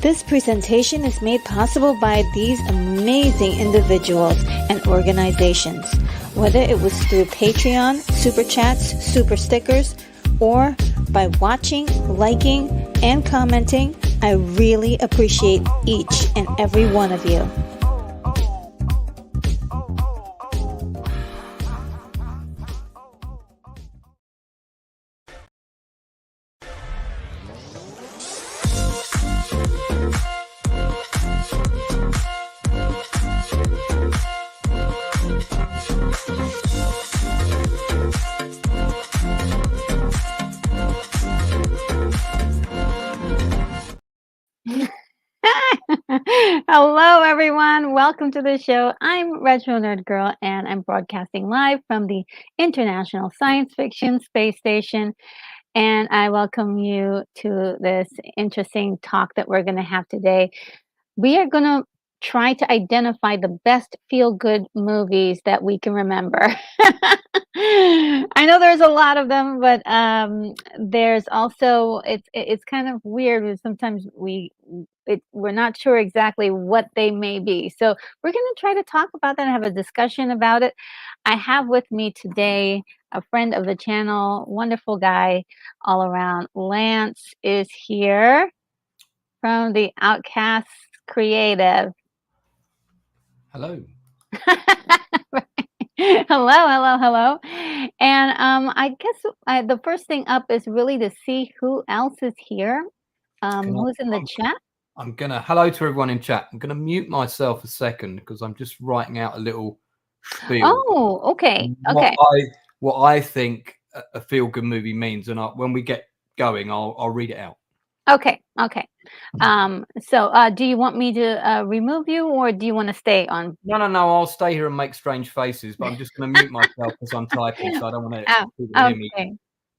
This presentation is made possible by these amazing individuals and organizations. Whether it was through Patreon, Super Chats, Super Stickers, or by watching, liking, and commenting, I really appreciate each and every one of you. Hello, everyone. Welcome to the show. I'm Retro Nerd Girl, and I'm broadcasting live from the International Science Fiction Space Station. And I welcome you to this interesting talk that we're going to have today. We are going to try to identify the best feel-good movies that we can remember. I know there's a lot of them, but there's also it's kind of weird because sometimes we're not sure exactly what they may be. So we're going to try to talk about that and have a discussion about it. I have with me today a friend of the channel, wonderful guy all around. Lance is here from the Outcasts Creative. Hello. Hello, hello, hello. And I guess the first thing up is really to see who else is here, Can I, who's in the I'm, chat. I'm gonna hello to everyone in chat. I'm gonna mute myself a second because I'm just writing out a little spiel Oh, okay, on what okay, I think a feel good movie means, and when we get going, I'll read it out. okay, okay. So do you want me to remove you, or do you want to stay on? No. I'll stay here and make strange faces, but I'm just gonna mute myself as I'm typing, so I don't want Oh, people to hear me okay.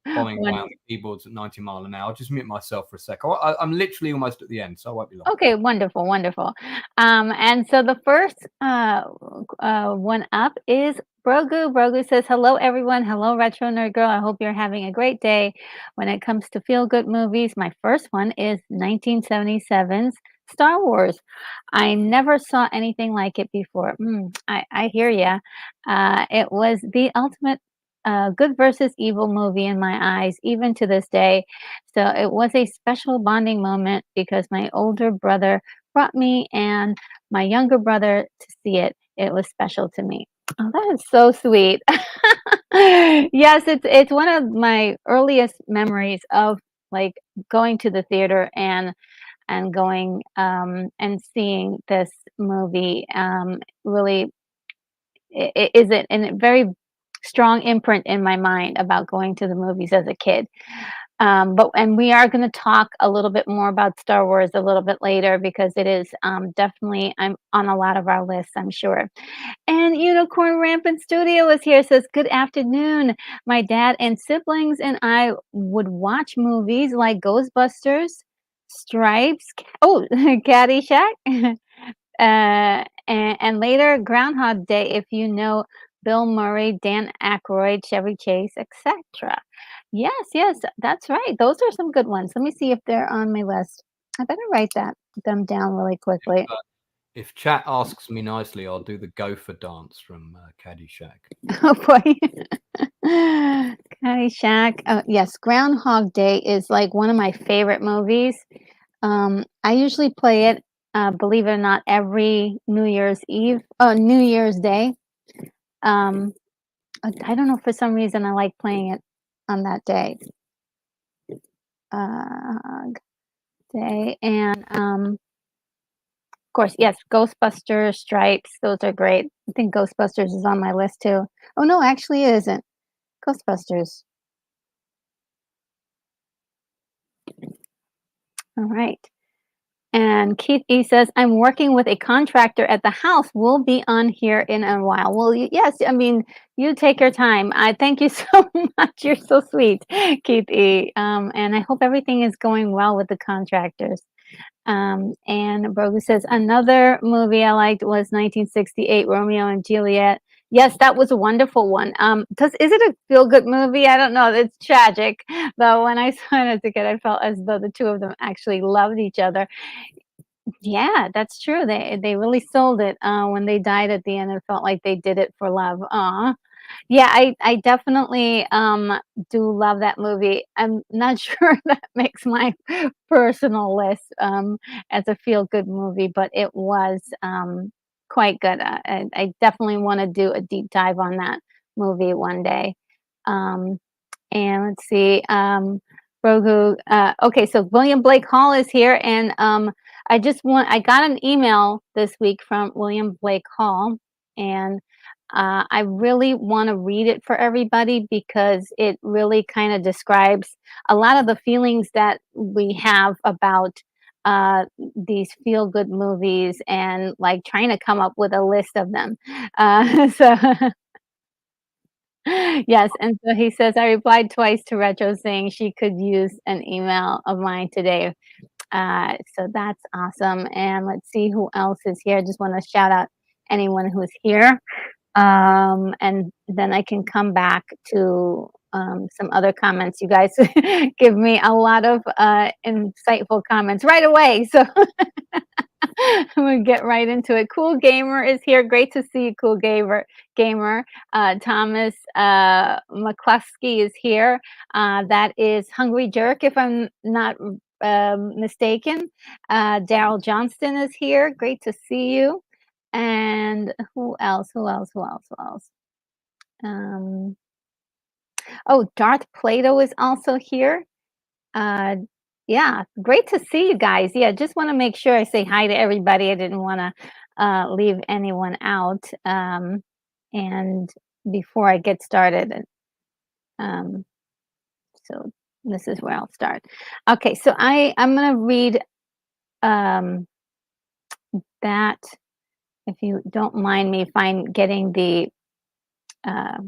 bombing away on Wonderful. the keyboards at 90 mile an hour. I'll just mute myself for a sec. I'm literally almost at the end, so I won't be long. Okay, wonderful, wonderful. And so the first one up is Brogu. Brogu says, "Hello, everyone. Hello, Retro Nerd Girl. I hope you're having a great day. When it comes to feel good movies, my first one is 1977's Star Wars. I never saw anything like it before. I hear ya. It was the ultimate good versus evil movie in my eyes, even to this day. So it was a special bonding moment because my older brother brought me and my younger brother to see it. It was special to me." Oh, that is so sweet. Yes, it's one of my earliest memories of like going to the theater and going and seeing this movie. Really, it is it and a very strong imprint in my mind about going to the movies as a kid. But and we are going to talk a little bit more about Star Wars a little bit later because it is definitely I'm on a lot of our lists, I'm sure. And Unicorn Rampant Studio is here. Says good afternoon. My dad and siblings and I would watch movies like Ghostbusters, Stripes, Caddyshack, and later Groundhog Day. If you know Bill Murray, Dan Aykroyd, Chevy Chase, etc. Yes, yes, that's right. Those are some good ones. Let me see if they're on my list. I better write them down really quickly. If chat asks me nicely, I'll do the gopher dance from Caddyshack. Oh boy. Caddyshack. Yes, Groundhog Day is like one of my favorite movies. I usually play it, believe it or not, every New Year's Eve, New Year's Day. Um, I don't know, for some reason I like playing it on that day. Uh, Day and of course, yes, Ghostbusters, Stripes, those are great. I think Ghostbusters is on my list too. Oh no, actually it isn't. Ghostbusters. All right. And Keith E says, "I'm working with a contractor at the house. We'll be on here in a while." Well, yes, I mean, you take your time. I thank you so much. You're so sweet, Keith E. And I hope everything is going well with the contractors. And Brogu says, "Another movie I liked was 1968, Romeo and Juliet." Yes, that was a wonderful one. Is it a feel good movie? I don't know. It's tragic, but when I saw it as a kid, I felt as though the two of them actually loved each other. Yeah, that's true. They really sold it, when they died at the end, it felt like they did it for love. Aw. Yeah, I definitely, do love that movie. I'm not sure that makes my personal list, as a feel-good movie, but it was, quite good. I definitely wanna do a deep dive on that movie one day. Um and let's see, Grogu, okay, so William Blake Hall is here, and I got an email this week from William Blake Hall, and I really want to read it for everybody because it really kind of describes a lot of the feelings that we have about these feel good movies and like trying to come up with a list of them. So yes, and so he says, "I replied twice to Retro saying she could use an email of mine today." So that's awesome, and let's see who else is here. I just wanna shout out anyone who's here, and then I can come back to, some other comments. You guys give me a lot of, insightful comments right away, so I'm gonna get right into it. Cool Gamer is here. Great to see you, Cool Gamer. Thomas McCluskey is here. That is Hungry Jerk, if I'm not mistaken. Daryl Johnston is here. Great to see you. And who else? Who else? Who else? Who else? Um, oh, Darth Plato is also here. Uh, yeah, great to see you guys. Yeah, just want to make sure I say hi to everybody. I didn't want to leave anyone out. And before I get started, um, so this is where I'll start. Okay, so I'm gonna read um, that if you don't mind me find getting uh,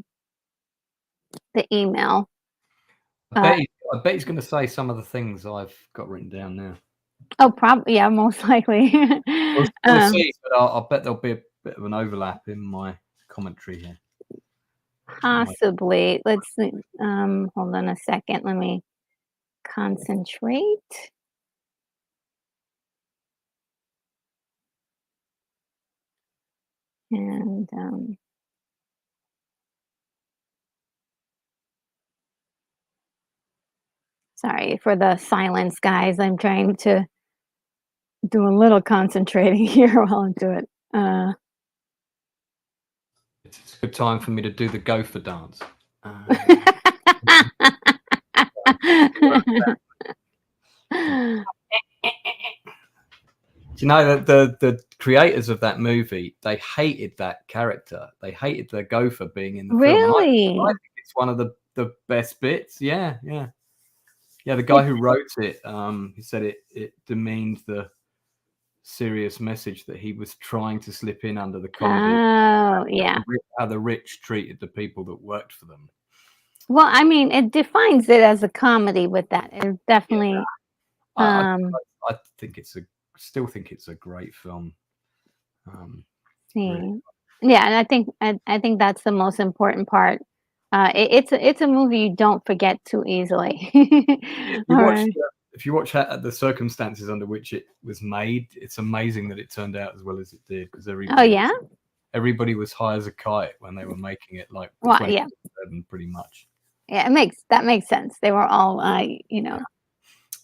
the email. Uh, I bet he's going to say some of the things I've got written down now. oh, probably yeah, most likely. We'll um, see, but I bet there'll be a bit of an overlap in my commentary here. Possibly. Let's see. Hold on a second. Let me concentrate. And sorry for the silence, guys. I'm trying to do a little concentrating here while I do it. It's a good time for me to do the gopher dance. Do you know that the creators of that movie, they hated that character. They hated the gopher being in the film. And I Really? think it's one of the best bits. Yeah, yeah. Yeah, the guy who wrote it, he said it demeaned the serious message that he was trying to slip in under the comedy. Oh, yeah. How the rich treated the people that worked for them. Well, I mean, it defines it as a comedy with that. It Yeah, definitely, I um, think still think it's a great film. Really. see. Yeah, and I think that's the most important part. It's a movie you don't forget too easily. If you All watch right. the circumstances under which it was made, it's amazing that it turned out as well as it did because Oh, yeah? everybody was high as a kite when they were making it, like Well, yeah. 24/7 pretty much. Yeah, that makes sense. They were all,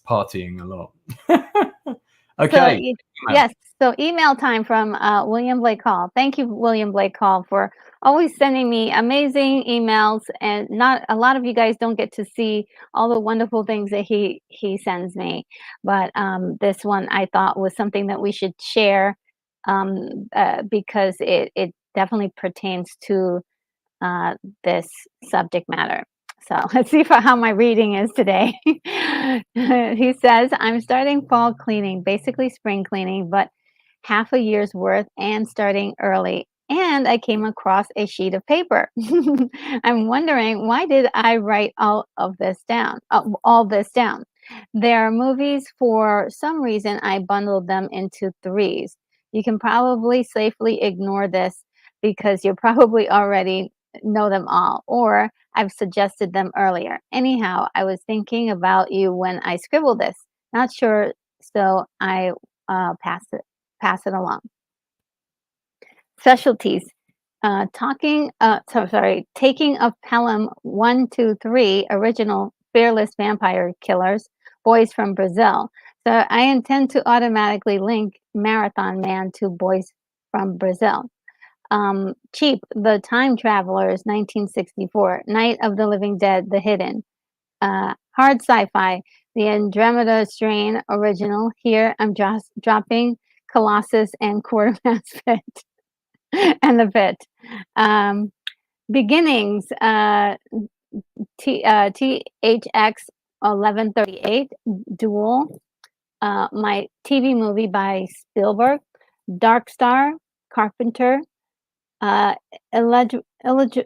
Partying a lot. So, Okay. Email. yes, so email time from William Blake Hall. Thank you, William Blake Hall, for always sending me amazing emails. And not a lot of you guys don't get to see all the wonderful things that he sends me, but this one I thought was something that we should share because it definitely pertains to uh, this subject matter. So let's see how my reading is today. He says, I'm starting fall cleaning, basically spring cleaning, but half a year's worth and starting early. And I came across a sheet of paper. I'm wondering, why did I write all this down? All this down. There are movies. For some reason, I bundled them into threes. You can probably safely ignore this because you're probably already know them all, or I've suggested them earlier. Anyhow, I was thinking about you when I scribbled this. Not sure, so I pass it along. Specialties. Taking of Pelham 1, 2, 3, original fearless vampire killers, boys from Brazil. So I intend to automatically link Marathon Man to Boys from Brazil. Cheap, The Time Travelers, 1964, Night of the Living Dead, The Hidden. Hard sci-fi, The Andromeda Strain original. Here I'm just dropping Colossus and Quartermass Pit and the Pit. Um, Beginnings, THX 1138, Duel. My TV movie by Spielberg. Dark Star, Carpenter. Uh, illeg- illeg-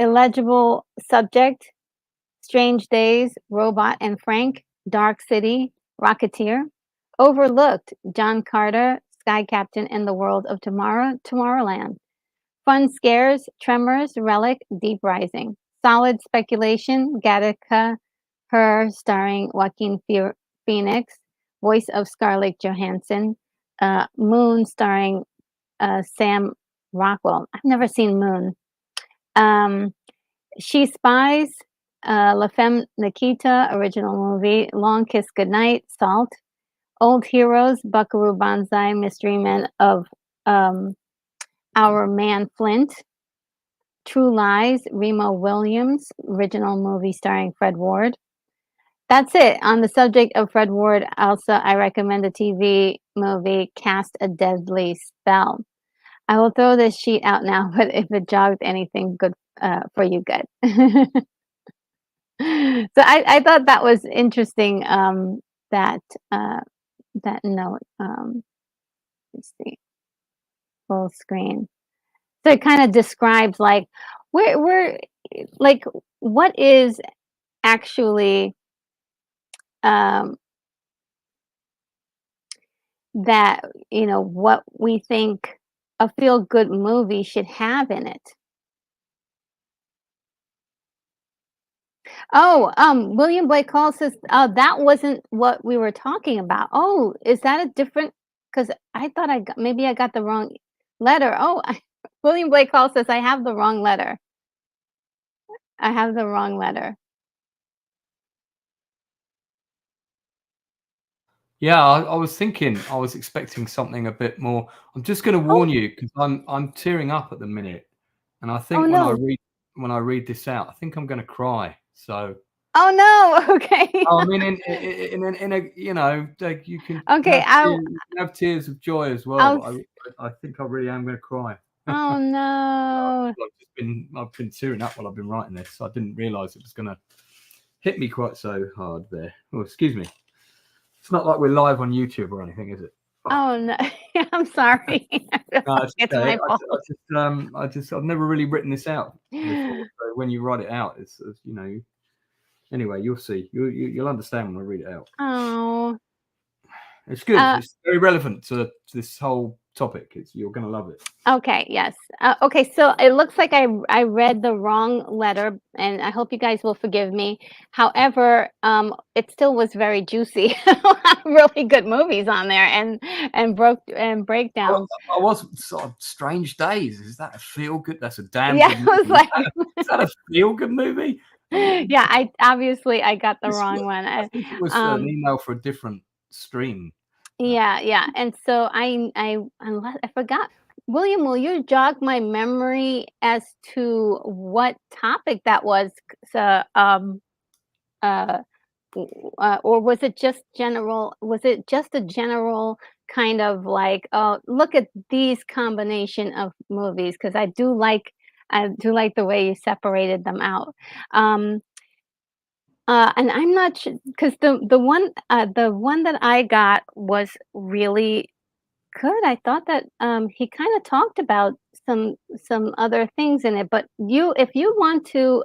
Illegible Subject, Strange Days, Robot and Frank, Dark City, Rocketeer, Overlooked, John Carter, Sky Captain and the World of Tomorrow, Tomorrowland, Fun Scares, Tremors, Relic, Deep Rising, Solid Speculation, Gattaca, Her, starring Joaquin Phoenix, voice of Scarlett Johansson, Moon, starring Sam Rockwell. I've never seen Moon. Um, She Spies, La Femme Nikita, original movie, Long Kiss Goodnight, Salt, Old Heroes, Buckaroo Banzai, Mystery Men of Our Man Flint, True Lies, Remo Williams, original movie starring Fred Ward. That's it. On the subject of Fred Ward, also, I recommend the TV movie Cast a Deadly Spell. I will throw this sheet out now, but if it jogged anything good for you, good. So I thought that was interesting. That uh, that note. Let's see, full screen. So it kind of describes like where like what is actually um, that what we think a feel good movie should have in it. Oh, William Blake Hall says, that wasn't what we were talking about. Oh, is that a different? Because I thought maybe I got the wrong letter. Oh, William Blake Hall says I have the wrong letter. I have the wrong letter. Yeah, I was thinking, I was expecting something a bit more. I'm just going to Oh, warn you because I'm tearing up at the minute, and I oh think no. when I read this out, I think I'm going to cry. So, Oh no. Okay. I mean, in a like you can Okay. have tears of joy as well, I'll. but I think I really am going to cry. Oh no. I've been tearing up while I've been writing this. So I didn't realise it was going to hit me quite so hard there. Oh, excuse me. It's not like we're live on YouTube or anything, is it? Oh no. I'm sorry. I feel No, like it's it's okay. my fault. I've never really written this out before. So when you write it out, it's Anyway, you'll see. You'll understand when I read it out. Oh. It's good. Uh, It's very relevant to this whole topic. You're gonna love it. Okay, yes. Okay, so it looks like I read the wrong letter, and I hope you guys will forgive me. However, it still was very juicy. Really good movies on there, and I, breakdowns. I was sort of Strange Days. Is that a feel good? That's a damn Yeah, good I was movie. like, Is that a feel good movie? I mean, yeah, I got the this, wrong one. I think it was an email for a different stream. Yeah, yeah, and so unless I forgot. William, will you jog my memory as to what topic that was? So, uh, or was it just general? Was it just a general kind of like, oh, look at these combination of movies? Because I do like the way you separated them out. Um, and I'm not sure because the one that I got was really good. I thought that, he kinda talked about some other things in it, but if you want to,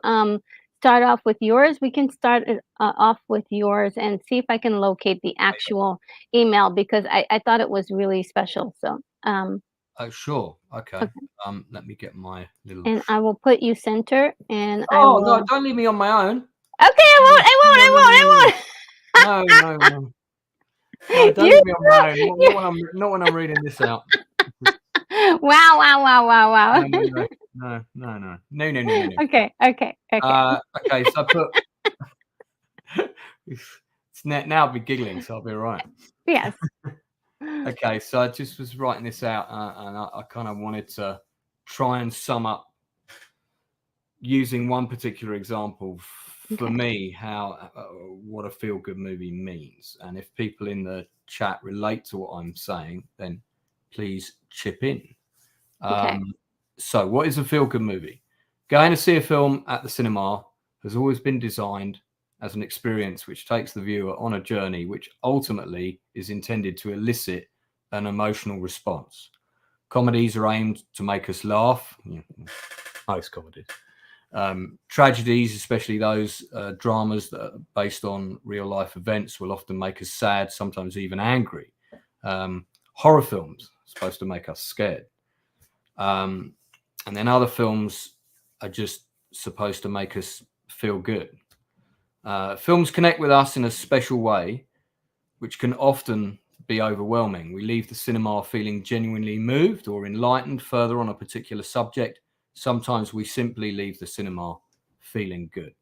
start off with yours, we can start it, off with yours and see if I can locate the actual email because I thought it was really special, so, Oh, sure. Okay. okay, Let me get my little. and I will put you center, and I Oh no! will. Don't leave me on my own. Okay, I No, won't, I won't, no, no, no, no, I no, no, no. No, won't! don't leave me on my own. Not when I'm reading this out. Wow, wow, wow, wow, No, wow. no, no, no, no, no, no, no, no, no, no. Okay, okay, okay. Okay, so I put. It's now I'll be giggling, so I'll be all right. Yes. Okay, so I just was writing this out, and I kind of wanted to try and sum up using one particular example for Okay, me how what a feel good movie means, and if people in the chat relate to what I'm saying, then please chip in. okay, So, what is a feel good movie? Going to see a film at the cinema has always been designed as an experience which takes the viewer on a journey which ultimately is intended to elicit an emotional response. Comedies are aimed to make us laugh, most comedies. Tragedies, especially those dramas that are based on real life events, will often make us sad, sometimes even angry. Horror films are supposed to make us scared. And then other films are just supposed to make us feel good. Films connect with us in a special way, which can often be overwhelming. We leave the cinema feeling genuinely moved or enlightened further on a particular subject. Sometimes we simply leave the cinema feeling good.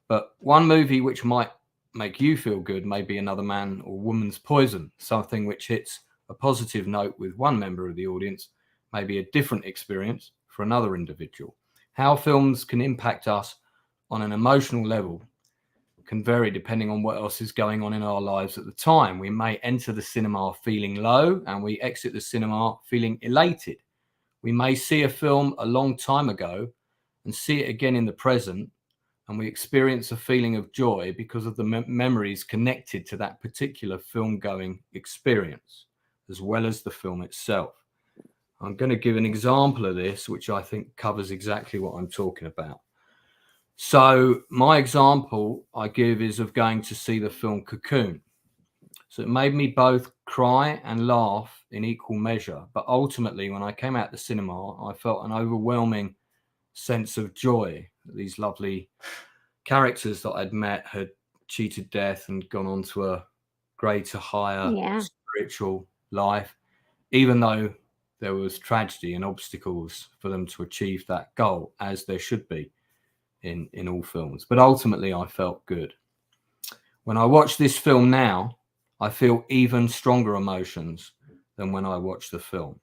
But one movie which might make you feel good may be Another Man or Woman's Poison, something which hits a positive note with one member of the audience may be a different experience for another individual. How films can impact us on an emotional level can vary depending on what else is going on in our lives at the time. We may enter the cinema feeling low and we exit the cinema feeling elated. We may see a film a long time ago and see it again in the present, and we experience a feeling of joy because of the memories connected to that particular film going experience, as well as the film itself. I'm going to give an example of this, which I think covers exactly what I'm talking about. So my example I give is of going to see the film Cocoon. So it made me both cry and laugh in equal measure. But ultimately, when I came out the cinema, I felt an overwhelming sense of joy. These lovely characters that I'd met had cheated death and gone on to a greater, higher Yeah. spiritual life, even though there was tragedy and obstacles for them to achieve that goal, as there should be in all films. But ultimately, I felt good. When I watch this film now, I feel even stronger emotions than when I watched the film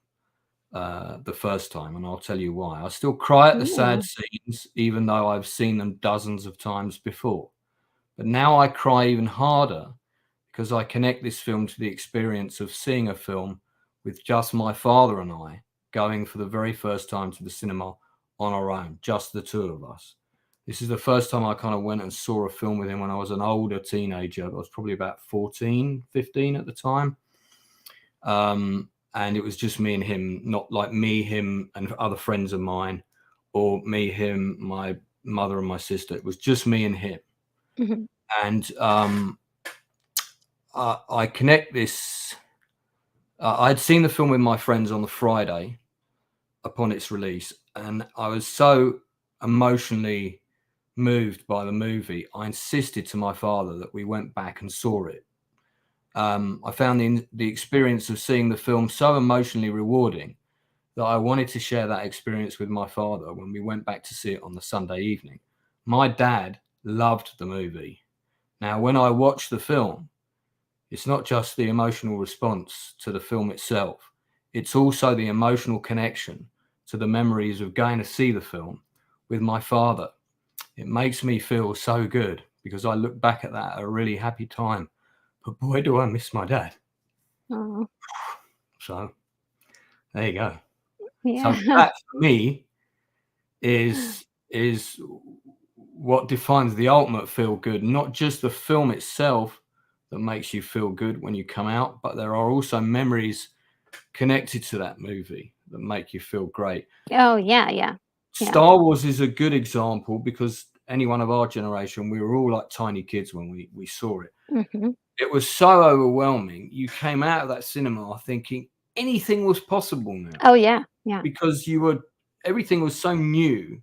the first time, and I'll tell you why. I still cry at the sad Ooh. scenes, even though I've seen them dozens of times before. But now I cry even harder because I connect this film to the experience of seeing a film with just my father and I going for the very first time to the cinema on our own, just the two of us. This is the first time I kind of went and saw a film with him when I was an older teenager. I was probably about 14, 15 at the time. And it was just me and him, not like me, him, and other friends of mine, or me, him, my mother, and my sister. It was just me and him. Mhm. And I connect this. I'd seen the film with my friends on the Friday upon its release, and I was so emotionally moved by the movie. I insisted to my father that we went back and saw it. I found the experience of seeing the film so emotionally rewarding that I wanted to share that experience with my father when we went back to see it on the Sunday evening. My dad loved the movie. Now, when I watch the film, it's not just the emotional response to the film itself, it's also the emotional connection to the memories of going to see the film with my father. It makes me feel so good because I look back at that at a really happy time. But boy, do I miss my dad. Oh, So there you go. So yeah. that for me is what defines the ultimate feel good, not just the film itself that makes you feel good when you come out, but there are also memories connected to that movie that make you feel great. Oh, yeah, yeah. Yeah. Star Wars is a good example because anyone of our generation, we were all like tiny kids when we saw it. Mhm. It was so overwhelming. You came out of that cinema thinking anything was possible now Oh, yeah, yeah. because everything was so new.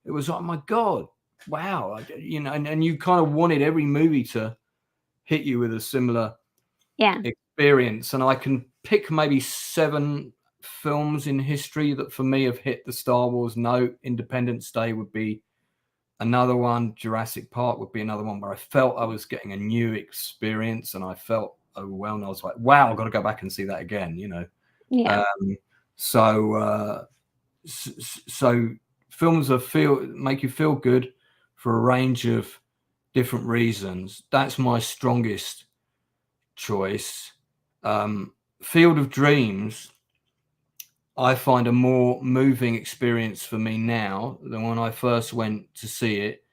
It was like, my God, wow. And you kind of wanted every movie to hit you with a similar Yeah. experience. And I can pick maybe 7 films in history that for me have hit the Star Wars note. Independence Day would be another one. Jurassic Park would be another one where I felt I was getting a new experience and I felt overwhelmed. I was like, wow, I've got to go back and see that again. Yeah. Um, so so films make you feel good for a range of different reasons. That's my strongest choice. Field of Dreams, I find a more moving experience for me now than when I first went to see it,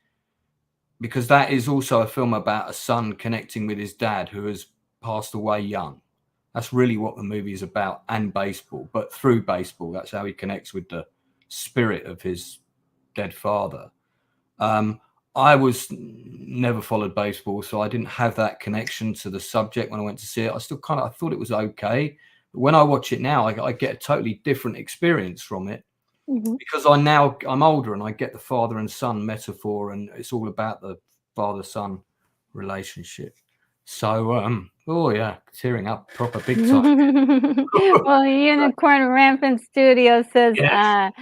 because that is also a film about a son connecting with his dad who has passed away young. That's really what the movie is about, and baseball, but through baseball, that's how he connects with the spirit of his dead father. I was never followed baseball, so I didn't have that connection to the subject when I went to see it. I thought it was okay. But when I watch it now, I get a totally different experience from it Mhm. because I'm older and I get the father and son metaphor, and it's all about the father-son relationship. So, oh yeah, tearing up proper big time. Well, Unicorn Rampant Studio says, Yes.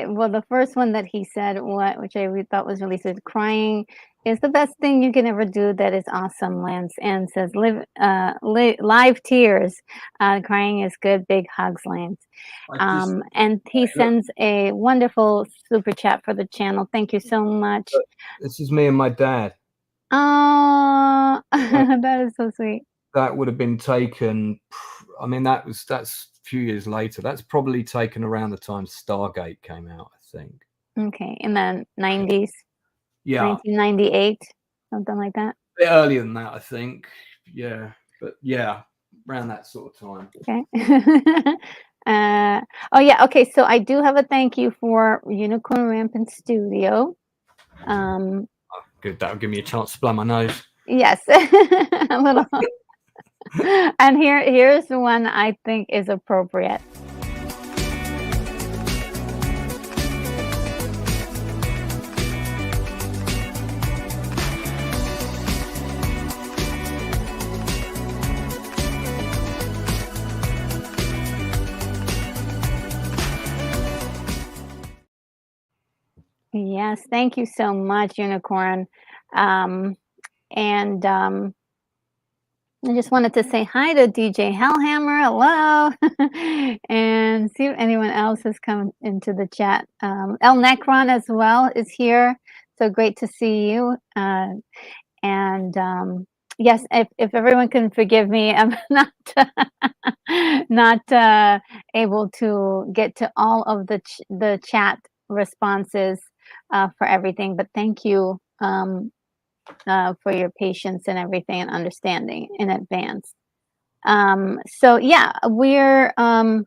well, the first one that he said, which I thought was really said, crying It's the best thing you can ever do that is awesome, Lance, and says, live tears, crying is good, big hugs, Lance. I just And he look. sends a wonderful super chat for the channel. Thank you so much. This is me and my dad. Oh, Uh, that is so sweet. that would have been taken. I mean, that's a few years later. That's probably taken around the time Stargate came out, I think. Okay, in the 90s, Yeah, 1998, something like that. a bit earlier than that, I think. Yeah, but yeah, around that sort of time. Okay. uh, oh yeah. Okay. So I do have a thank you for Unicorn Rampant Studio. Um, Good, that'll give me a chance to blow my nose. yes, a little. And here's the one I think is appropriate. Yes, thank you so much, Unicorn. Um, and I just wanted to say hi to DJ Hellhammer. Hello. And see if anyone else has come into the chat. El Necron as well is here. So great to see you. And yes, if everyone can forgive me, I'm not able to get to all of the chat responses for everything, but thank you for your patience and everything and understanding in advance. So yeah, we're and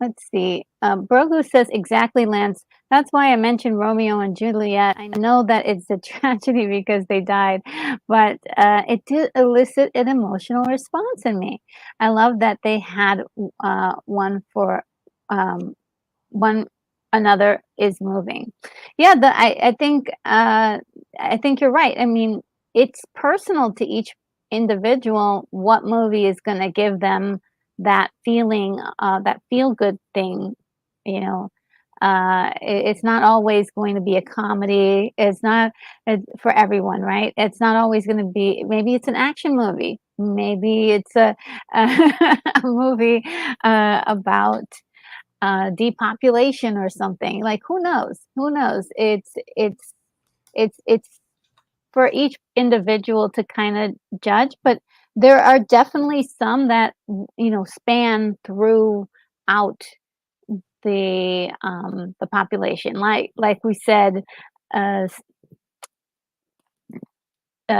let's see. Brogu says exactly, Lance. That's why I mentioned Romeo and Juliet. I know that it's a tragedy because they died, but it did elicit an emotional response in me. I love that they had one for um, one another is moving. Yeah, I think you're right. I mean, it's personal to each individual what movie is going to give them that feeling, that feel good thing, you know. It's not always going to be a comedy. It's not for everyone, right? It's not always going to be. Maybe it's an action movie. Maybe it's a movie about depopulation or something. Like who knows? Who knows? It's for each individual to kind of judge, but there are definitely some that span throughout the population. Like we said, uh,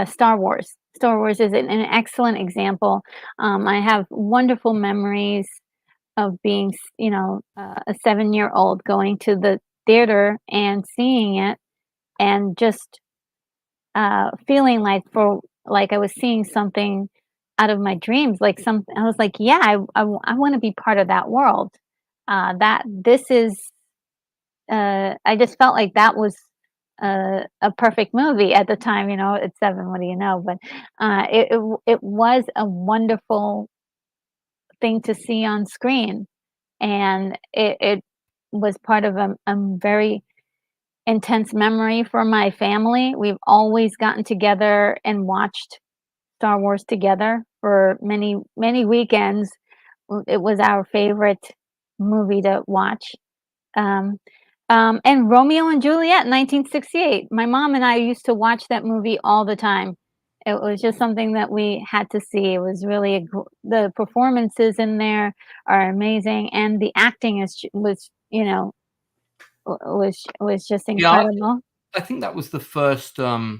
Star Wars. Star Wars is an excellent example. I have wonderful memories of being, a 7-year-old going to the theater and seeing it and just feeling like I was seeing something out of my dreams, like I was like, yeah, I want to be part of that world. That this is, I just felt like that was a perfect movie at the time. At 7, what do you know? But it was a wonderful thing to see on screen, and it was part of a very intense memory for my family. We've always gotten together and watched Star Wars together for many, many weekends. It was our favorite movie to watch. Um, and Romeo and Juliet, 1968. My mom and I used to watch that movie all the time. It was just something that we had to see. It was really the performances in there are amazing, and the acting was just Yeah, incredible. I think that was the first. I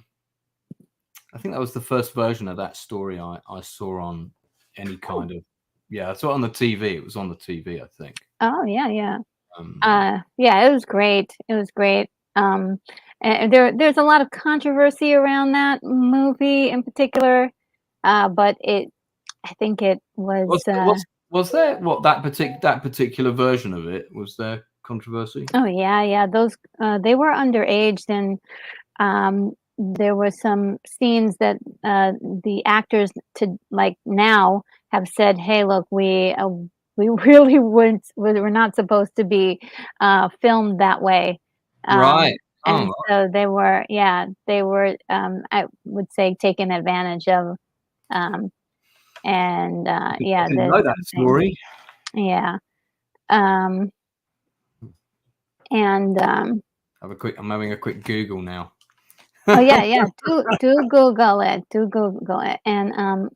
think that was the first version of that story I saw on any Oh, kind of. Yeah, I saw it on the TV. It was on the TV, I think. oh yeah, yeah. Um, Yeah, it was great. It was great. And there's a lot of controversy around that movie in particular, but I think it was. was there what that particular version of it? Was there controversy? Oh yeah, yeah. Those they were underage, and there were some scenes that the actors to like now have said, "Hey, look, we really weren't. We're not supposed to be filmed that way." Um, Right. and Oh, so they were, I would say, taken advantage of, um, and, I yeah, didn't there's know that something. story. Yeah, um, and, I'm having a quick Google now. oh, yeah, yeah, do Google it, and,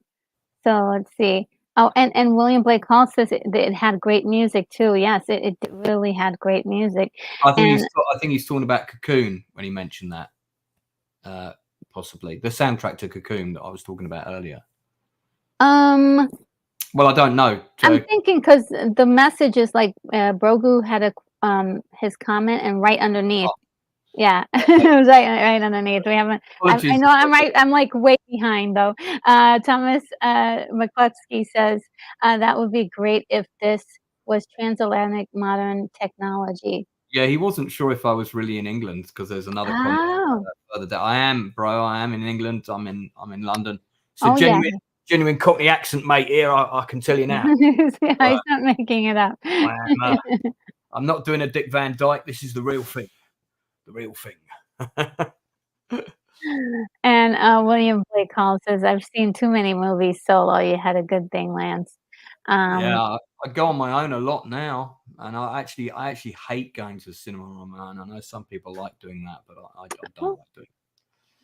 so let's see. Oh, and William Blake Hall says it had great music too. Yes, it really had great music, and, I think he's talking about Cocoon when he mentioned that, uh, possibly. The soundtrack to Cocoon that I was talking about earlier. um Well, I don't know. I'm So thinking because the message is like, Brogu had his comment and right underneath. oh, Yeah, okay. it was right underneath. We haven't I Apologies know if I I'm got right, I'm, like, way behind, though. Thomas, McCluskey says, "That would be great if this was transatlantic modern technology." yeah, he wasn't sure if I was really in England because there's another comment Oh. further down. I am, bro. I am in England. I'm in London. It's a Oh, yeah. genuine Cockney accent, mate. Here, I can tell you now. Yeah, he's not making it up. I am. I'm not doing a Dick Van Dyke. This is the real thing. The real thing. And, William Blake Hall says, "I've seen too many movies solo. You had a good thing, Lance." Yeah, Um, I go on my own a lot now, and I actually hate going to the cinema on my own. I know some people like doing that, but I don't well, like doing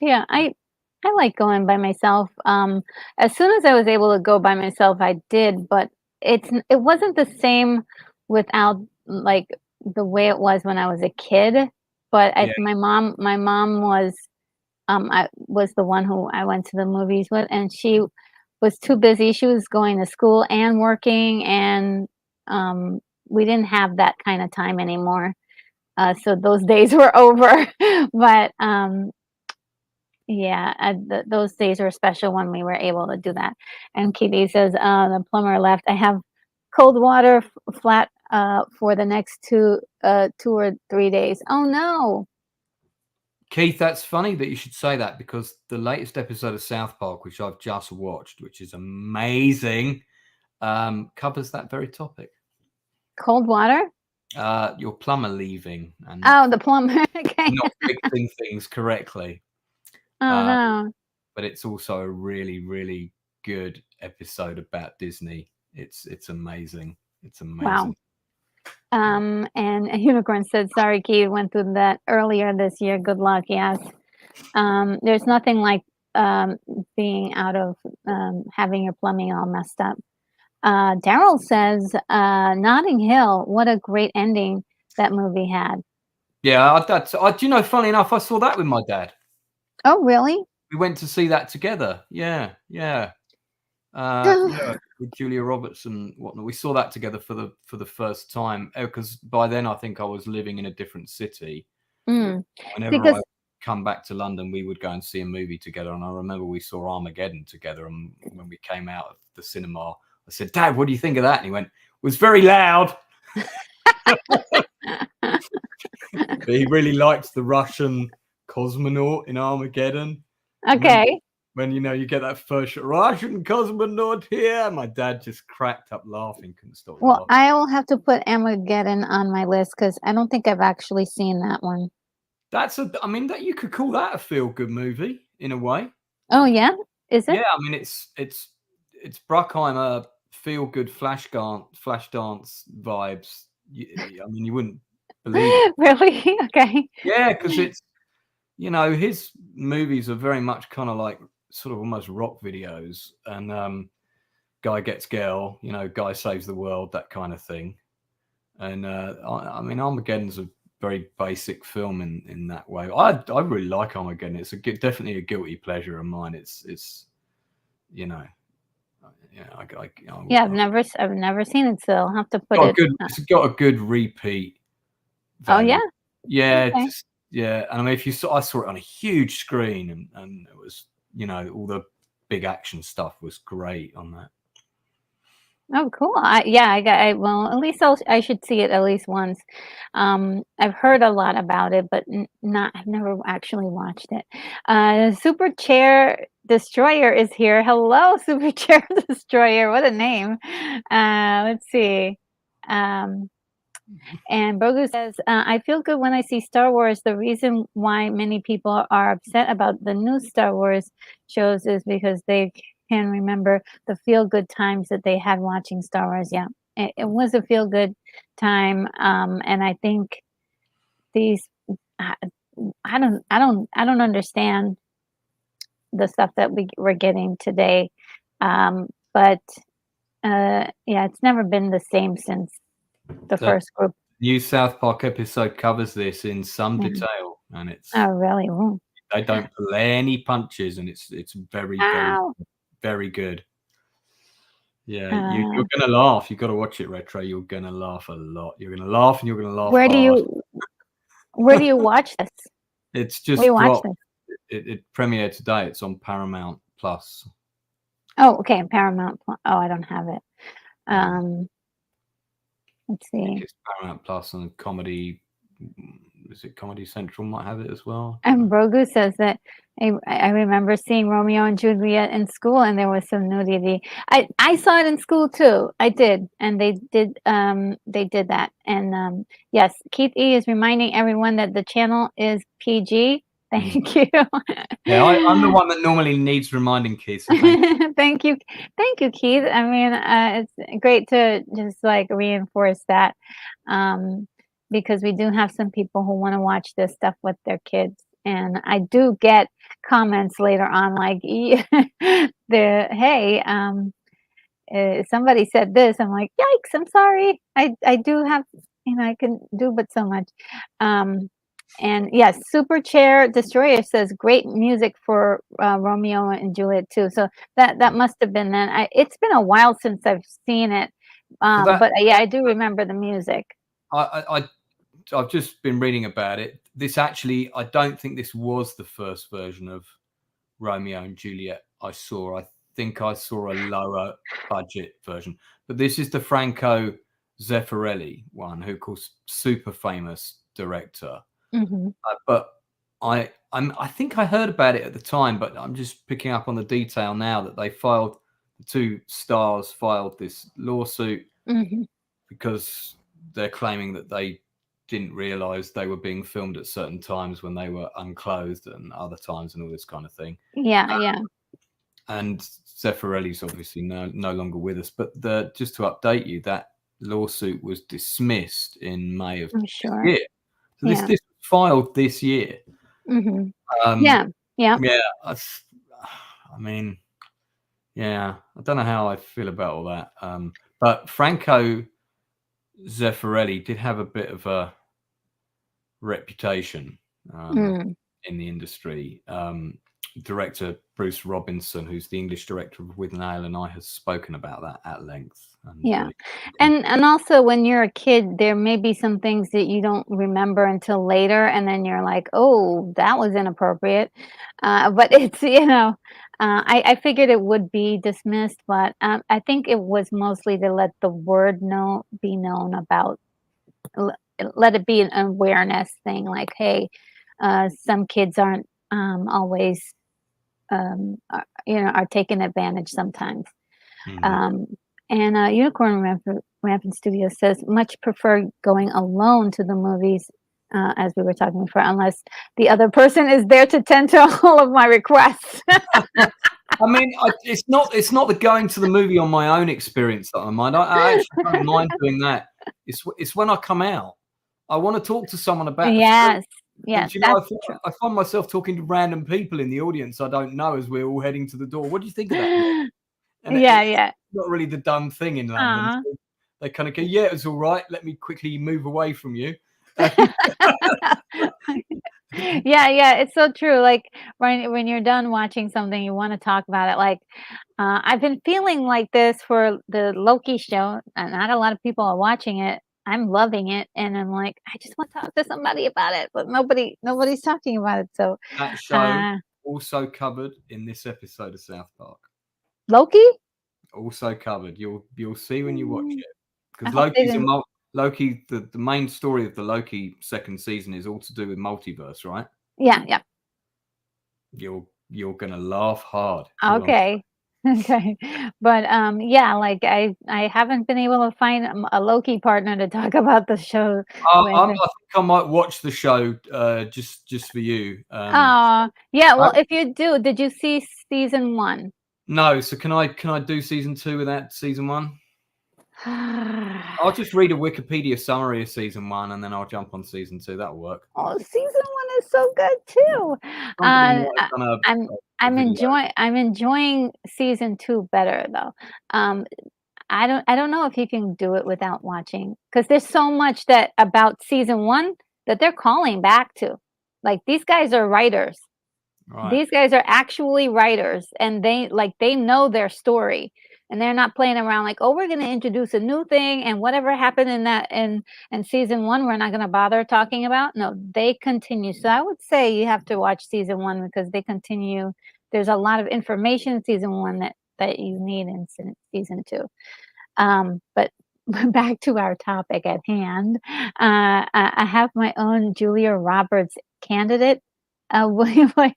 yeah, it. I like going by myself. As soon as I was able to go by myself, I did, but it wasn't the same without, like, the way it was when I was a kid. But Yeah, my mom I was the one who I went to the movies with, and she was too busy. She was going to school and working, and, we didn't have that kinda time anymore. So those days were over. But, yeah, those days were special when we were able to do that. And Kitty says, "The plumber left. I have cold water flat, for the next 2 or 3 days." Oh, no. Keith, that's funny that you should say that because the latest episode of South Park, which I've just watched, which is amazing, covers that very topic. Cold water? Your plumber leaving and Oh, the plumber. Okay. not fixing things correctly. Oh, Uh, no. but it's also a really, really good episode about Disney. It's amazing. It's Wow. amazing. And a unicorn said, "Sorry, Key, went through that earlier this year. Good luck." Yes. There's nothing like, um, being out of, having your plumbing all messed up. Daryl says, "Notting Hill, what a great ending that movie had." Yeah, do you know, funny enough, I saw that with my dad. Oh, really? We went to see that together. Yeah, yeah. Yeah, with Julia Roberts and whatnot. We saw that together for the first time because by then I think I was living in a different city. Mm. Whenever I Because come back to London, we would go and see a movie together. And I remember we saw Armageddon together. And when we came out of the cinema, I said, "Dad, what do you think of that?" And he went, "It was very loud." But he really liked the Russian cosmonaut in Armageddon. Do you remember Okay. when you get that first shot, Russian cosmonaut here? My dad just cracked up laughing, couldn't stop Well, laughing. I will have to put Armageddon on my list because I don't think I've actually seen that one. I mean, that you could call that a feel good movie in a way. Oh, yeah? Is it? Yeah, I mean, it's Bruckheimer feel good flash dance vibes. I mean, you wouldn't believe it. Really? Okay. Yeah, because his movies are very much kind of like sort of almost rock videos, and guy gets girl, guy saves the world, that kind of thing. And I mean, Armageddon's a very basic film in that way. I really like Armageddon. It's definitely a guilty pleasure of mine. It's you know yeah Yeah, I've never seen it, so I'll have to put got a it, good it's got a good repeat oh, yeah? value. Yeah, Okay. just yeah. And I mean, if I saw it on a huge screen, and it was all the big action stuff was great on that. Oh, cool. Well, at least I should see it at least once. I've heard a lot about it, but I've never actually watched it. Super Chair Destroyer is here. Hello, Super Chair Destroyer. What a name. Let's see. Um, And Bogu says, I feel good when I see Star Wars. The reason why many people are upset about the new Star Wars shows is because they can remember the feel good times that they had watching Star Wars. Yeah, it was a feel good time. And I think these, I, I don't understand the stuff that we're getting today. But yeah, it's never been the same since the first group. New South Park episode covers this in some Yeah. detail, and it's Oh, really? Ooh. they don't pull any punches, and it's very, very, Ow. very good. Yeah, you're gonna laugh. You got to watch it, Retro. You're gonna laugh a lot. You're gonna laugh, and you're gonna laugh Where hard. do you watch this? It's just Where you watch dropped. this? It premiered today. It's on Paramount Plus. Oh, okay, Paramount. Oh, I don't have it. Let's see. It's Paramount Plus and Comedy. Is it Comedy Central might have it as well? And Brogu says that I remember seeing Romeo and Juliet in school, and there was some nudity. I saw it in school too. I did, and they did that. And yes, Keith E is reminding everyone that the channel is PG. Thank you. Yeah, I'm the one that normally needs reminding, Keith. So thank you, Keith. I mean, it's great to just like reinforce that, because we do have some people who want to watch this stuff with their kids, and I do get comments later on like, hey, somebody said this. I'm like, yikes! I'm sorry. I do have, I can do but so much. And yes, Super Chair Destroyer says great music for Romeo and Juliet too. So that must have been then. It's been a while since I've seen it, but yeah, I do remember the music. I've just been reading about it. This actually, I don't think this was the first version of Romeo and Juliet I saw. I think I saw a lower budget version, but this is the Franco Zeffirelli one, who, of course, super famous director. Mm-hmm. But I think I heard about it at the time, but I'm just picking up on the detail now that the two stars filed this lawsuit because they're claiming that they didn't realize they were being filmed at certain times when they were unclothed and other times and all this kind of thing. Yeah. And Zeffirelli's obviously no longer with us. But just to update you, that lawsuit was dismissed in May of this year. So this was filed this year. Mm-hmm. Yeah. I mean, yeah, I don't know how I feel about all that. But Franco Zeffirelli did have a bit of a reputation in the industry. Director Bruce Robinson, who's the English director of With Nail and I, has spoken about that at length. And also when you're a kid, there may be some things that you don't remember until later, and then you're like, oh, that was inappropriate. But it's, I figured it would be dismissed, but I think it was mostly to let the word be known about, let it be an awareness thing, like, hey, some kids aren't always are taken advantage sometimes. And Unicorn Rampant Studio says much prefer going alone to the movies, as we were talking before, unless the other person is there to tend to all of my requests. I mean, it's not the going to the movie on my own experience that I mind. I actually don't mind doing that. It's when I come out. I want to talk to someone about yes. Yes, I find myself talking to random people in the audience I don't know as we're all heading to the door. What do you think of that? And it's not really the done thing in London. So they kind of go, yeah, it's all right. Let me quickly move away from you. Yeah, it's so true. Like when you're done watching something, you want to talk about it. Like I've been feeling like this for the Loki show. Not a lot of people are watching it. I'm loving it, and I'm like, I just want to talk to somebody about it, but nobody's talking about it. So that show also covered in this episode of South Park. Loki also covered. You'll see when you watch it, because Loki, the main story of the Loki second season is all to do with multiverse, right? Yeah. You're gonna laugh hard. Okay. Okay. But, yeah, like, I haven't been able to find, a Loki partner to talk about the show with. I think I might watch the show just for you. Yeah, I, well, if you do, did you see season 1? no, so can I do season 2 without season 1? I'll just read a Wikipedia summary of season 1 and then I'll jump on season 2. That'll work. Oh, season 1 is so good too. Somebody might I have done I'm a video. I'm enjoying season 2 better though. Um, I don't know if you can do it without watching, because there's so much that about season 1 that they're calling back to. Like, these guys are writers. Right. These guys are actually writers, and they know their story, and they're not playing around like, "Oh, we're gonna introduce a new thing, and whatever happened in that in season 1, we're not gonna bother talking about." No, they continue. So I would say you have to watch season 1 because they continue. There's a lot of information in season 1 that you need in season 2. But back to our topic at hand, I have my own Julia Roberts candidate, William White.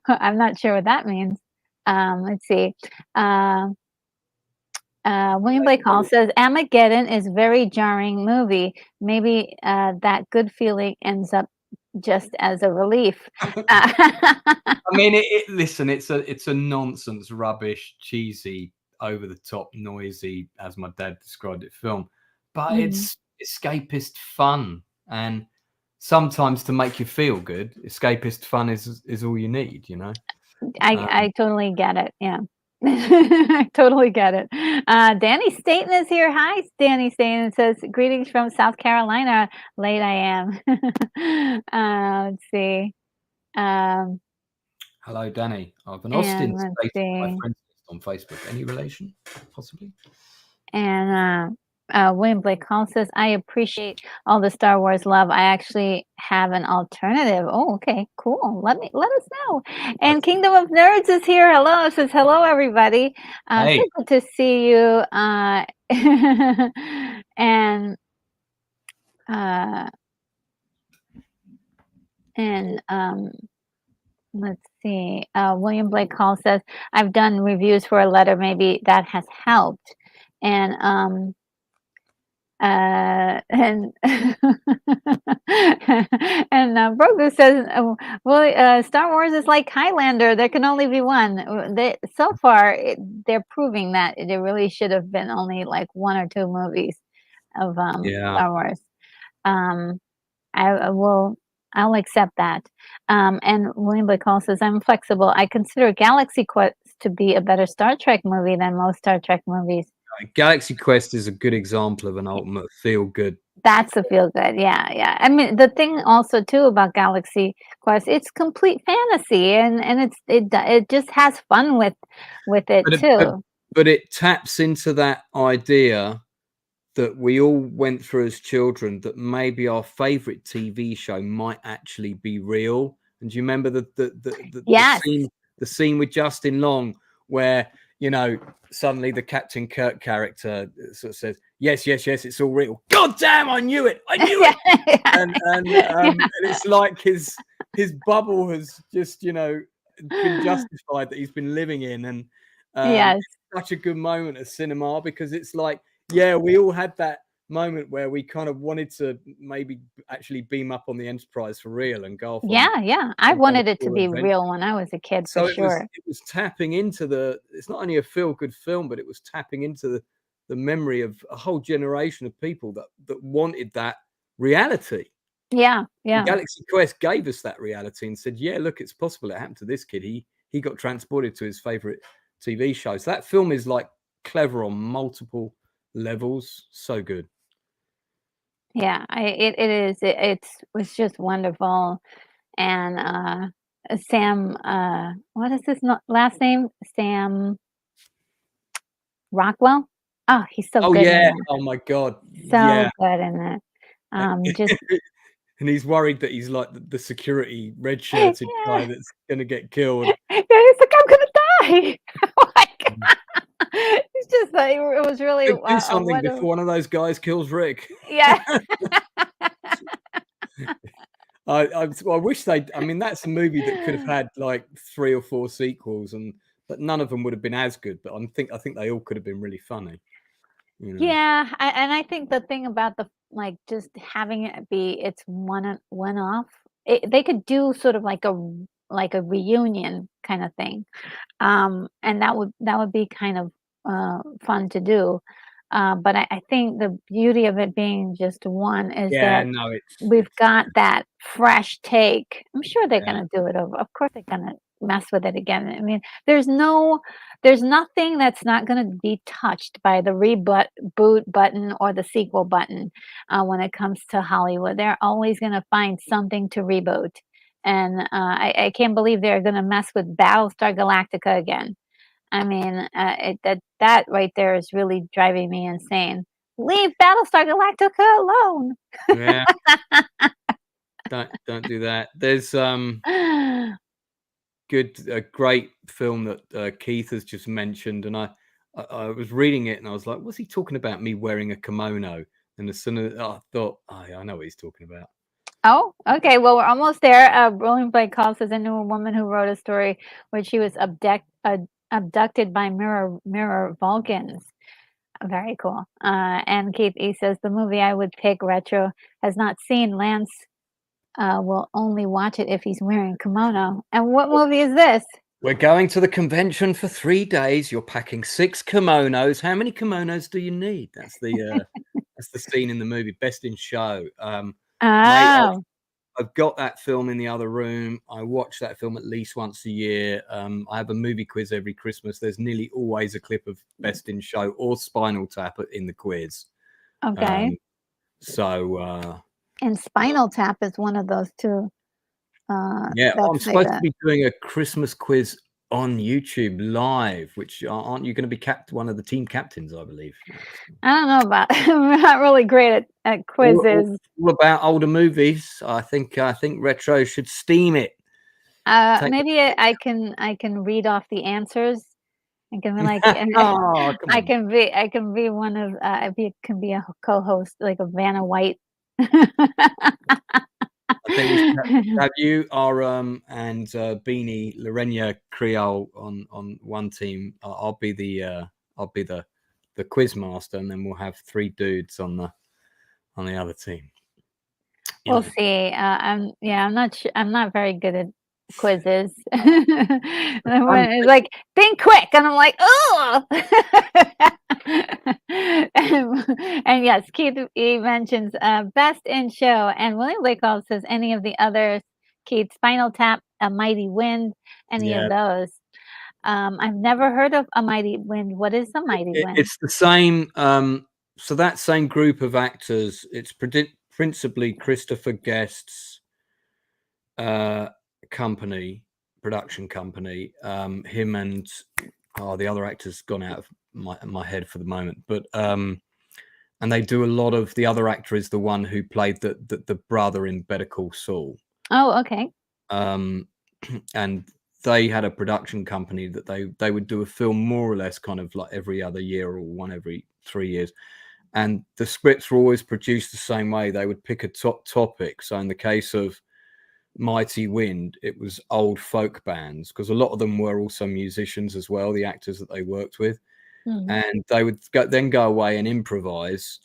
I'm not sure what that means. Let's see. Uh, William Blake Hall says Armageddon is very jarring movie. Maybe that good feeling ends up just as a relief. I mean, listen, it's a nonsense, rubbish, cheesy, over the top, noisy, as my dad described it, film. But Mhm. it's escapist fun, and sometimes to make you feel good, escapist fun is all you need, you know. I totally get it, yeah. I totally get it. Danny Staten is here. Hi, Danny Staten says, "Greetings from South Carolina. Late I am." Let's see. Um, Hello, Danny. I've an Austin and let's stated my see. friends list on Facebook. Any relation, possibly? And William Blake Hall says, "I appreciate all the Star Wars love. I actually have an alternative." Oh, okay, cool. Let us know. And Kingdom of Nerds is here. Hello, says hello everybody. So Hey, good to see you. And uh, and let's see. William Blake Hall says, "I've done reviews for a letter. Maybe that has helped." And and and Brogu says, "Well, Star Wars is like Highlander. There can only be one." So far, they're proving that there really should have been only like 1 or 2 movies of yeah. Star Wars. Um, I will. I'll accept that. And William Blake Hall says, "I'm flexible. I consider Galaxy Quest to be a better Star Trek movie than most Star Trek movies." Galaxy Quest is a good example of an ultimate feel good. That's a feel good, yeah, yeah. I mean, the thing also too about Galaxy Quest, it's complete fantasy, and it just has fun with it But it, but, too. but it taps into that idea that we all went through as children, that maybe our favorite TV show might actually be real. And do you remember Yes. the scene with Justin Long where, you know, suddenly the Captain Kirk character sort of says, yes, yes, yes, it's all real. God damn, I knew it. I knew it. And it's like his bubble has just, you know, been justified that he's been living in. And Yes. it's such a good moment of cinema, because it's like, yeah, we all had that moment where we kind of wanted to maybe actually beam up on the Enterprise for real and go off on Yeah, yeah. I some kind of wanted it to cool be adventure. real when I was a kid for So sure. it was tapping into it's not only a feel good film, but it was tapping into the memory of a whole generation of people that wanted that reality. Yeah, And yeah. Galaxy Quest gave us that reality and said, yeah, look, it's possible. It happened to this kid. He got transported to his favorite TV show. So that film is like clever on multiple levels. So good. Yeah, it is. It's just wonderful. And Sam, what is his last name? Sam Rockwell? Oh, he's so Oh good in yeah. that. Oh my God. So Yeah. good in that. Just And he's worried that he's like the security red shirted yeah. guy that's gonna get killed. Yeah, he's like, "I'm gonna die." Oh my god. It's just like it was really Do a something wonderful. before one of those guys kills Rick. Yeah. I wish they. I mean, that's a movie that could have had like 3 or 4 sequels, and none of them would have been as good. But I think they all could have been really funny. You know. Yeah, and I think the thing about just having it be it's one off, they could do sort of like a reunion kind of thing. And that would be kind of fun to do. But I think the beauty of it being just one is Yeah, that no, we've it's got that fresh take. I'm sure they're yeah, gonna do it over. Of course, they're gonna mess with it again. I mean, there's nothing that's not gonna be touched by the boot button or the sequel button when it comes to Hollywood. They're always gonna find something to reboot, and I can't believe they're gonna mess with Battlestar Galactica again. I mean, that right there is really driving me insane. Leave Battlestar Galactica alone. yeah. Don't do that. There's a great film that Keith has just mentioned, and I was reading it and I was like, was he talking about me wearing a kimono? And as soon as I thought, oh, yeah, I know what he's talking about. Oh, okay. Well, we're almost there. Rolling Blade Call says I knew a woman who wrote a story where she was abducted by mirror Vulcans. Very cool. And Keith E says the movie I would pick retro has not seen. Lance will only watch it if he's wearing a kimono. And what movie is this? We're going to the convention for 3 days. You're packing 6 kimonos. How many kimonos do you need? That's the scene in the movie. Best in Show. Mate, Oh, I've got that film in the other room. I watch that film at least once a year. I have a movie quiz every Christmas. There's nearly always a clip of Best in Show or Spinal Tap in the quiz. okay. So And Spinal Tap is one of those two. yeah, I'm That's like supposed to that. be doing a Christmas quiz on YouTube live, which aren't you going to be one of the team captains, I believe? I don't know about. I'm not really great at quizzes. All about older movies. I think retro should steam it. Take Maybe I can read off the answers. I can be like, oh, come on. I can be one of can be a co-host like a Vanna White. I think we should have you, Aram, and Beanie Lorena Creole on one team. I'll be the quiz master, and then we'll have 3 dudes on the other team. We'll see. I'm not very good at quizzes. It's like, think quick, and I'm like, oh. And yes, Keith E mentions best in show, and William Blakewell says any of the others. Keith, Spinal Tap, A Mighty Wind, any of Yeah, those. I've never heard of A Mighty Wind. What is A Mighty Wind? it's the same. So that same group of actors. It's principally Christopher Guest's production company. Him and the other actor's gone out of my head for the moment, but and they do a lot of. The other actor is the one who played the brother in Better Call Saul. Oh, okay. And they had a production company that they would do a film more or less kind of like every other year or one every 3 years. And the scripts were always produced the same way. They would pick a top topic. So in the case of Mighty Wind, it was old folk bands, because a lot of them were also musicians as well, the actors that they worked with. Mhm. And they would then go away and improvise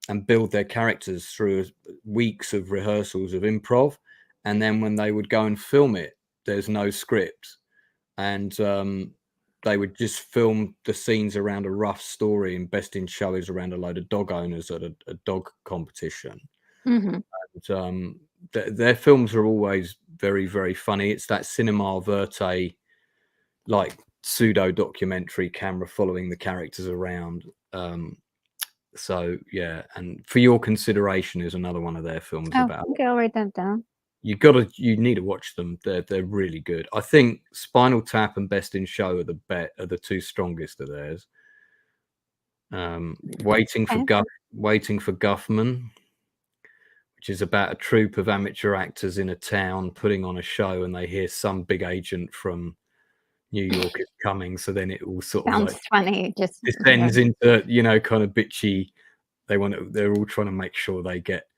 and build their characters through weeks of rehearsals of improv. And then when they would go and film it, there's no script. And they would just film the scenes around a rough story, and Best in Show is around a load of dog owners at a dog competition. Mhm. And their films are always very, very funny. It's that cinema verite, like pseudo documentary camera following the characters around. So yeah, and For Your Consideration is another one of their films Oh, about. okay, I'll write that down. You need to watch them. They're really good. I think Spinal Tap and Best in Show are the 2 strongest of theirs. Waiting for Guffman, which is about a troupe of amateur actors in a town putting on a show, and they hear some big agent from New York is coming. So then it all sort of Sounds like funny. Just descends into kind of bitchy. They're all trying to make sure they get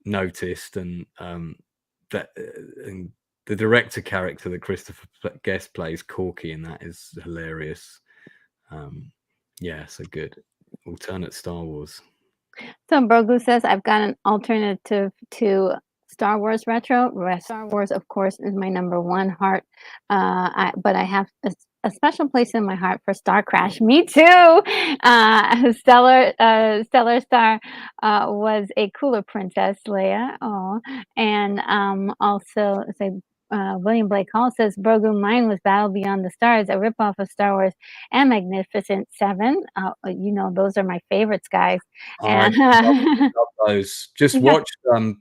noticed, and the director character that Christopher Guest plays, Corky, and that is hilarious. Yeah, so good. Alternate Star Wars. So Brogu says, I've got an alternative to Star Wars retro. Star Wars, of course, is my number one heart. But I have a special place in my heart for Star Crash. Me too. Stellar Star was a cooler princess, Leia. Oh, and also say. William Blake Hall says, Brogu, mine was Battle Beyond the Stars, a ripoff of Star Wars and Magnificent Seven. Those are my favorites, guys. I And love those. Just yeah. watched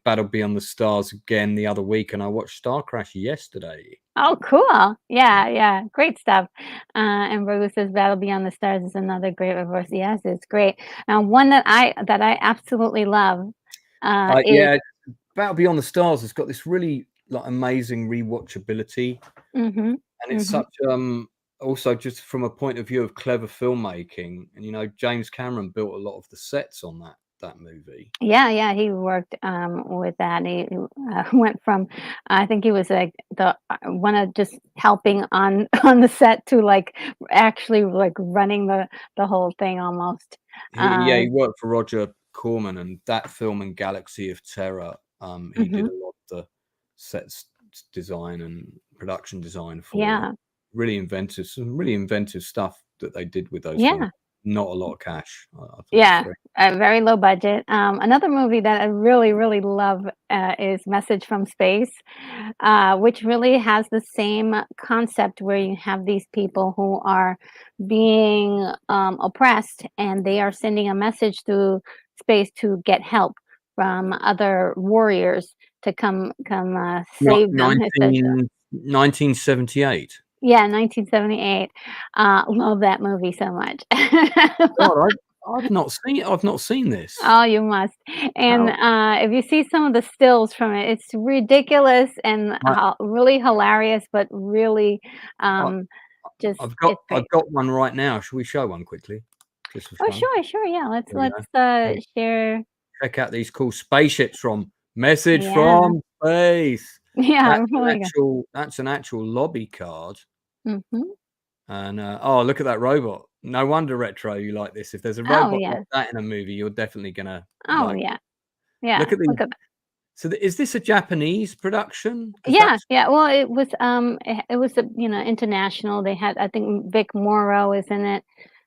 Battle Beyond the Stars again the other week, and I watched Star Crash yesterday. Oh, cool. Yeah. Great stuff. And Virgo says Battle Beyond the Stars is another great reverse. Yes, it's great. One that I absolutely love is Yeah, Battle Beyond the Stars has got this really amazing rewatchability, mhm, and it's mhm. such also just from a point of view of clever filmmaking. And James Cameron built a lot of the sets on that movie. Yeah, he worked with that. He went from, I think he was like the one of just helping on on the set to like actually like running the whole thing almost. He worked for Roger Corman, and that film and Galaxy of Terror, he did Mhm. a lot of the sets design and production design for. Yeah, Some really inventive stuff that they did with those films. yeah. Not a lot of cash. I thought it was Yeah, great. a very low budget. Another movie that I really, really love is Message from Space, which really has the same concept where you have these people who are being oppressed and they are sending a message through space to get help from other warriors to come Not save them. It says, 1978. yeah, 1978. Love that movie so much. God, I've not seen it. I've not seen this. Oh, you must. And, How if you see some of the stills from it, it's ridiculous and I really hilarious, but really, I just I've got it's I've great. got one right now. Shall we show one quickly? Just for Oh, fun. sure, yeah, There we go. share. Check out these cool spaceships from Message Yeah. from Space. Yeah, That's an really good. actual lobby card. Mhm. And look at that robot. No wonder retro you like this. If there's a Oh, robot like yeah. that in a movie, you're definitely gonna Oh, like. yeah. Yeah, Look at the. look at that. So is this a Japanese production? Because Yeah, that's yeah, well, it was, international. They had I think Vic Morrow is in it.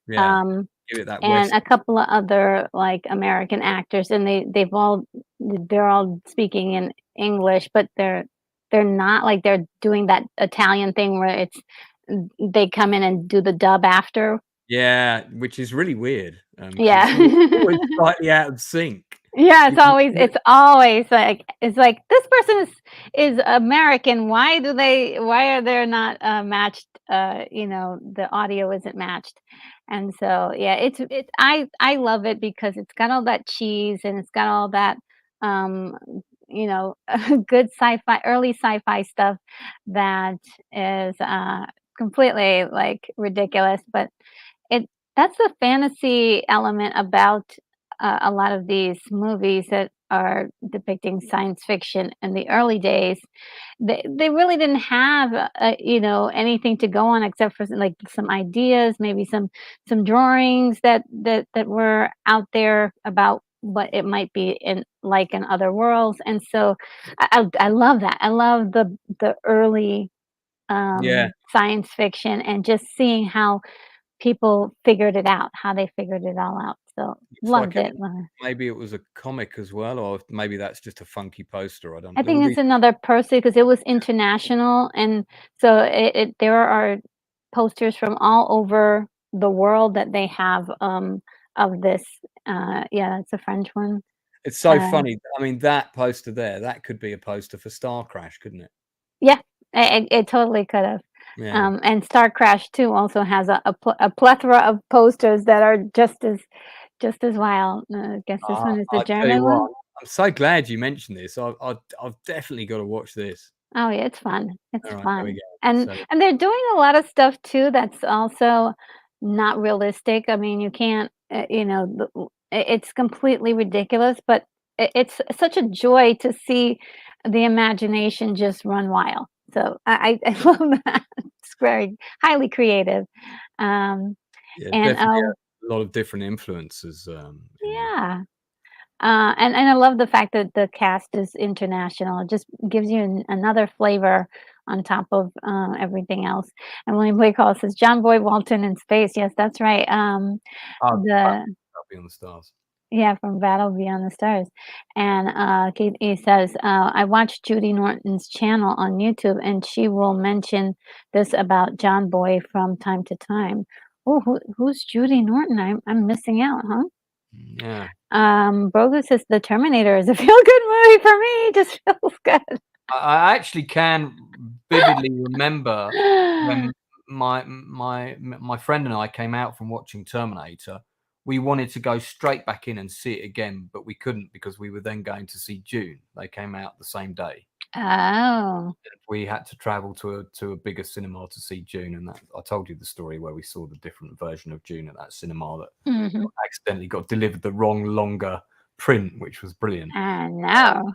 yeah. Um, Give it that and West. a couple of other, like, American actors, and they're all speaking in English, but they're not like they're doing that Italian thing where they come in and do the dub after. Yeah, which is really weird. Because Yeah. it's always slightly out of sync. Yeah, You, it's always like this person is American. Why are they not matched? The audio isn't matched. And so yeah, I love it because it's got all that cheese and it's got all that um good sci-fi, early sci-fi stuff that is completely like ridiculous, but it that's the fantasy element about, a lot of these movies that are depicting science fiction in the early days. They really didn't have, anything to go on except for, like, some ideas, maybe some drawings that were out there about what it might be in other worlds, and so I love that. I love the early, yeah, science fiction and just seeing how people figured it out, how they figured it all out, so it's like loved it, maybe it was a comic as well, or maybe that's just a funky poster. I don't. I There were think it's these. another person because it was international, and so there are posters from all over the world that they have, of this, yeah, it's a French one, It's so uh, funny. I mean, that poster there, that could be a poster for Star Crash, couldn't it? yeah, it totally could've, Yeah. and Star Crash 2 also has a plethora of posters that are just as wild, I guess this one is the I tell you German what, one? I'm so glad you mentioned this. I've definitely got to watch this. Oh, yeah, it's fun. It's All right, there we fun. go. And So and they're doing a lot of stuff too that's also not realistic. I mean, you can't, it's completely ridiculous, but it's such a joy to see the imagination just run wild. So I love that. It's very highly creative. Um, Yeah, and definitely a lot of different influences, in that. yeah. And I love the fact that the cast is international. It just gives you another flavor on top of everything else. And William Blake Hall says John Boy Walton in space. Yes, that's right. The I'll be on the stars. Yeah, from Battle Beyond the Stars. And he says, I watched Judy Norton's channel on YouTube, and she will mention this about John Boy from time to time. Oh, who's Judy Norton? I'm missing out, huh? Yeah. Brogu says The Terminator is a feel-good movie for me. It just feels good. I actually can vividly remember when my friend and I came out from watching Terminator. We wanted to go straight back in and see it again, but we couldn't because we were then going to see Dune. They came out the same day. Oh. We had to travel to a bigger cinema to see Dune, and that I told you the story where we saw the different version of Dune at that cinema that Mhm. accidentally got delivered the wrong longer print, which was brilliant. I know.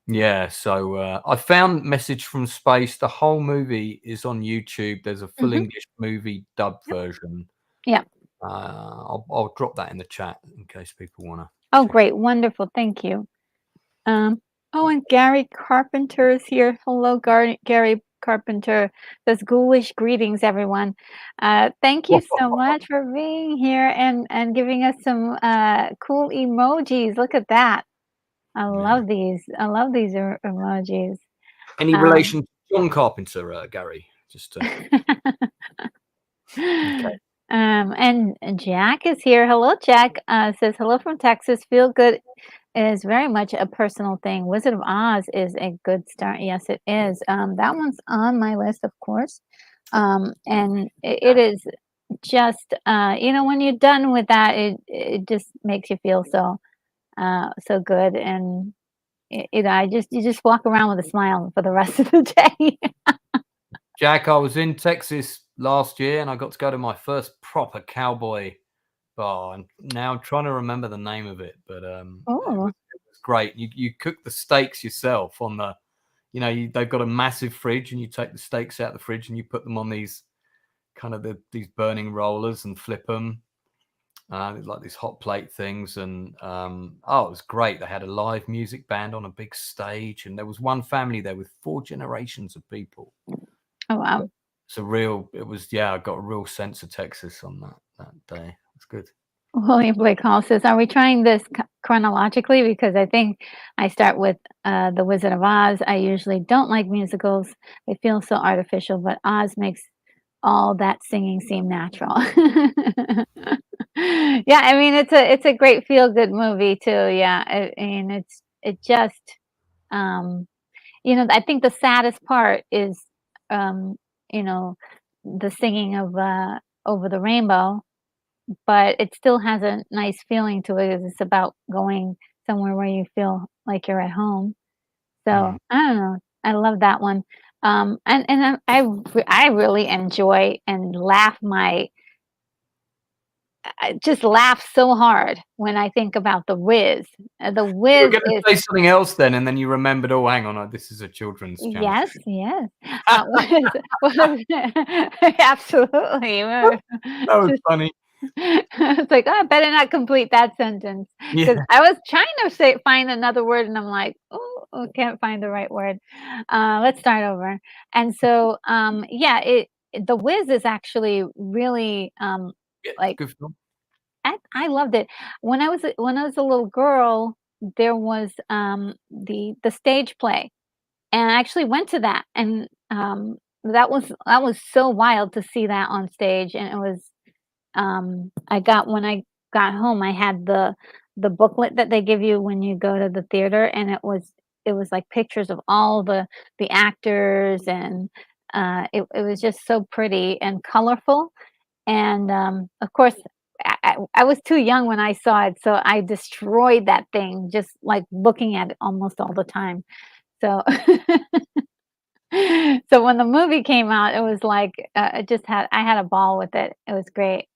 Yeah, so I found Message from Space. The whole movie is on YouTube. There's a full Mhm. English movie dubbed Yep. version. Yep. I'll drop that in the chat in case people want to Oh, check. great. Wonderful. Thank you. Um, oh, and Gary Carpenter is here. Hello, Gary Carpenter. Says ghoulish greetings, everyone. Thank you so much for being here and giving us some cool emojis. Look at that. I Yeah. love these. I love these emojis. Any Um, relation to John Carpenter, Gary? Just to okay. and Jack is here. Hello, Jack. Says hello from Texas. Feel good is very much a personal thing. Wizard of Oz is a good start. Yes, it is. That one's on my list, of course. And it is just, when you're done with that, it just makes you feel so good. And you just walk around with a smile for the rest of the day. Jack, I was in Texas last year and I got to go to my first proper cowboy bar, and now I'm trying to remember the name of it, but Oh, it was great. You cook the steaks yourself on the, they've got a massive fridge, and you take the steaks out of the fridge and you put them on these kind of these burning rollers and flip them. Like these hot plate things, and it was great. They had a live music band on a big stage, and there was one family there with 4 generations of people. oh wow. It was, yeah, I got a real sense of Texas on that day. It's good. William Blake Hall says, "Are we trying this chronologically? Because I think I start with The Wizard of Oz. I usually don't like musicals; they feel so artificial. But Oz makes all that singing seem natural." Yeah, I mean it's a great feel good movie too. Yeah, I mean it just um, I think the saddest part is um, you know the singing of Over the Rainbow, but it still has a nice feeling to it. It's about going somewhere where you feel like you're at home. So, Mm. I don't know. I love that one. And I really enjoy and I just laugh so hard when I think about The Wiz. The You were Wiz going to is say something else then, and then you remembered. Oh, hang on, this is a children's channel. yes, yes. Was absolutely. That was funny. It's like, "Oh, I better not complete that sentence Yeah. because I was trying to find another word, and I'm like, "Oh, can't find the right word." Let's start over. And so, yeah, The Wiz is actually really, Yeah, it's a like good film. I loved it. When I was a little girl, there was, the stage play, and I actually went to that, and, that was so wild to see that on stage, and it was when I got home, I had the booklet that they give you when you go to the theater, and it was like pictures of all the actors, and it was just so pretty and colorful. And of course, I was too young when I saw it, so I destroyed that thing just like looking at it almost all the time. So so when the movie came out, it was like I had a ball with it. It was great.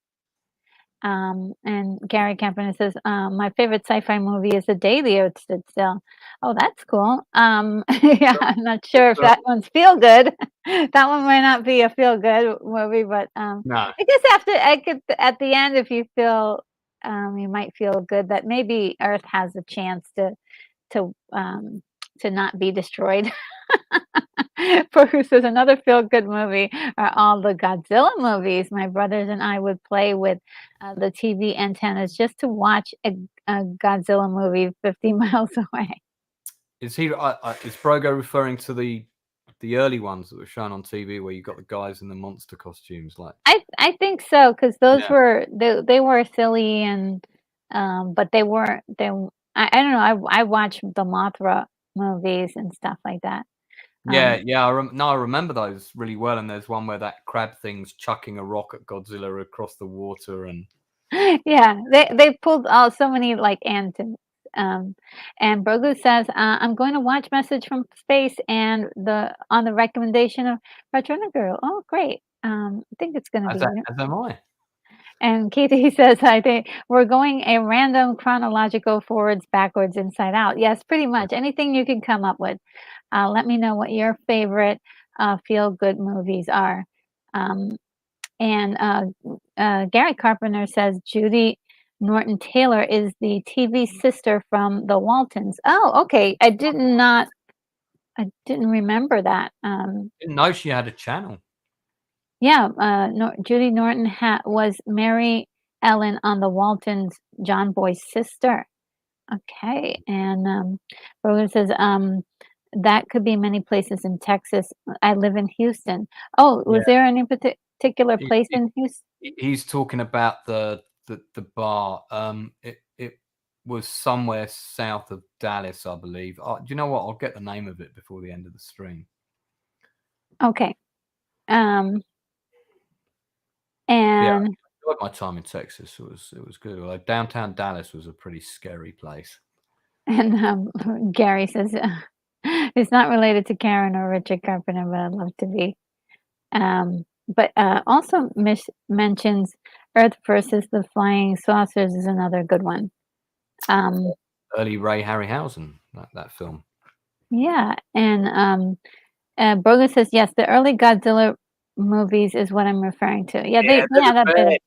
And Gary Carpenter says, my favorite sci-fi movie is The Day the Earth Stood Still. Oh, that's cool. Yeah, I'm not sure if So, that one's feel good. That one might not be a feel good movie, but no. I guess I could at the end, if you feel, you might feel good that maybe Earth has a chance to um, to not be destroyed. Bruce says another feel-good movie are all the Godzilla movies. My brothers and I would play with the TV antennas just to watch a Godzilla movie 50 miles away. Is Brogo referring to the early ones that were shown on TV where you got the guys in the monster costumes? Like, I think so because those yeah, were they were silly and but they weren't I don't know I watched the Mothra movies and stuff like that. yeah, Um, yeah. No, I remember those really well. And there's one where that crab thing's chucking a rock at Godzilla across the water, and Yeah, they pulled out so many, like, antics, and Brogu says, "I'm going to watch Message from Space and on the recommendation of Patrona Girl." Oh, great. I think it's gonna be as am I. and Katie says, "I think we're going a random chronological forwards, backwards, inside out." Yes, pretty much. Anything you can come up with. Let me know what your favorite, feel-good movies are. Um and Gary Carpenter says Judy Norton Taylor is the TV sister from the Waltons. Oh, okay. I didn't remember that. Didn't know she had a channel. Yeah, Judy Norton was Mary Ellen on the Waltons, John Boy's sister. Okay, and Rogan says that could be many places in Texas. I live in Houston. Oh, Yeah, was there any particular he, place he, in Houston? he's talking about the bar. It was somewhere south of Dallas, I believe. Do you know what? I'll get the name of it before the end of the stream. Okay. Um, Yeah, and I enjoyed my time in Texas. It was good. Although downtown Dallas was a pretty scary place. and Gary says it's not related to Karen or Richard Carpenter, but I'd love to be. But also mentions Earth versus the Flying Saucers is another good one. Um, Early Ray Harryhausen, that film. yeah, and Brogan says yes, the early Godzilla movies is what I'm referring to. Yeah, Yeah, they had a bit of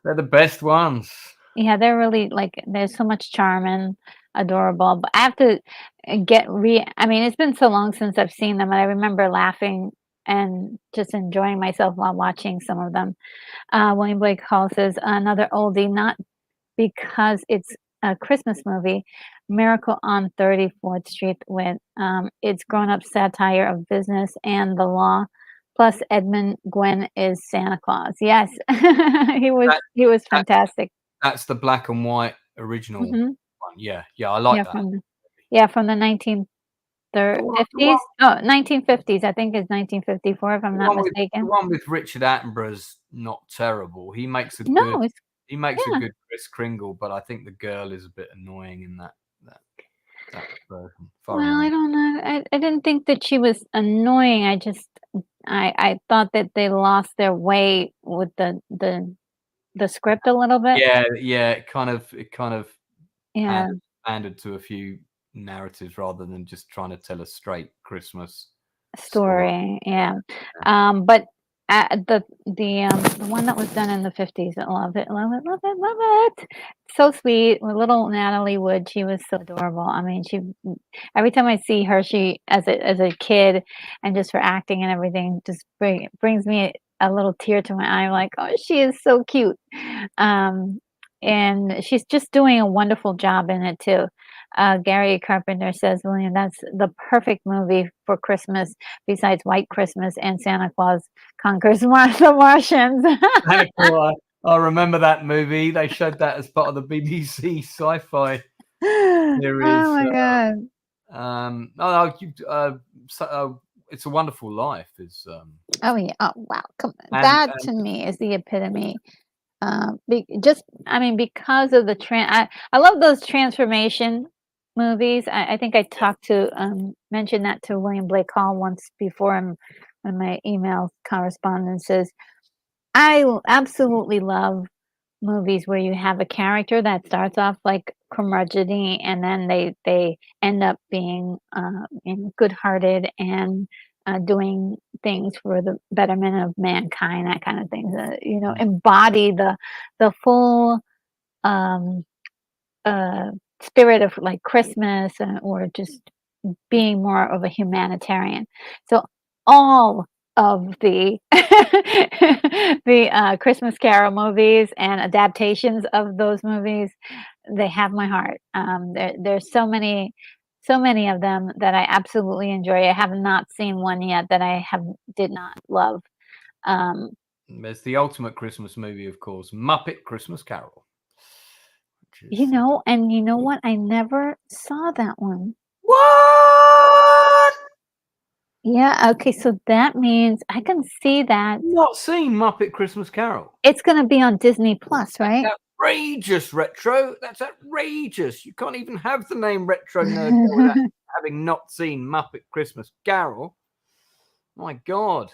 they're the best ones. yeah, they're really like there's so much charm and adorable. But I have to I mean, it's been so long since I've seen them, and I remember laughing and just enjoying myself while watching some of them. William Blake Hall says another oldie, not because it's a Christmas movie, Miracle on 34th Street with its grown-up satire of business and the law. Plus Edmund Gwenn is Santa Claus. Yes. That, he was that fantastic. that's the black and white original Mhm. one. Yeah, yeah, I like Yeah, that. from the The one, the one, 50s? Oh, 1950s, I think it's 1954 if I'm not the mistaken. one with Richard Attenborough's not terrible. No, it's He makes a yeah. good Kris Kringle, but I think the girl is a bit annoying in that that version, if I Well, I remember. don't know. I didn't think that she was annoying. I thought that they lost their way with the script a little bit. Yeah, yeah, it kind of Yeah, pandered to a few narratives rather than just trying to tell a straight Christmas story. story, yeah. Yeah. But, the one that was done in the '50s, I love it, love it, love it, love it. So sweet with little Natalie Wood, she was so adorable. I mean, every time I see her, she as a kid and just her acting and everything just brings me a little tear to my eye. I'm like, "Oh, she is so cute." Um, and she's just doing a wonderful job in it too. Gary Carpenter says, "William, that's the perfect movie for Christmas besides White Christmas and Santa Claus Conquers the Martians." Santa Claus. I remember that movie. They showed that as part of the BBC sci-fi Oh series. my god. No, no, It's a Wonderful Life is Oh, yeah. Oh, wow. Come on. That and to me is the epitome. Just, I mean, because of I love those transformation movies. I think I talked to, mentioned that to William Blake Hall once before in my email correspondences. Absolutely love movies where you have a character that starts off like curmudgeony and then they end up being good-hearted and doing things for the betterment of mankind, that kind of thing. Mm. Embody the full um, uh, spirit of like Christmas or just being more of a humanitarian. So all of the the Christmas Carol movies and adaptations of those movies, they have my heart. There's so many of them that I absolutely enjoy. I have not seen one yet that I have did not love. Um, There's the ultimate Christmas movie, of course, Muppet Christmas Carol, which is and you know what? I never saw that one. what? Yeah, okay, so that means I can see that Not seen Muppet Christmas Carol? it's gonna be on Disney Plus, right? Outrageous, Retro. That's outrageous. You can't even have the name Retro Nerd Girl without having not seen Muppet Christmas Carol. My God.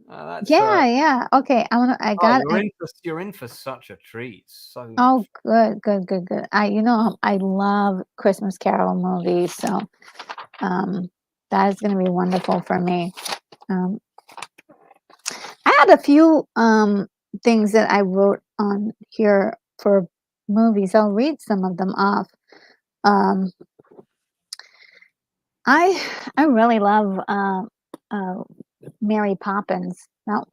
That's Yeah, yeah. Okay, I oh, got I you're in for such a treat. So oh, much. good, good, good, good. I love Christmas Carol movies, so, um, that is gonna be wonderful for me. Um, I had a few, things that I wrote on here for movies. I'll read some of them off. Um, I I really love, uh, Mary Poppins. No.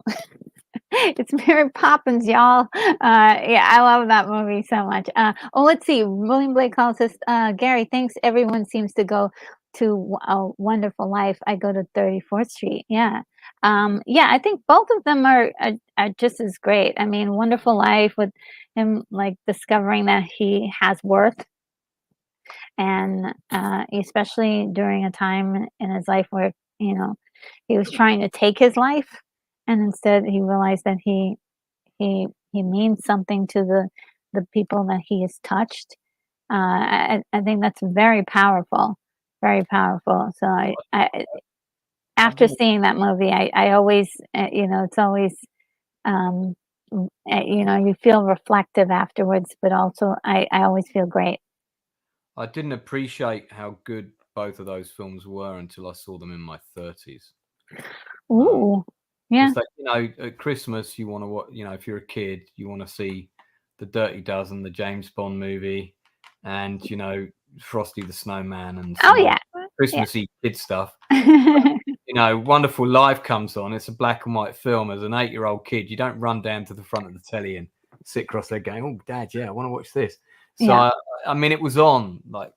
It's Mary Poppins, y'all. Yeah, I love that movie so much. Let's see. William Blake calls us, Gary, thanks. Everyone seems to go to a Wonderful Life. I go to 34th Street. Yeah. Yeah, I think both of them are just as great. I mean, Wonderful Life with him like discovering that he has worth and especially during a time in his life where, you know, he was trying to take his life and instead he realized that he means something to the people that he has touched. I think that's very powerful. So I I after didn't seeing that movie, I always, it's always, um, you feel reflective afterwards, but also I always feel great. I didn't appreciate how good both of those films were until I saw them in my 30s. Ooh, yeah. Because at Christmas you want to watch. If you're a kid, you want to see the Dirty Dozen, the James Bond movie, and Frosty the Snowman and Oh some yeah, yeah. Christmassy kid stuff. Wonderful Life comes on. It's a black and white film. As an 8-year-old kid, you don't run down to the front of the telly and sit across there going, "Oh, Dad, yeah, I want to watch this." So Yeah. I mean, it was on like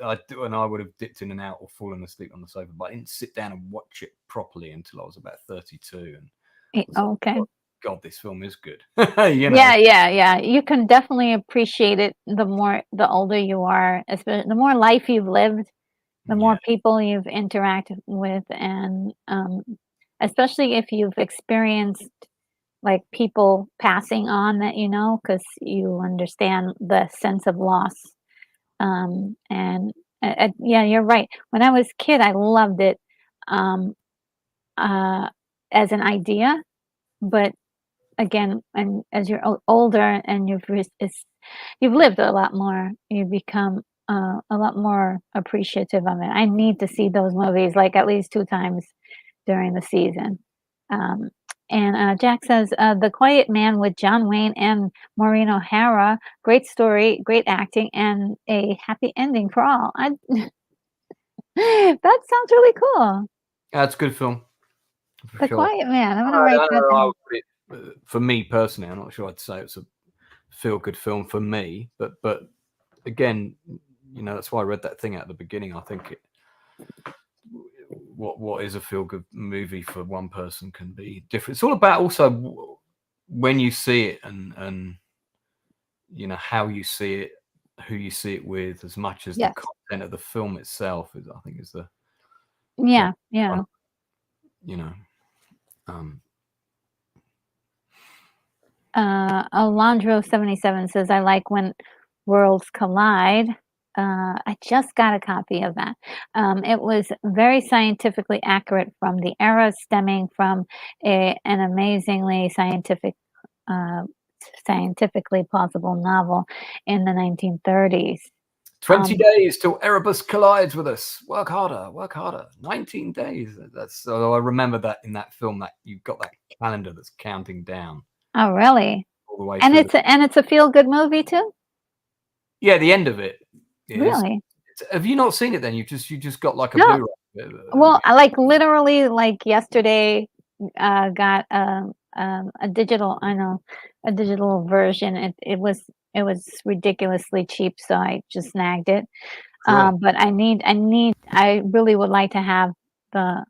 and I would have dipped in and out or fallen asleep on the sofa, but I didn't sit down and watch it properly until I was about 32, and I was like, Okay. God, this film is good. Yeah, yeah, yeah. You can definitely appreciate it the older you are, especially the more life you've lived, the more Yeah, people you've interacted with, and especially if you've experienced like people passing on that because you understand the sense of loss. And yeah, you're right. When I was a kid, I loved it um, uh, as an idea, but again, and as you're older and you've lived a lot more, you become a lot more appreciative of it. I need to see those movies like at least 2 times during the season. Um, and Jack says, "The Quiet Man with John Wayne and Maureen O'Hara. Great story, great acting, and a happy ending for all." That sounds really cool. that's a good film for The sure. Quiet Man. I'm gonna I write don't that know. I down. would put it, for me personally, I'm not sure I'd say it's a feel good film for me, but again, that's why I read that thing at the beginning. I think what is a feel good movie for one person can be different. It's all about also when you see it and how you see it, who you see it with, as much as the Yes. content of the film itself is. I think is the quite Yeah. fun, Yeah. you know. Um, Alondro77 says, "I like when worlds collide." I just got a copy of that. It was very scientifically accurate from the era, stemming from an amazingly scientific uh, scientifically plausible novel in the 1930s. 20 days till Erebus collides with us. Work harder, work harder. 19 days. That's so I remember that in that film that you've got that calendar that's counting down Oh, really? all the way And through the it's a feel-good movie too? Yeah, the end of it is. Really? Have you not seen it then? You just got like a No. Blu-ray. Well, I like literally like yesterday got a digital, I know, a digital version. It was ridiculously cheap, so I just snagged it. Cool. But I really would like to have the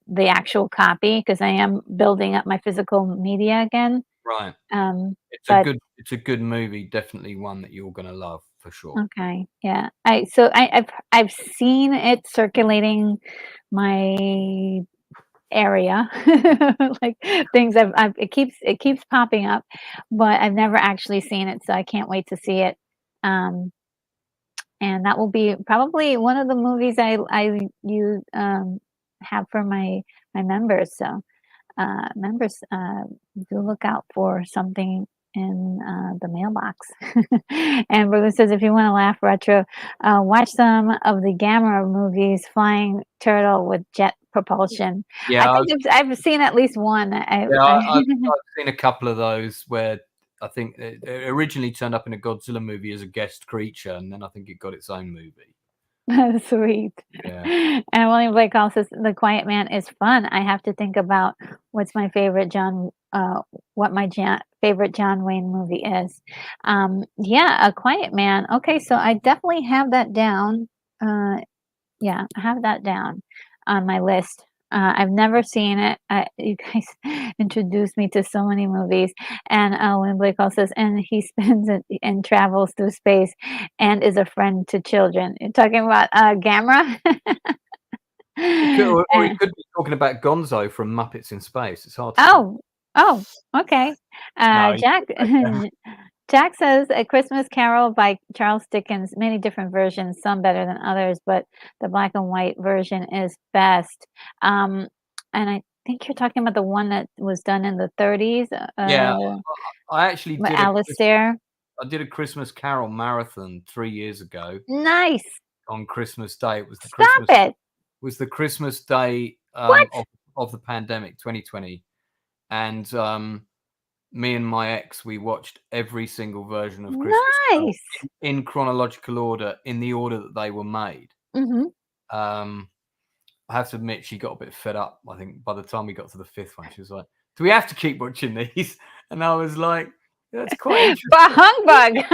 the actual copy because I am building up my physical media again. Right. Um, It's a but good it's a good movie, definitely one that you're gonna love for sure. okay, yeah. I've seen it circulating my area, like things it keeps popping up, but I've never actually seen it, so I can't wait to see it. Um, and that will be probably one of the movies I use have for my members. So members, do look out for something in the mailbox. And Bruce says, if you want to laugh retro, watch some of the Gamma movies, Flying Turtle with Jet Propulsion. I Yeah, think I've seen at least one. I've seen a couple of those where I think it originally turned up in a Godzilla movie as a guest creature, and then I think it got its own movie. Sweet. Yeah. And William Blake also says, The Quiet Man is fun. I have to think about what's my favorite what my favorite John Wayne movie is. Yeah, A Quiet Man. Okay, so I definitely have that down. Yeah, I have that down on my list. I've never seen it. You guys introduced me to so many movies. And when Blake also says, and he spends it and travels through space and is a friend to children. You're talking about Gamera? Or he Uh, could be talking about Gonzo from Muppets in Space. It's hard to tell. oh, okay. No, Jack Jack says A Christmas Carol by Charles Dickens, many different versions, some better than others, but the black and white version is best. Um, and I think you're talking about the one that was done in the 30s, yeah, I actually with Alistair. I did a Christmas Carol marathon 3 years ago Nice. on Christmas Day. Stop it. Was the Christmas Day What? of the pandemic 2020, and me and my ex, we watched every single version of Christmas Carol Nice. in chronological order, in the order that they were made. Mhm. Um, I have to admit, she got a bit fed up. I think by the time we got to the fifth one, she was like, "Do we have to keep watching these?" And I was like, "That's quite interesting." Bah humbug.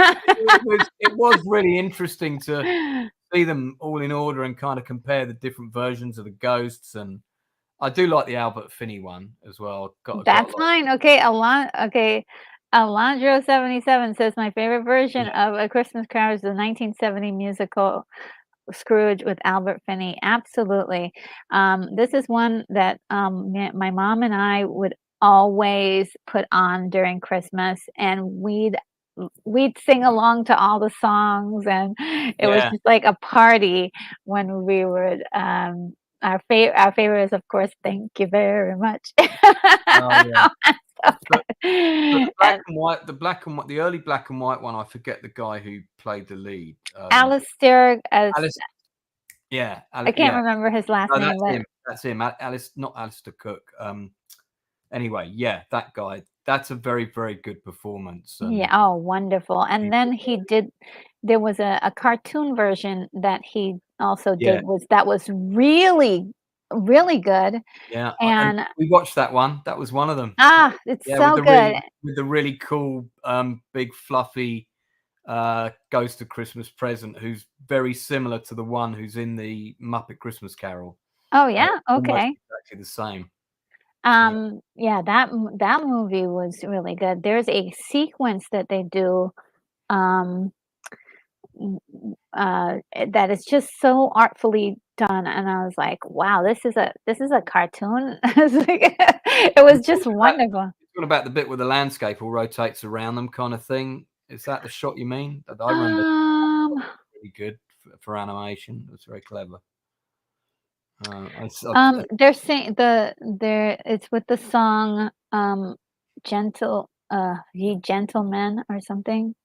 It was really interesting to see them all in order and kind of compare the different versions of the ghosts. And I do like the Albert Finney one as well. Got That's like, fine. Okay, Alondro77 says my favorite version yeah, of A Christmas Carol is the 1970 musical Scrooge with Albert Finney. Absolutely. This is one that my mom and I would always put on during Christmas, and we'd sing along to all the songs, and it was yeah. just like a party when we would. Our favorite is, of course, "Thank You Very Much." Oh yeah. But the And black and white, the early black and white one. I forget the guy who played the lead. Alistair, Alice. Yeah, I can't yeah. remember his last No, name, that's but him. That's him. Alice, not Alistair Cook. Anyway, yeah, that guy. That's a very, very good performance, yeah, and oh, wonderful. And he then did he did there was a cartoon version that he also yeah, did that was really, really good, yeah. And and, we watched that one. That was one of them. it's Yeah, so good. with the really cool, big fluffy Ghost of Christmas Present, who's very similar to the one who's in the Muppet Christmas Carol. Oh, yeah? Almost Okay. exactly the same. Yeah. Yeah, that movie was really good. There's a sequence that they do, um that is just so artfully done, and I was like, "Wow, this is a cartoon?" It's like it You was just wonderful. talking about the bit where the landscape all rotates around them kind of thing? Is that the shot you mean? I remember Um, really good for animation. It was very clever. they're saying it's with the song, Gentle, Ye Gentlemen or something.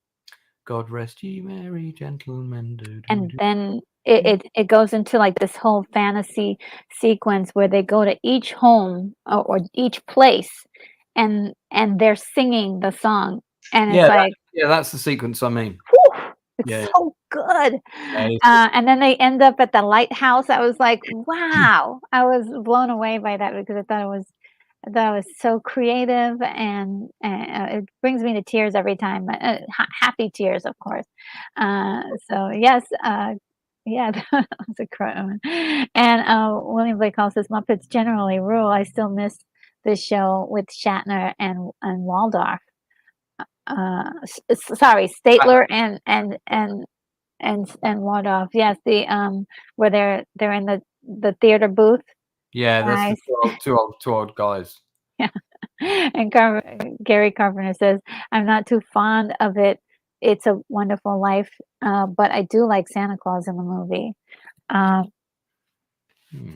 God rest ye merry gentlemen. Do, do, And do, then do. it goes into like this whole fantasy sequence where they go to each home or each place and they're singing the song and it's Yeah, like that's the sequence I mean. whew, it's Yeah, so good. yeah, it is And then they end up at the lighthouse. I was like, wow. I was blown away by that because I thought it was so creative and it brings me to tears every time. Happy tears, of course. So yes, yeah, that was a great one. And William Blake calls says Muppets generally rule. I still miss this show with Shatner and Waldorf. Sorry, good. Statler and Waldorf. Yes, the where they're in the theater booth. Yeah, that's the Nice. two old guys. Yeah. And Gary Carpenter says, "I'm not too fond of it. It's a Wonderful Life, but I do like Santa Claus in the movie." Um, Hmm.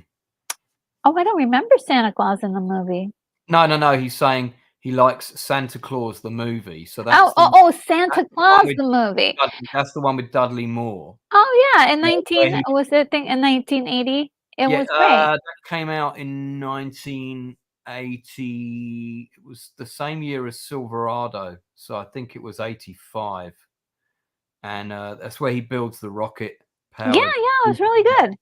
oh, I don't remember Santa Claus in the movie. No. He's saying he likes Santa Claus the movie. So Santa that's the one Claus with the movie. That's the one with Dudley Moore. Oh yeah, in Where 19 he was it thing in 1980? It Yeah, was great. that came out in 1980. It was the same year as Silverado, so I think it was 85. And that's where he builds the rocket Yeah, powered. yeah, it was really good.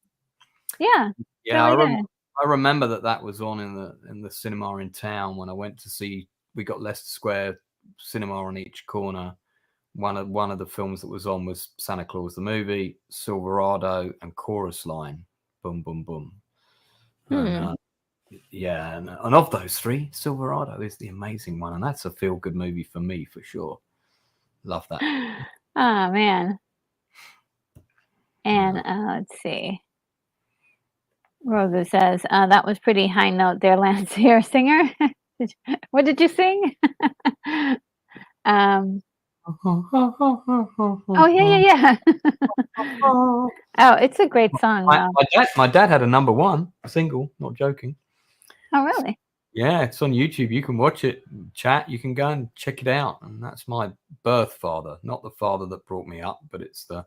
Yeah, Yeah, really good. I remember that was on in the cinema in town when I went to see. We got Leicester Square cinema on each corner. One of the films that was on was Santa Claus the movie, Silverado, and Chorus Line. Boom, boom, boom. And Hmm. yeah, and of those three, Silverado is the amazing one, and that's a feel good movie for me for sure. Love that. Oh man. And Yeah. let's see. Rosa says, that was pretty high note there, Lance. You're a singer? What did you sing? um, oh, yeah, yeah, yeah. Oh, it's a great song, though. My dad had a number one single. Not joking. Oh, really? Yeah, it's on YouTube. You can watch it, chat. You can go and check it out. And that's my birth father, not the father that brought me up, but it's the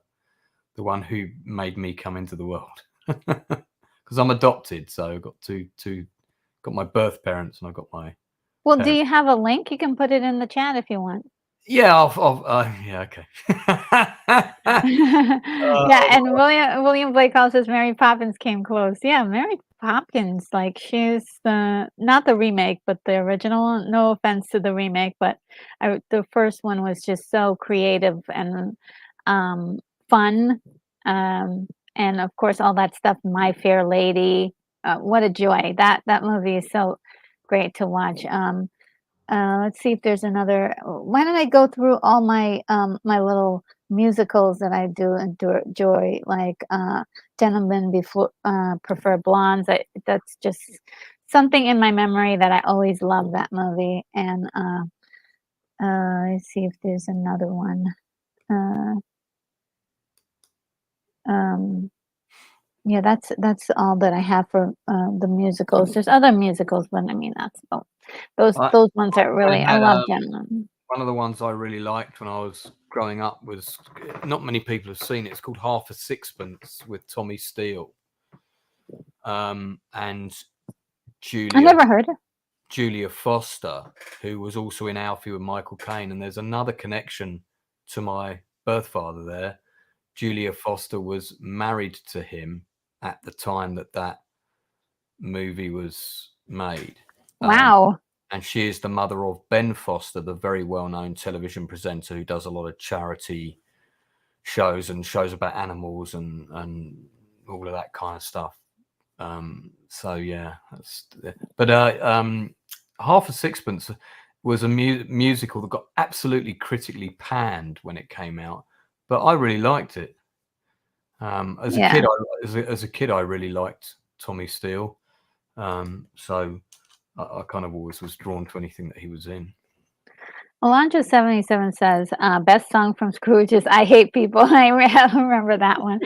one who made me come into the world. Because I'm adopted, so I've got got my birth parents and I've got my Well, do parents. you have a link? You can put it in the chat if you want. Yeah, yeah, okay. Yeah, and William Blake also says Mary Poppins came close. Yeah, Mary Poppins, like she's the not the remake, but the original. No offense to the remake, but the first one was just so creative and um, fun, and of course all that stuff. My Fair Lady, what a joy! That movie is so great to watch. Let's see if there's another. Why don't I go through all my my little musicals that I do enjoy, like Gentlemen Before Prefer Blondes. That's just something in my memory that I always love that movie. And let's see if there's another one. Uh, um, yeah, that's all that I have for the musicals. There's other musicals, but I mean that's those ones are I really I had love Gentlemen. one of the ones I really liked when I was growing up was not many people have seen it. It's called Half a Sixpence with Tommy Steele and I Julia never heard it. Julia Foster, who was also in Alfie with Michael Caine. And there's another connection to my birth father there. Julia Foster was married to him at the time that movie was made. Wow. And she is the mother of Ben Foster, the very well-known television presenter who does a lot of charity shows and shows about animals and all of that kind of stuff. So yeah, but Half a Sixpence was a musical that got absolutely critically panned when it came out, but I really liked it. As a Yeah. kid, as a kid, I really liked Tommy Steele. So I kind of always was drawn to anything that he was in. Alondra77 says, best song from Scrooge is I Hate People. I remember that one.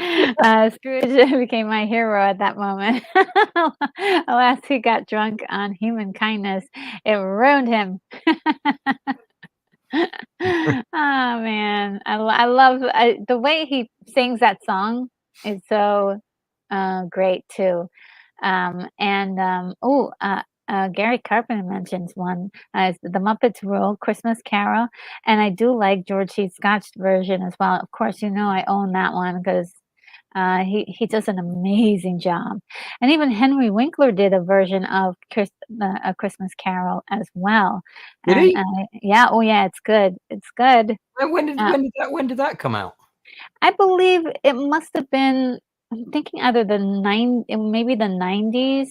Scrooge became my hero at that moment. Alas, he got drunk on human kindness. It ruined him. Oh man, I love the way he sings that song is so great too. Gary Carpenter mentions one, it's The Muppets Rule, Christmas Carol, and I do like George C. Scott's version as well. Of course, I own that one because he does an amazing job. And even Henry Winkler did a version of A Christmas Carol as well. Did And he? yeah, oh yeah, it's good. It's good. Uh, When did that come out? I believe it must have been. I'm thinking either maybe the 90s,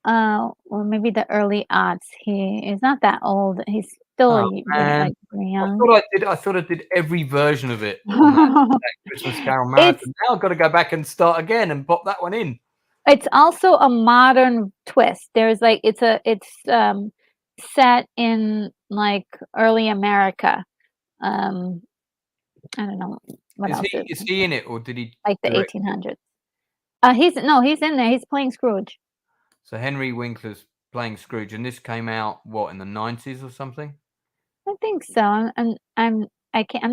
or maybe the early aughts. He is not that old. He's still, Oh man, like, pretty young. I thought I did every version of it on that Christmas Carol It's marathon. Now I've got to go back and start again and pop that one in. it's also a modern twist. There's like set in, like, early America. Um, I don't know what else Is he in it or did he like the direct? 1800s. He's in there. He's playing Scrooge. So Henry Winkler's playing Scrooge, and this came out what in the 90s or something? I think so. I'm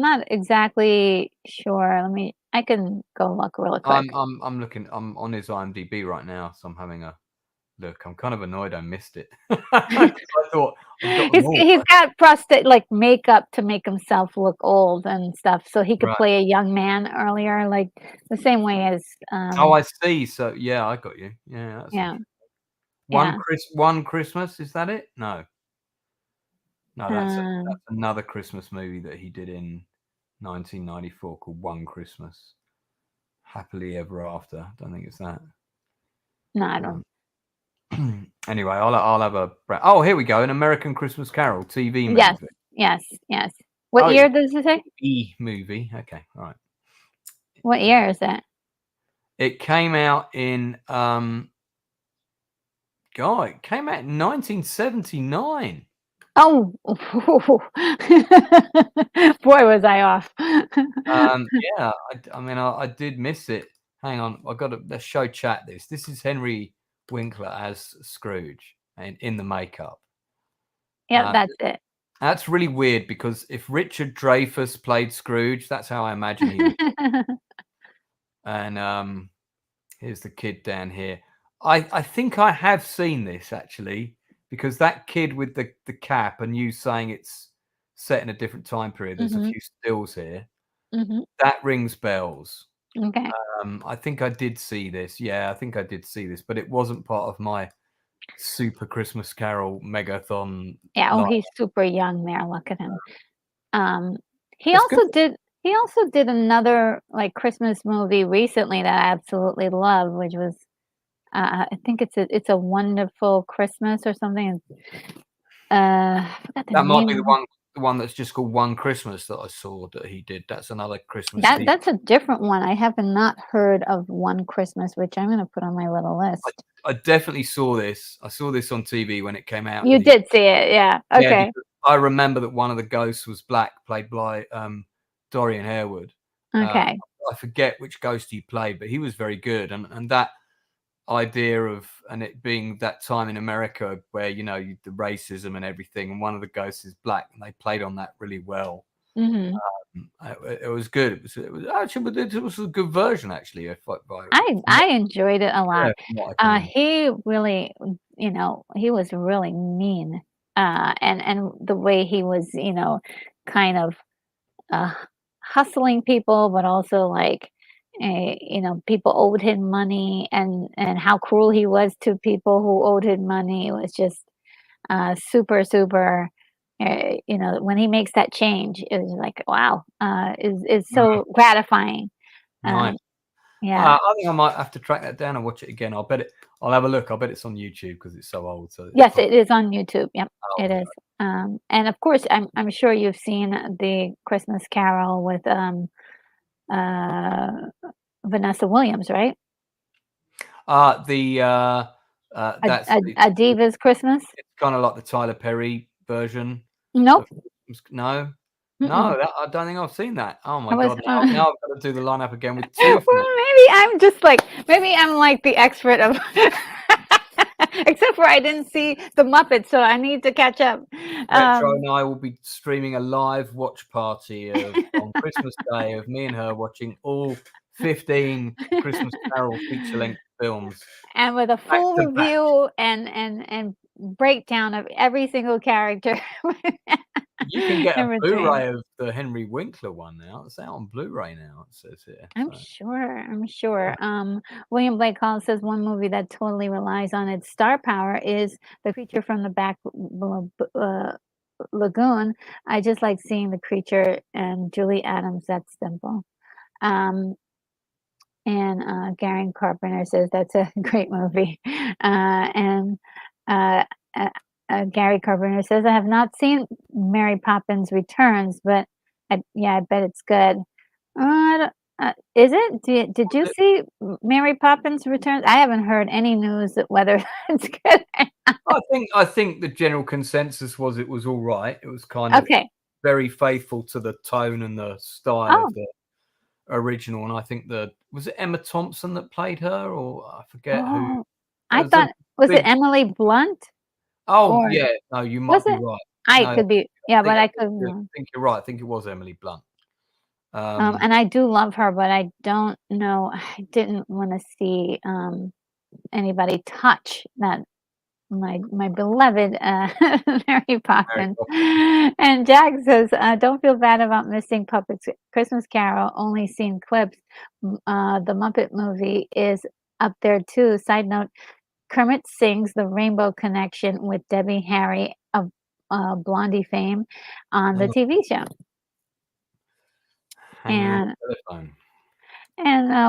not exactly sure. I can go look really quick. I'm looking. I'm on his IMDb right now, so I'm having a look. I'm kind of annoyed I missed it. I thought I've got them all. He's got like makeup to make himself look old and stuff, so he could Right. play a young man earlier, like the same way as Oh, I see. So yeah, I got you. Yeah, that's yeah, interesting. yeah. One Christmas, is that it? No. No, that's Um, another Christmas movie that he did in 1994 called One Christmas. Happily Ever After. Don't think it's that. no, I don't. Anyway, I'll have a. Oh, here we go. An American Christmas Carol TV Yes, movie. yes, yes. What Oh, year does it say? movie. Okay, all right. What year is that? It came out in it came out in 1979. Oh, boy, was I off. Yeah, I mean, I did miss it. Hang on, let's show chat this. This is Henry Winkler as Scrooge and in the makeup. Yep, that's it. That's really weird because if Richard Dreyfuss played Scrooge, that's how I imagine he would. And here's the kid down here. I think I have seen this actually because that kid with the cap and you saying it's set in a different time period. There's a Mhm, few stills here. mhm. That rings bells. Okay. I think I did see this. Yeah, I think I did see this, but it wasn't part of my Super Christmas Carol megathon Yeah, oh, line. he's super young there, look at him. Um, he It's good. also did he also did another, like, Christmas movie recently that I absolutely love, which was, I think It's a Wonderful Christmas or something, I forgot the That might be name of it. the one that's just called One Christmas that I saw that he did. That's another Christmas TV. That's a different one, I have not heard of One Christmas, which I'm gonna put on my little list. I definitely saw this. I saw this on TV when it came out. You did see it, yeah, Yeah, okay, because I remember that one of the ghosts was black, played by Dorian Harewood. Uh, okay. I forget which ghost he played, but he was very good. And that idea of and it being that time in America where the racism and everything, and one of the ghosts is black, and they played on that really well. Mhm. It was good. It was a good version actually. I enjoyed it a Yeah, lot. from what I can remember. He really, he was really mean, and the way he was, kind of, uh, hustling people, but also, like, people owed him money, and how cruel he was to people who owed him money. It was just, super, super, when he makes that change, it was like, wow, is Mm, so gratifying. nice. Um, yeah. I think I might have to track that down and watch it again. I'll have a look. I bet it's on YouTube because it's so old. So it's Yes, probably. it is on YouTube. Yep, Oh, it yeah. is. And of course, I'm sure you've seen the Christmas Carol with uh, Vanessa Williams, right? The that's A Diva's Christmas? it's kind of like the Tyler Perry version of Nope. no, Mm-mm. I don't think I've seen that. Oh my I was. god! Now I've got to do the lineup again with two Well, of them. maybe I'm like the expert of Except for I didn't see the Muppets, so I need to catch up. Retro Um, and I will be streaming a live watch party on Christmas Day of me and her watching all 15 Christmas Carol feature-length films and with a back full to back. review and breakdown of every single character You can get a in between. Blu-ray of the Henry Winkler one now. It's out on Blu-ray now, it says here. I'm So sure. I'm sure. William Blake Hall says one movie that totally relies on its star power is The Creature from the Lagoon. I just like seeing the creature and Julie Adams. That's simple. Um, and Garen Carpenter says that's a great movie. And uh, uh, Gary Carpenter says I have not seen Mary Poppins Returns, but yeah, I bet it's good. I don't is it? Did you was it see Mary Poppins Returns? I haven't heard any news that whether it's good. I think the general consensus was it was all right. It was kind of Okay. very faithful to the tone and the style of Oh, the original, and I think was it Emma Thompson that played her, or I forget who. oh, There I was a thought was it big Emily Blunt Oh, or yeah, no, you was might be it? right. I No, could be, yeah, but I could be wrong. I think you're right. I think it was Emily Blunt. Um, And I do love her, but I don't know. I didn't want to see anybody touch that my beloved Mary Mary Poppins. Poppins. And Jack says, "Don't feel bad about missing Puppets Christmas Carol. Only seen clips. The Muppet movie is up there too. Side note: Kermit sings the Rainbow Connection with Debbie Harry of Blondie fame on the Oh, TV show." hanging on And the telephone.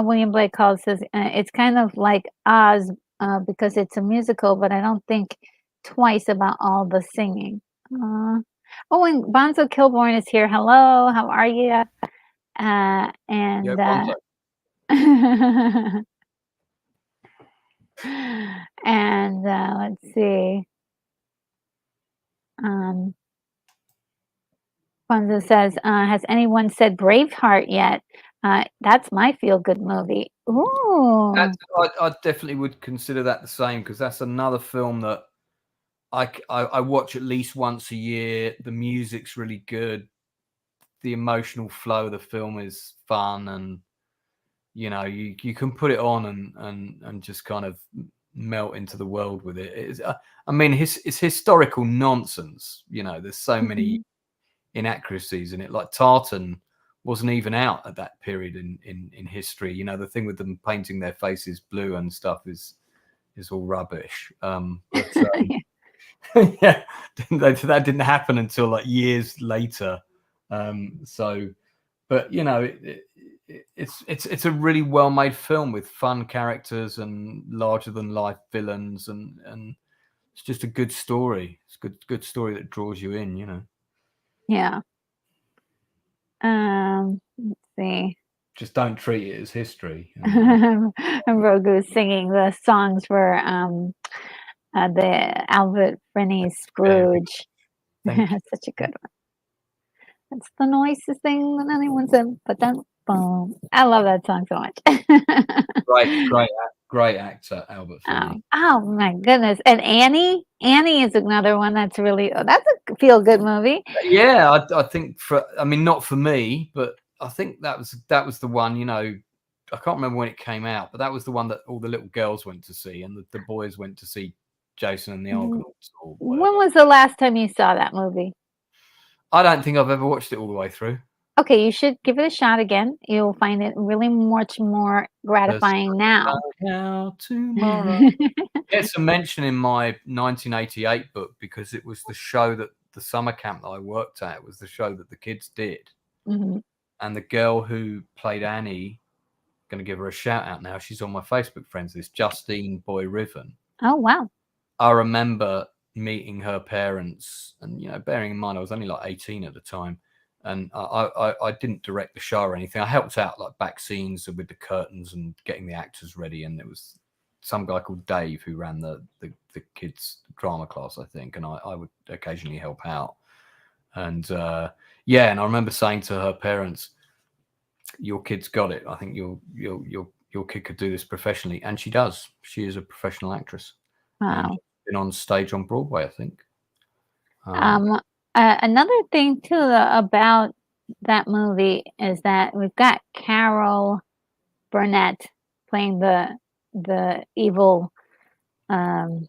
William Blake Hall says, "It's kind of like Oz, because it's a musical, but I don't think twice about all the singing." Oh, and Bonzo Kilborn is here. Hello, how are you? Yo, And Bonzo. and let's see. Um, Bonzo says, "Has anyone said Braveheart yet? That's my feel-good movie." Ooh. I definitely would consider that the same, because that's another film that I watch at least once a year. The music's really good. The emotional flow of the film is fun, and you can put it on and just kind of melt into the world with it. I mean, it's historical nonsense. There's so many Mhm. inaccuracies in it. Like Tartan wasn't even out at that period in history. The thing with them painting their faces blue and stuff is all rubbish. But yeah, that didn't happen until like years later. So, but it's a really well made film with fun characters and larger than life villains, and it's just a good story. It's a good story that draws you in. Yeah. Let's see. Just don't treat it as history. And Rogu's singing the songs for the Albert Finney's Very Scrooge. thank you. Such a good one. That's the nicest thing that anyone said. But then, boom. I love that song so much. Great actor, Albert Finney. Oh my goodness. And Annie? Annie is another one that's really, oh, that's a feel good movie. Yeah, I think I mean, not for me, but I think that was the one. I can't remember when it came out, but that was the one that all the little girls went to see, and the boys went to see Jason and the W- Argonauts or When whatever. was the last time you saw that movie? I don't think I've ever watched it all the way through. Okay, you should give it a shot again. You'll find it really much more The gratifying sun now. goes out tomorrow. Gets a mention in my 1988 book because it was the show that the summer camp that I worked at. It was the show that the kids did, Mhm. and the girl who played Annie, going to give her a shout out now. She's on my Facebook friends list, Justine Boy Riven. Oh, wow. I remember meeting her parents, and bearing in mind I was only like 18 at the time, and I didn't direct the show or anything. I helped out like back scenes with the curtains and getting the actors ready, and there was some guy called Dave who ran the kids drama class, I think, and I would occasionally help out. And and I remember saying to her parents, "Your kid's got it. I think your kid could do this professionally," and she does. She is a professional actress. and Wow. been on stage on Broadway, I think. Um, Um, Another thing too about that movie is that we've got Carol Burnett playing the evil um,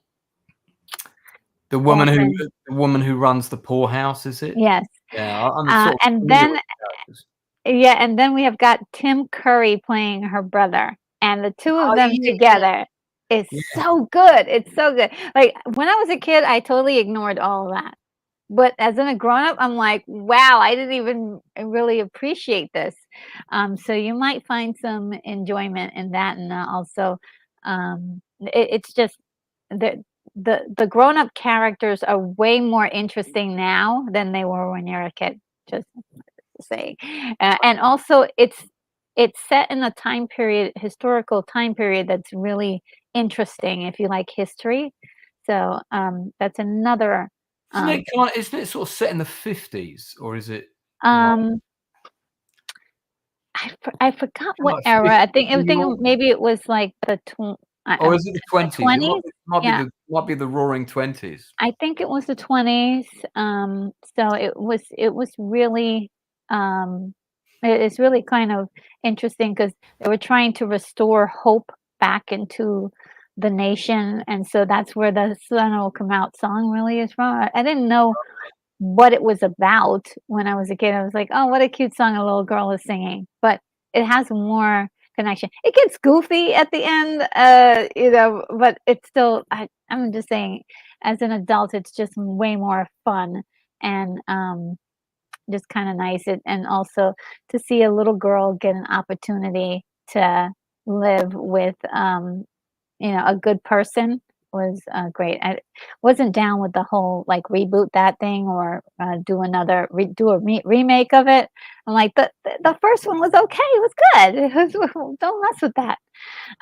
orphan. the woman who runs the poorhouse, is it? Yes, Yeah, I'm sort of and familiar then with the characters. yeah, and then we have got Tim Curry playing her brother, and the two of Oh, them together is yeah. so good. It's so good. Like when I was a kid, I totally ignored all of that. But as in a grown up, I'm like, wow, I didn't even really appreciate this. So you might find some enjoyment in that, and also, it's just the grown up characters are way more interesting now than they were when you're a kid. Just to say, and also it's set in a time period, historical time period that's really interesting if you like history. So that's another. Um, Isn't it sort of set in the 50s, or is it like Um, I forgot what like era. 50s I New York? think maybe it was like Or is it the the 20s? It 20s? Yeah, might be the Roaring '20s. I think it was the 20s. So it was really, um it's really kind of interesting because they were trying to restore hope back into the nation, and so that's where the "Sun Will Come Out" song really is from. I didn't know what it was about when I was a kid. I was like, "Oh, what a cute song a little girl is singing." But it has more connection. It gets goofy at the end, but it's still I'm just saying as an adult, it's just way more fun and, just kinda nice, and also to see a little girl get an opportunity to live with, a good person was, great. I wasn't down with the whole, like, reboot that thing or, do another do a remake of it. I'm like, "The first one was okay, it was good. It was don't mess with that."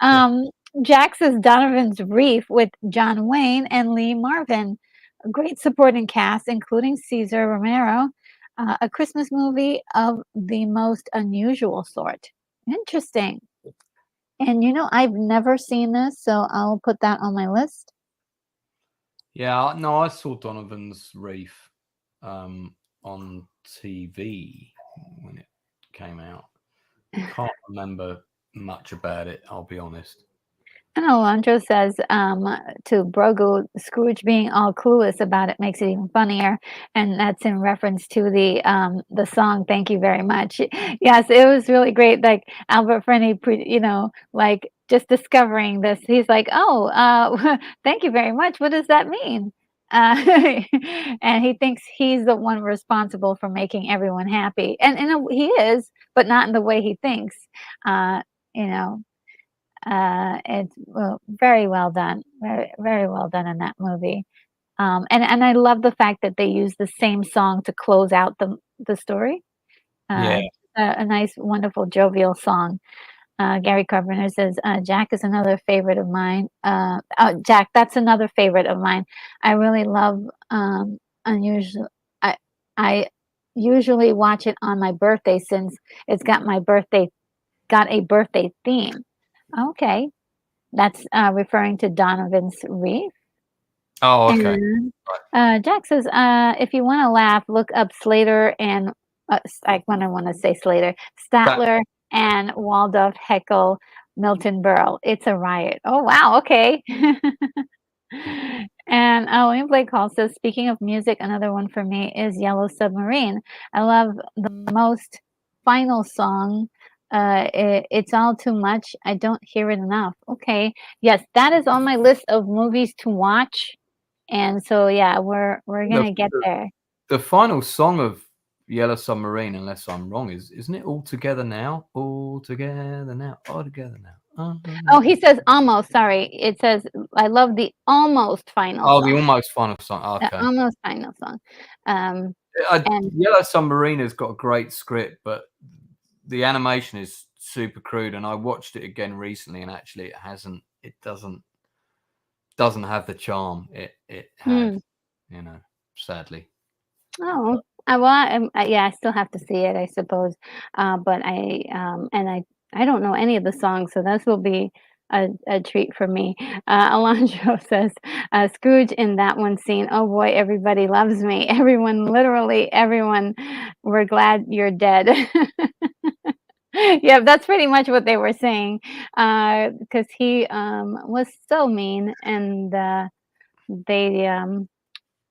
Yeah. Um, Jack says Donovan's Reef with John Wayne and Lee Marvin. A great supporting cast, including Cesar Romero, a Christmas movie of the most unusual sort. Interesting. And I've never seen this, so I'll put that on my list. Yeah, no, I saw Donovan's Reef, on TV when it came out. Can't remember much about it, I'll be honest. And Alondra says, to Brogu, Scrooge being all clueless about it makes it even funnier, and that's in reference to the song "Thank You Very Much." Yes, it was really great. Like Albert Finney, like just discovering this, he's like, "Oh, thank you very much. What does that mean?" Uh, and he thinks he's the one responsible for making everyone happy, and he is, but not in the way he thinks. Uh, you know, it's very well done, very very well done in that movie. And I love the fact that they use the same song to close out the story. Yeah. Uh, a nice, wonderful, jovial song. Gary Carpenter says, "Jack is another favorite of mine." Jack, that's another favorite of mine. I really love unusual. I I usually watch it on my birthday since it's got a birthday theme. Okay. That's, referring to Donovan's Reef. Oh, okay. And, Jack says, "If you wanna laugh, look up Slater and" I wanna say Slater, That Statler and Waldorf Heckle Milton Berle. It's a riot. Oh, wow, okay. And, William Blake Hall says, "Speaking of music, another one for me is Yellow Submarine. I love the most final song, It's All Too Much. I don't hear it enough." Okay. Yes, that is on my list of movies to watch, and so, yeah, we're the gonna get the there. the final song of Yellow Submarine, unless I'm wrong, isn't it All Together Now? All together now, all together now. Oh, he says almost, sorry. It says, "I love the almost final Oh, the song." almost final song. The Okay. almost final song. Um, and Yellow Submarine has got a great script, but the animation is super crude. And I watched it again recently, and actually, it doesn't have the charm it had. hmm. Sadly. Oh, well, yeah, I still have to see it, I suppose. But I don't know any of the songs, so this will be a treat for me. Alonso says, Scrooge in that one scene. Oh boy, everybody loves me. Everyone, literally everyone. We're glad you're dead. Yeah, that's pretty much what they were saying. Because he was so mean, and they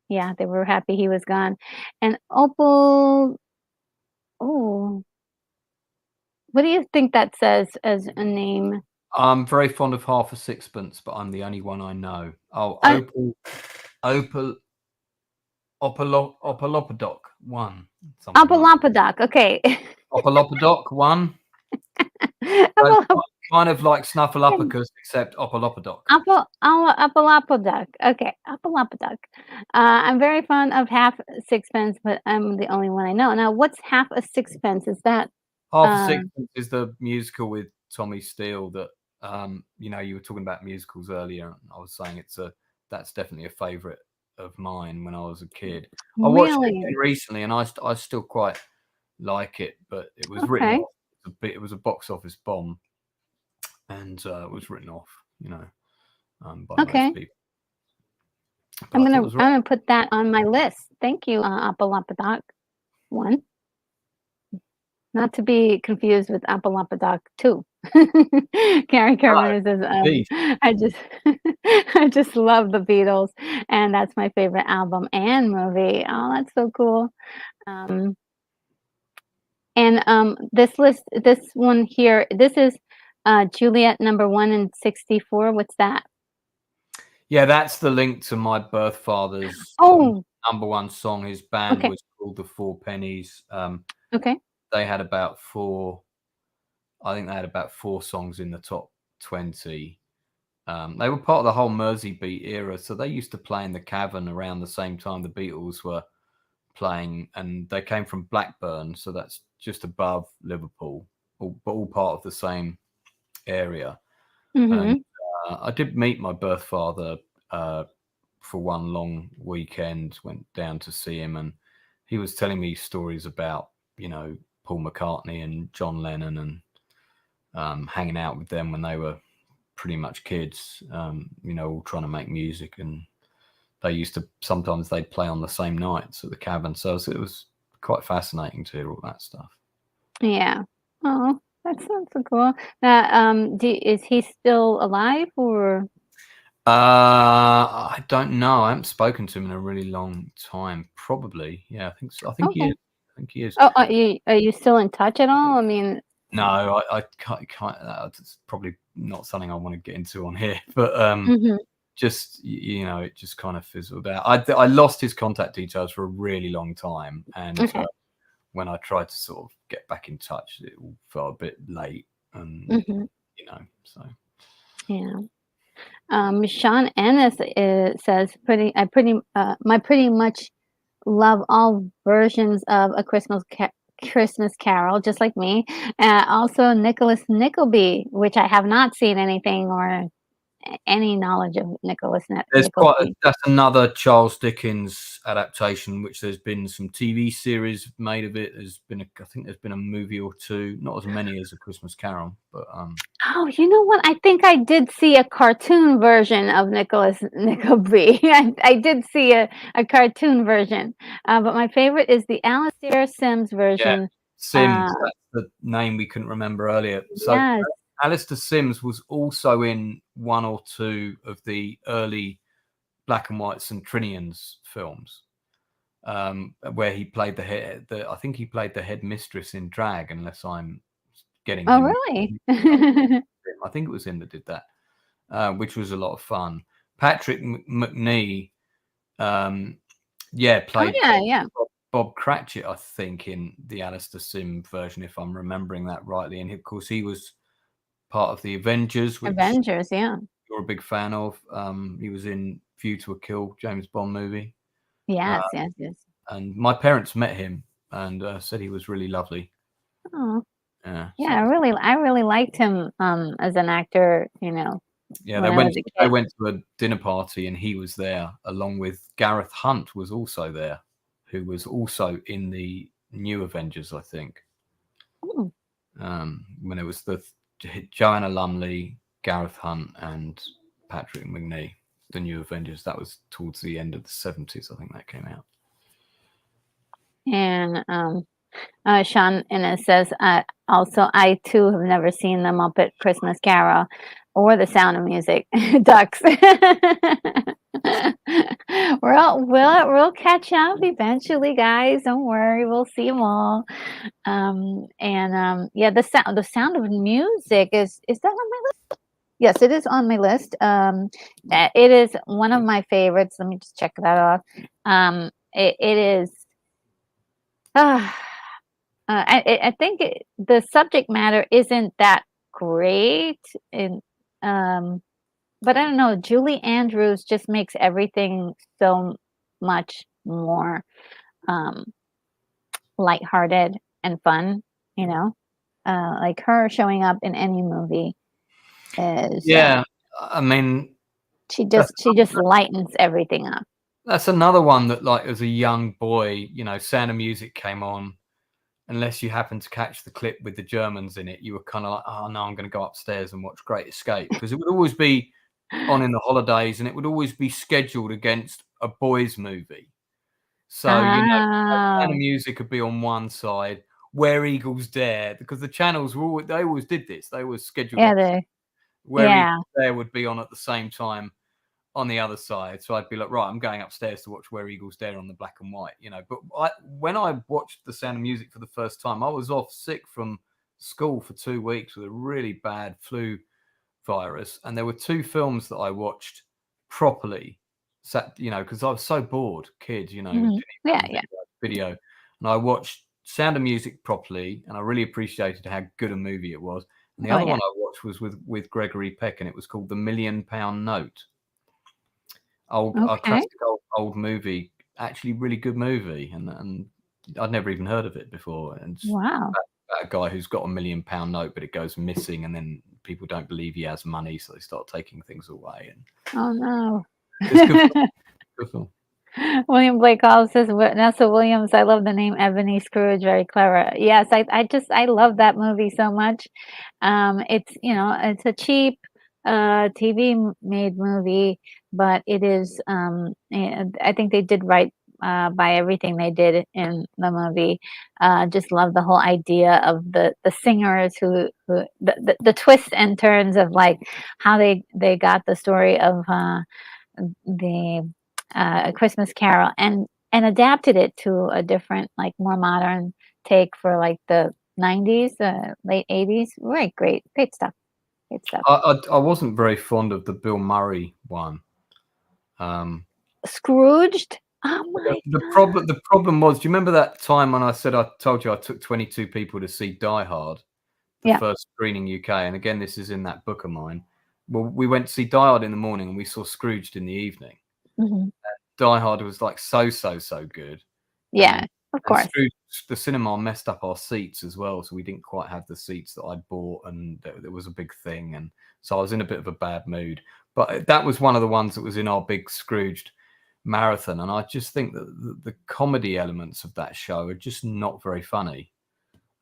yeah, they were happy he was gone. And Opal, oh, what do you think that says as a name? I'm very fond of Half a Sixpence, but I'm the only one I know. Oh, Uh, Opal, Opalopadoc one, something like Apalapadoc. Okay. Opalopadoc one. So Apalap- kind of like Snuffleupagus, except Opalopadoc. Apalapadoc. Okay, Apalapadoc. I'm very fond of Half Sixpence, but I'm the only one I know. Now, what's Half a Sixpence? Is that Half a uh Sixpence is the musical with Tommy Steele that you know, you were talking about musicals earlier, and I was saying that's definitely a favourite of mine when I was a kid. I watched it really? again recently, and I still quite like it, but it was written Okay. off a bit. It was a box office bomb, and it was written off, you know, by most Okay. people. But I thought it was right. I'm gonna put that on my list. Thank you, Apalapadoc one. Not to be confused with Apalapadoc 2. Carrie No, Carver says, indeed. I just I just love the Beatles, and that's my favorite album and movie. Oh, that's so cool. Um, and, this one here, this is, Juliet number 1 and 64. What's that? Yeah, that's the link to my birth father's Oh, number one song. His band okay, was called the Four Pennies. okay. They had about four. I think they had about four songs in the top 20. They were part of the whole Mersey Beat era, so they used to play in the Cavern around the same time the Beatles were playing, and they came from Blackburn, so that's just above Liverpool, but all part of the same area. And Mhm. I did meet my birth father for one long weekend. Went down to see him, and he was telling me stories about, you know, Paul McCartney and John Lennon, and hanging out with them when they were pretty much kids, you know, all trying to make music. And they used to, sometimes they'd play on the same nights at the Cavern. So it was quite fascinating to hear all that stuff. Yeah. Oh, that's so cool. Now, is he still alive or I don't know. I haven't spoken to him in a really long time. Probably, yeah. I think so. I think he okay. is. I think he is. Oh, are you still in touch at all? I mean, No, I can't. It's probably not something I want to get into on here. But mhm, just, you know, it just kind of fizzled out. I lost his contact details for a really long time, and okay. when I tried to sort of get back in touch, it all felt a bit late, and Mhm, you know, so yeah. Sean Ennis says, pretty much love all versions of A Christmas Carol, just like me. Also Nicholas Nickleby, which I have not seen anything or any knowledge of Nicholas there's quite Nickleby. that's another Charles Dickens adaptation, which there's been some TV series made of it. There's been I think there's been a movie or two, not as many as A Christmas Carol, but Oh, you know what? I think I did see a cartoon version of Nicholas Nickleby. I did see a cartoon version, but my favorite is the Alastair Sims yeah, version. Sims, that's the name we couldn't remember earlier. So Yes. Alistair Sims was also in one or two of the early black and white St. Trinian's films, where he played I think he played the headmistress in drag, unless I'm getting Oh, him. really? I think it was him that did that, which was a lot of fun. Patrick McNee, yeah, Oh, played yeah, yeah. Bob Cratchit, I think, in the Alistair Sim version, if I'm remembering that rightly. And of course, he was part of the Avengers, which Avengers, yeah. you're a big fan of. He was in View to a Kill, James Bond movie. Uh, Yes, yes, yes. and my parents met him and said he was really lovely. Oh, Yeah, yeah, so I really liked him, as an actor, yeah, when I was a they kid. went to a dinner party and he was there, along with Gareth Hunt was also there, who was also in the new Avengers, I think. Mm, When it was the Joanna Lumley, Gareth Hunt and Patrick McNee, the New Avengers. That was towards the end of the 70s, I think that came out. And Sean Innes says, also, I too have never seen the Muppet Christmas Carol or The Sound of Music. Ducks. We'll catch up eventually, guys. Don't worry, we'll see them all. Yeah, the Sound of Music is that on my list? Yes, it is on my list. It is one of my favorites. Let me just check that off. It is. I think the subject matter isn't that great, and but I don't know. Julie Andrews just makes everything so much more um, lighthearted and fun. You know, like her showing up in any movie is Yeah, I mean, she just lightens everything up. that's another one that, like, as a young boy, Sound of Music came on. Unless you happen to catch the clip with the Germans in it, you were kind of like, oh no, I'm going to go upstairs and watch Great Escape, because it would always be on in the holidays, and it would always be scheduled against a boys' movie. So Sound of Oh, Music could be on one side, Where Eagles Dare, because the channels they always did this. They always scheduled yeah, Where yeah. Eagles Dare would be on at the same time on the other side. So I'd be like, right, I'm going upstairs to watch Where Eagles Dare on the black and white, But when I watched The Sound of Music for the first time, I was off sick from school for 2 weeks with a really bad flu virus, and there were two films that I watched properly, because I was so bored, kid, didn't even Yeah, have yeah. video, and I watched Sound of Music properly, and I really appreciated how good a movie it was. And the Oh, other yeah. one I watched was with Gregory Peck, and it was called The £1,000,000 Note. A Okay. classic old movie, actually really good movie, and I'd never even heard of it before. And it's Wow. about a guy who's got £1,000,000 note, but it goes missing, and then people don't believe he has money, so they start taking things away. And Oh no. it's good. Good film. William Blake Hall says, Vanessa Williams, I love the name Ebony Scrooge, very clever. Yes, I love that movie so much. It's a cheap TV made movie, but it is, and I think they did right by everything they did in the movie. Just love the whole idea of the singers who the twists and turns of like how they got the story of the A Christmas Carol and adapted it to a different, like more modern take for like the 90s, late 80s. Right, great stuff. Great stuff. I wasn't very fond of the Bill Murray one. Scrooged. Oh my The god. problem was, do you remember that time when I told you I took 22 people to see Die Hard, the Yeah. first screening UK? And again, this is in that book of mine. Well, we went to see Die Hard in the morning, and we saw Scrooged in the evening. Hmm. Die Hard was like so good, Yeah, and of course. Scrooge, the cinema messed up our seats as well, so we didn't quite have the seats that I'd bought, and there was a big thing, and so I was in a bit of a bad mood. But that was one of the ones that was in our big Scrooged marathon, and I just think that the comedy elements of that show are just not very funny.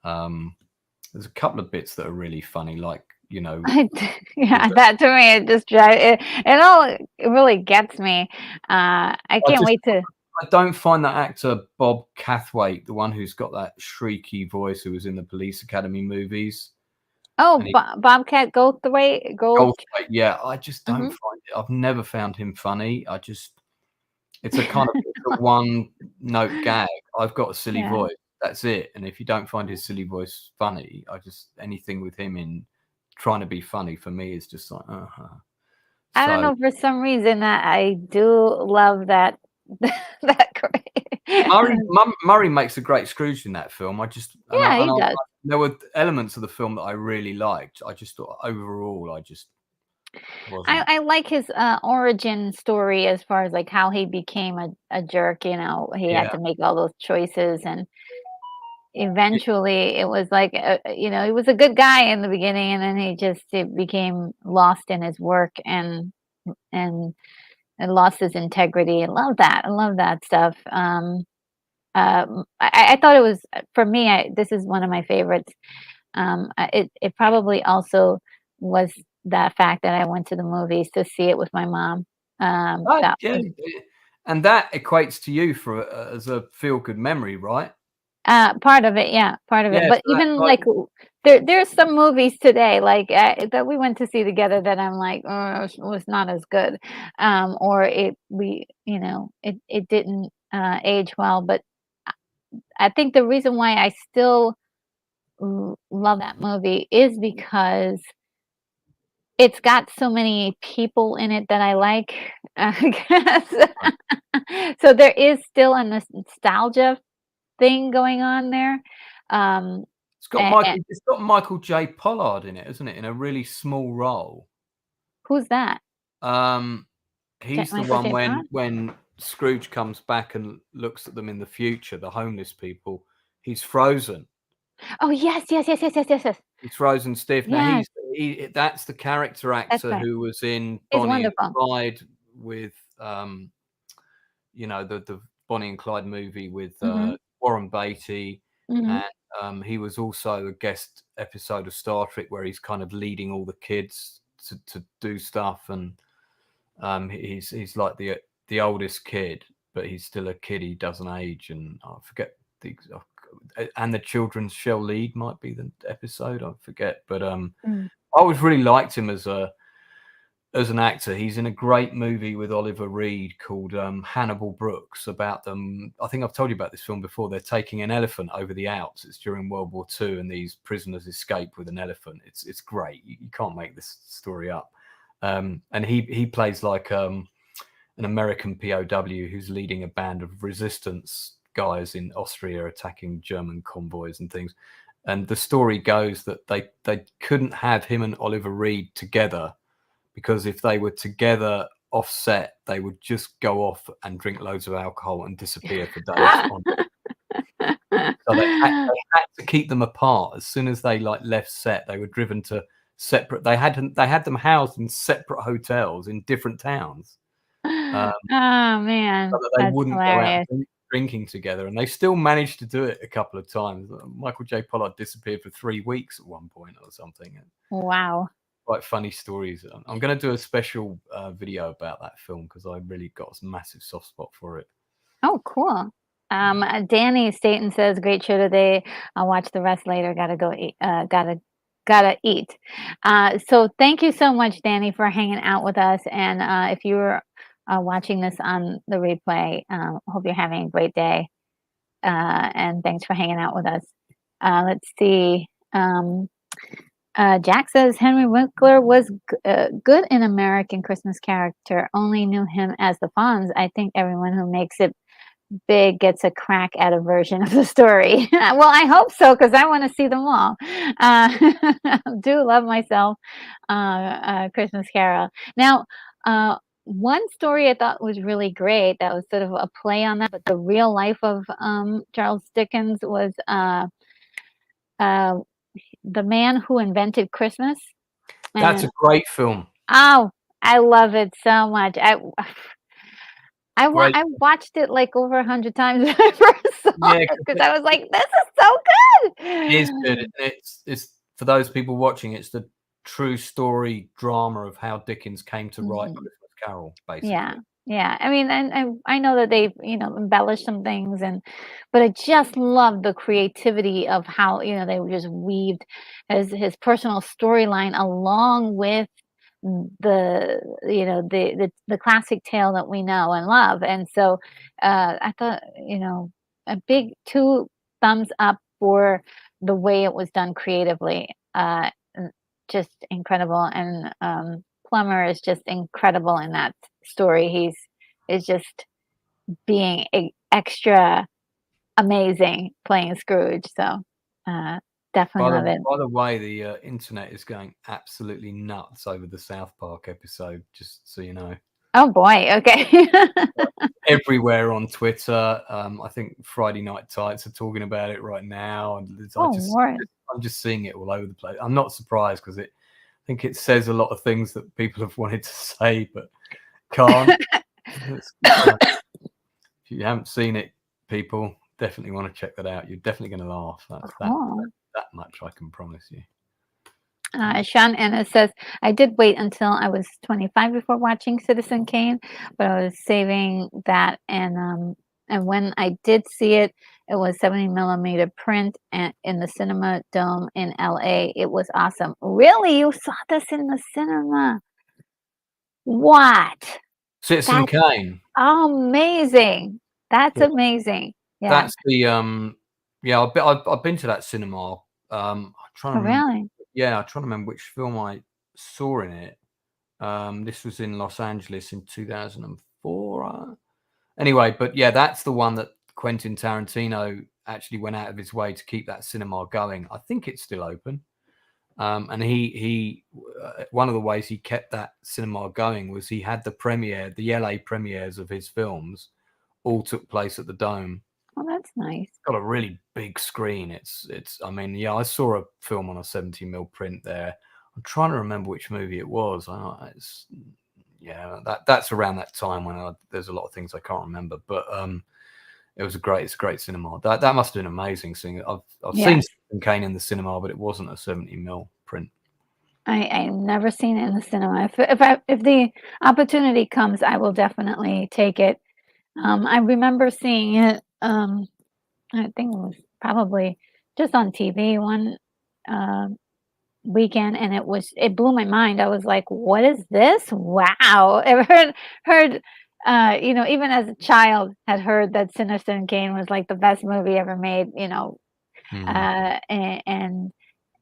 There's a couple of bits that are really funny, like Yeah, that to me it just drives it really gets me. I I can't just wait to. I don't find that actor Bob Cathwaite, the one who's got that shrieky voice, who was in the Police Academy movies, Oh, and he Bobcat Goldthwait. Goldthwait. Yeah, I just don't Mhm. find it. I've never found him funny. It's a kind of it's a one note gag. I've got a silly Yeah. voice. That's it. And if you don't find his silly voice funny, anything with him in trying to be funny for me is just like, I don't So know, for some reason I do love that that Murray, great. Murray makes a great Scrooge in that film. Yeah, he does. There were elements of the film that I really liked. I just thought overall, I just wasn't. I like his origin story as far as like how he became a jerk. He had Yeah, to make all those choices, and yeah. eventually it was like he was a good guy in the beginning, and then it became lost in his work and and lost his integrity. I love that. I love that stuff. I thought it was for me. This is one of my favorites. It probably also was the fact that I went to the movies to see it with my mom. That Yeah, was and that equates to you for as a feel good memory, right? part of it, yeah, part of it. Yeah, But so that's even like like there's some movies today like that we went to see together that I'm like, oh, was not as good, or it didn't age well. But I I think the reason why I still love that movie is because it's got so many people in it that I like, I guess. So there is still a nostalgia thing going on there. Um, and It's got Michael J. Pollard in it, isn't it? In a really small role. who's that? Um, he's the Michael one J. Fox? when Scrooge comes back and looks at them in the future, the homeless people, he's frozen. Oh, yes, yes, yes, yes, yes, yes, yes. He's frozen stiff. Now Yes, that's the character that's actor right. who was in He's Bonnie and wonderful. Clyde with, the Bonnie and Clyde movie with, Mhm, Warren Beatty, mhm. and, he was also a guest episode of Star Trek where he's kind of leading all the kids to do stuff, and, he's like the oldest kid, but he's still a kid, he doesn't age, and I forget and the children shall lead might be the episode, I forget, but, Mm. I always really liked him as an actor. He's in a great movie with Oliver Reed called Hannibal Brooks about them. I think I've told you about this film before. They're taking an elephant over the Alps. It's during World War II, and these prisoners escape with an elephant. It's great. You can't make this story up. And he plays like an American POW who's leading a band of resistance guys in Austria attacking German convoys and things. And the story goes that they couldn't have him and Oliver Reed together because if they were together offset, they would just go off and drink loads of alcohol and disappear for days on. So they had to keep them apart. As soon as they like left set, they were driven to separate. They had them housed in separate hotels in different towns, Oh, so man, that they that's wouldn't go out hilarious. drinking together. And they still managed to do it a couple of times. Michael J. Pollard disappeared for 3 weeks at one point or something. Wow. Quite funny stories. I'm going to do a special video about that film because I really got a massive soft spot for it. Oh, cool. Danny Staten says, "Great show today. I'll watch the rest later. Gotta go eat. Gotta eat." So thank you so much, Danny, for hanging out with us. And if you were watching this on the replay, hope you're having a great day. And thanks for hanging out with us. Let's see. Jack says Henry Winkler was good in American Christmas character. Only knew him as the Fonz. I think everyone who makes it big gets a crack at a version of the story. Well, I hope so because I want to see them all. Do love myself, Christmas Carol. Now, one story I thought was really great that was sort of a play on that, but the real life of Charles Dickens was uh, the man who invented Christmas. That's And a great film. oh, I love it so much. Great. I watched it, like, over 100 times when I first saw Yeah, it 'cause because I was like, "This is so it is good. good." It's for those people watching. It's the true story drama of how Dickens came to write Mhm. Christmas Carol, Yeah, basically. yeah. I mean, and I know that they've, embellished some things but I just love the creativity of how, they just weaved his personal storyline along with the classic tale that we know and love. And so, I thought, a big 2 thumbs up for the way it was done creatively. Just incredible, and, Plummer is just incredible in that story. He's is just being extra amazing playing Scrooge, so, uh, definitely love it. By the way, the internet is going absolutely nuts over the South Park episode. Just so you know, Oh boy, okay. everywhere on Twitter. I think Friday Night Tights are talking about it right now, and Oh, Lord. I'm just seeing it all over the place. I'm not surprised because I think it says a lot of things that people have wanted to say but can't. If you haven't seen it, people definitely want to check that out. You're definitely going to laugh. That's Cool. that much I can promise you. Sean Ennis says, I did wait until I was 25 before watching Citizen Kane, but I was saving that. And when I did see it, it was 70 millimeter print and in the Cinema Dome in LA. It was awesome. Really? You saw this in the cinema? What? Citizen That's Kane. amazing. That's Yeah. amazing. Yeah. That's the. Yeah, I've been to that cinema. I'm trying to Oh, remember. really? Yeah, I'm trying to remember which film I saw in it. This was in Los Angeles in 2004. Anyway, but yeah, that's the one that Quentin Tarantino actually went out of his way to keep that cinema going. I think it's still open. And he one of the ways he kept that cinema going was he had the LA premieres of his films all took place at the Dome. Oh, that's nice. Got a really big screen. I mean, yeah, I saw a film on a 70 mil print there. I'm trying to remember which movie it was. Yeah, that's around that time when there's a lot of things I can't remember, but it's a great cinema. That must have been amazing seeing it. I've seen Yes. Citizen Kane in the cinema, but it wasn't a 70 mil print. I've never seen it in the cinema. If the opportunity comes, I will definitely take it. I remember seeing it, I think it was probably just on TV one, uh, weekend, and it blew my mind. I was like, "What is this? Wow." I heard, even as a child, had heard that Sinister Kane was, like, the best movie ever made, Mm. uh, a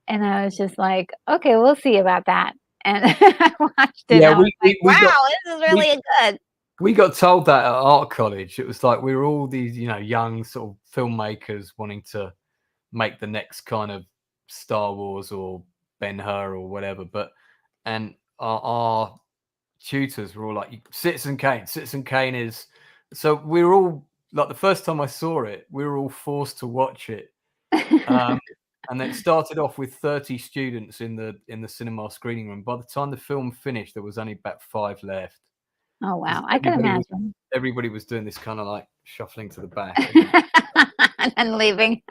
and I was just like, "Okay, we'll see about that." And I watched it, and Yeah, I was like, we got "Wow, this is we really good." we got told that at art college. It was like we were all these, young sort of filmmakers wanting to make the next kind of Star Wars or Ben-Hur or whatever. And our tutors were all like, Citizen Kane. Citizen Kane is. So we were all like, the first time I saw it, we were all forced to watch it. And it started off with 30 students in the cinema screening room. By the time the film finished, there was only about 5 left. Oh, 'Cause wow, I can imagine. everybody was doing this kind of like shuffling to the back, and And then leaving.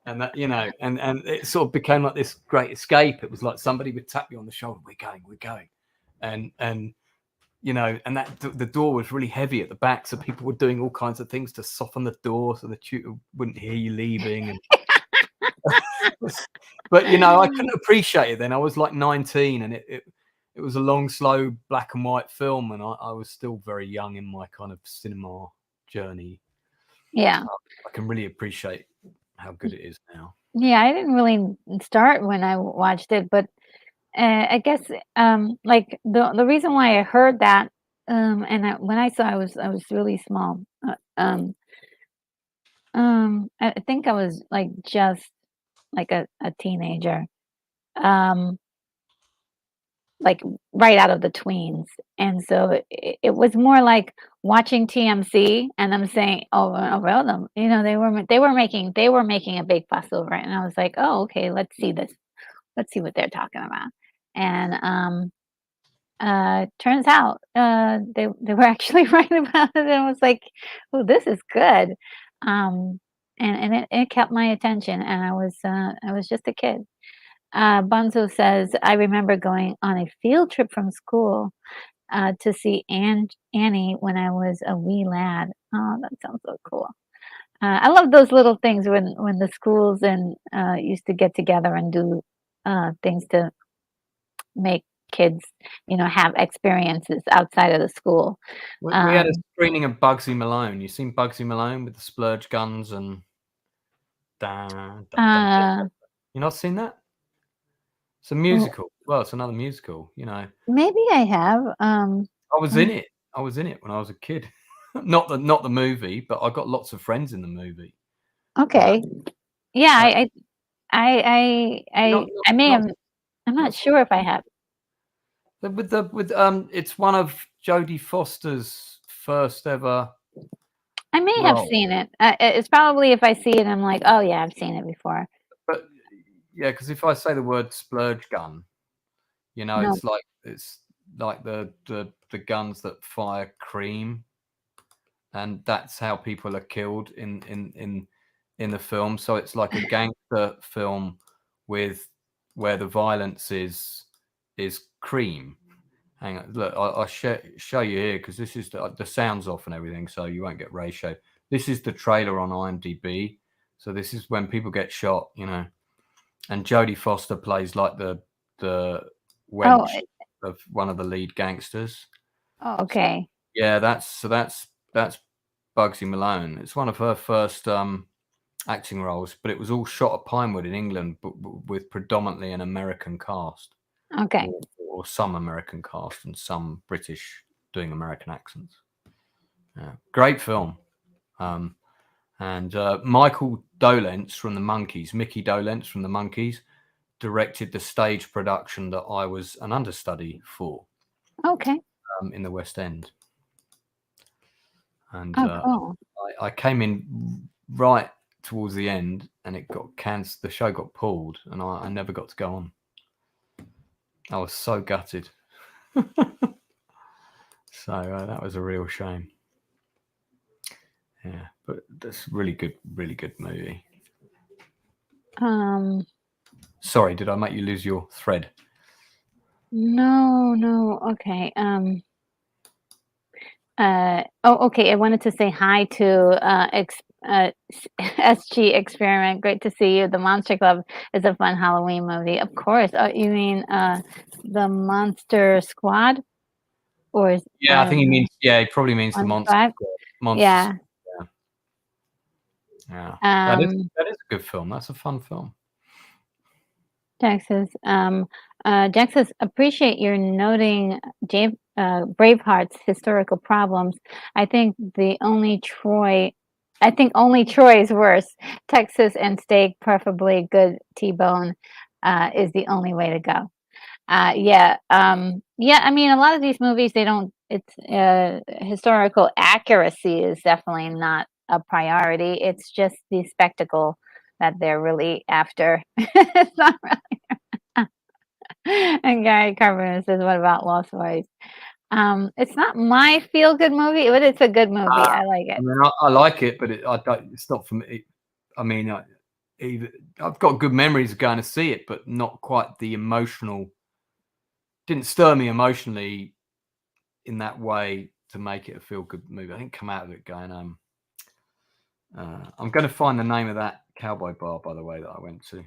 that, and it sort of became like this great escape. It was like somebody would tap you on the shoulder, we're going, and and that the door was really heavy at the back, so people were doing all kinds of things to soften the door so the tutor wouldn't hear you leaving. And but I couldn't appreciate it then. I was like 19, and it was a long, slow black and white film, and I was still very young in my kind of cinema journey. Yeah. I can really appreciate how good it is now. Yeah, I didn't really start when I watched it, but, I guess, like, the reason why I heard that, and when I saw I was really small, I think I was, like, just, like, a teenager, um, like, right out of the tweens, and so it was more like watching TMC and them saying over them, they were making a big fuss over it, and I was like, "Oh, okay, let's see this. Let's see what they're talking about." And, turns out, they were actually right about it, and I was like, "Oh, this is good." Um, and it kept my attention, and I was just a kid. Bunzo says, "I remember going on a field trip from school, to see Annie when I was a wee lad." Oh, that sounds so cool. I love those little things when the schools and used to get together and do things to make kids, have experiences outside of the school. We had a Um, screening of Bugsy Malone. You seen Bugsy Malone with the splurge guns and dun, dun, dun, dun. uh, You not seen that? It's a well, musical. Well, it's another musical. maybe I have. I was in it. I was in it when I was a kid. Not the movie, but I got lots of friends in the movie. Uh, Okay, yeah, uh, not I may not have. I'm not not sure if I have. it's one of Jodie Foster's first ever I may have role. seen it. It's probably if I see it, I'm like, oh yeah, I've seen it before. But yeah, because if I say the word splurge gun, No, it's like the guns that fire cream, and that's how people are killed in the film. So it's like a gangster film with where the violence is cream. Hang on, look, I'll show you here because this is the sound's off and everything, so you won't get ratio. This is the trailer on IMDb. So this is when people get shot, and Jodie Foster plays like the wench of one of the lead gangsters. Oh, okay. Yeah, that's Bugsy Malone. It's one of her first acting roles, but it was all shot at Pinewood in England, but with predominantly an American cast. Okay. Or some American cast and some British doing American accents. Yeah, great film. And Michael Dolenz from the Monkees, Mickey Dolenz from the Monkees, directed the stage production that I was an understudy for. Okay. In the West End. And cool. I came in right towards the end, and it got cancelled. The show got pulled, and I never got to go on. I was so gutted. So that was a real shame. Yeah, but that's really good movie. Sorry, did I make you lose your thread? No. Okay. Okay. I wanted to say hi to SG Experiment. Great to see you. The Monster Club is a fun Halloween movie. Of course. You mean the Monster Squad? Or Yeah, I think he means. Yeah, he probably means the Monster Squad. Monster Yeah. Squad, yeah. That is a good film. That's a fun film. Texas. Texas, appreciate your noting Braveheart's historical problems. I think only Troy is worse. Texas and steak, preferably good T-bone, is the only way to go. Yeah. I mean, a lot of these movies, historical accuracy is definitely not a priority. It's just the spectacle that they're really after. It's not really. And Gary Carpenter says, "What about Lost Boys?" It's not my feel-good movie, but it's a good movie. I like it. I mean, I like it, but it's not for me. I mean, I've got good memories of going to see it, but not quite the emotional. Didn't stir me emotionally in that way to make it a feel-good movie. I think come out of it going, I'm going to find the name of that cowboy bar, by the way, that I went to.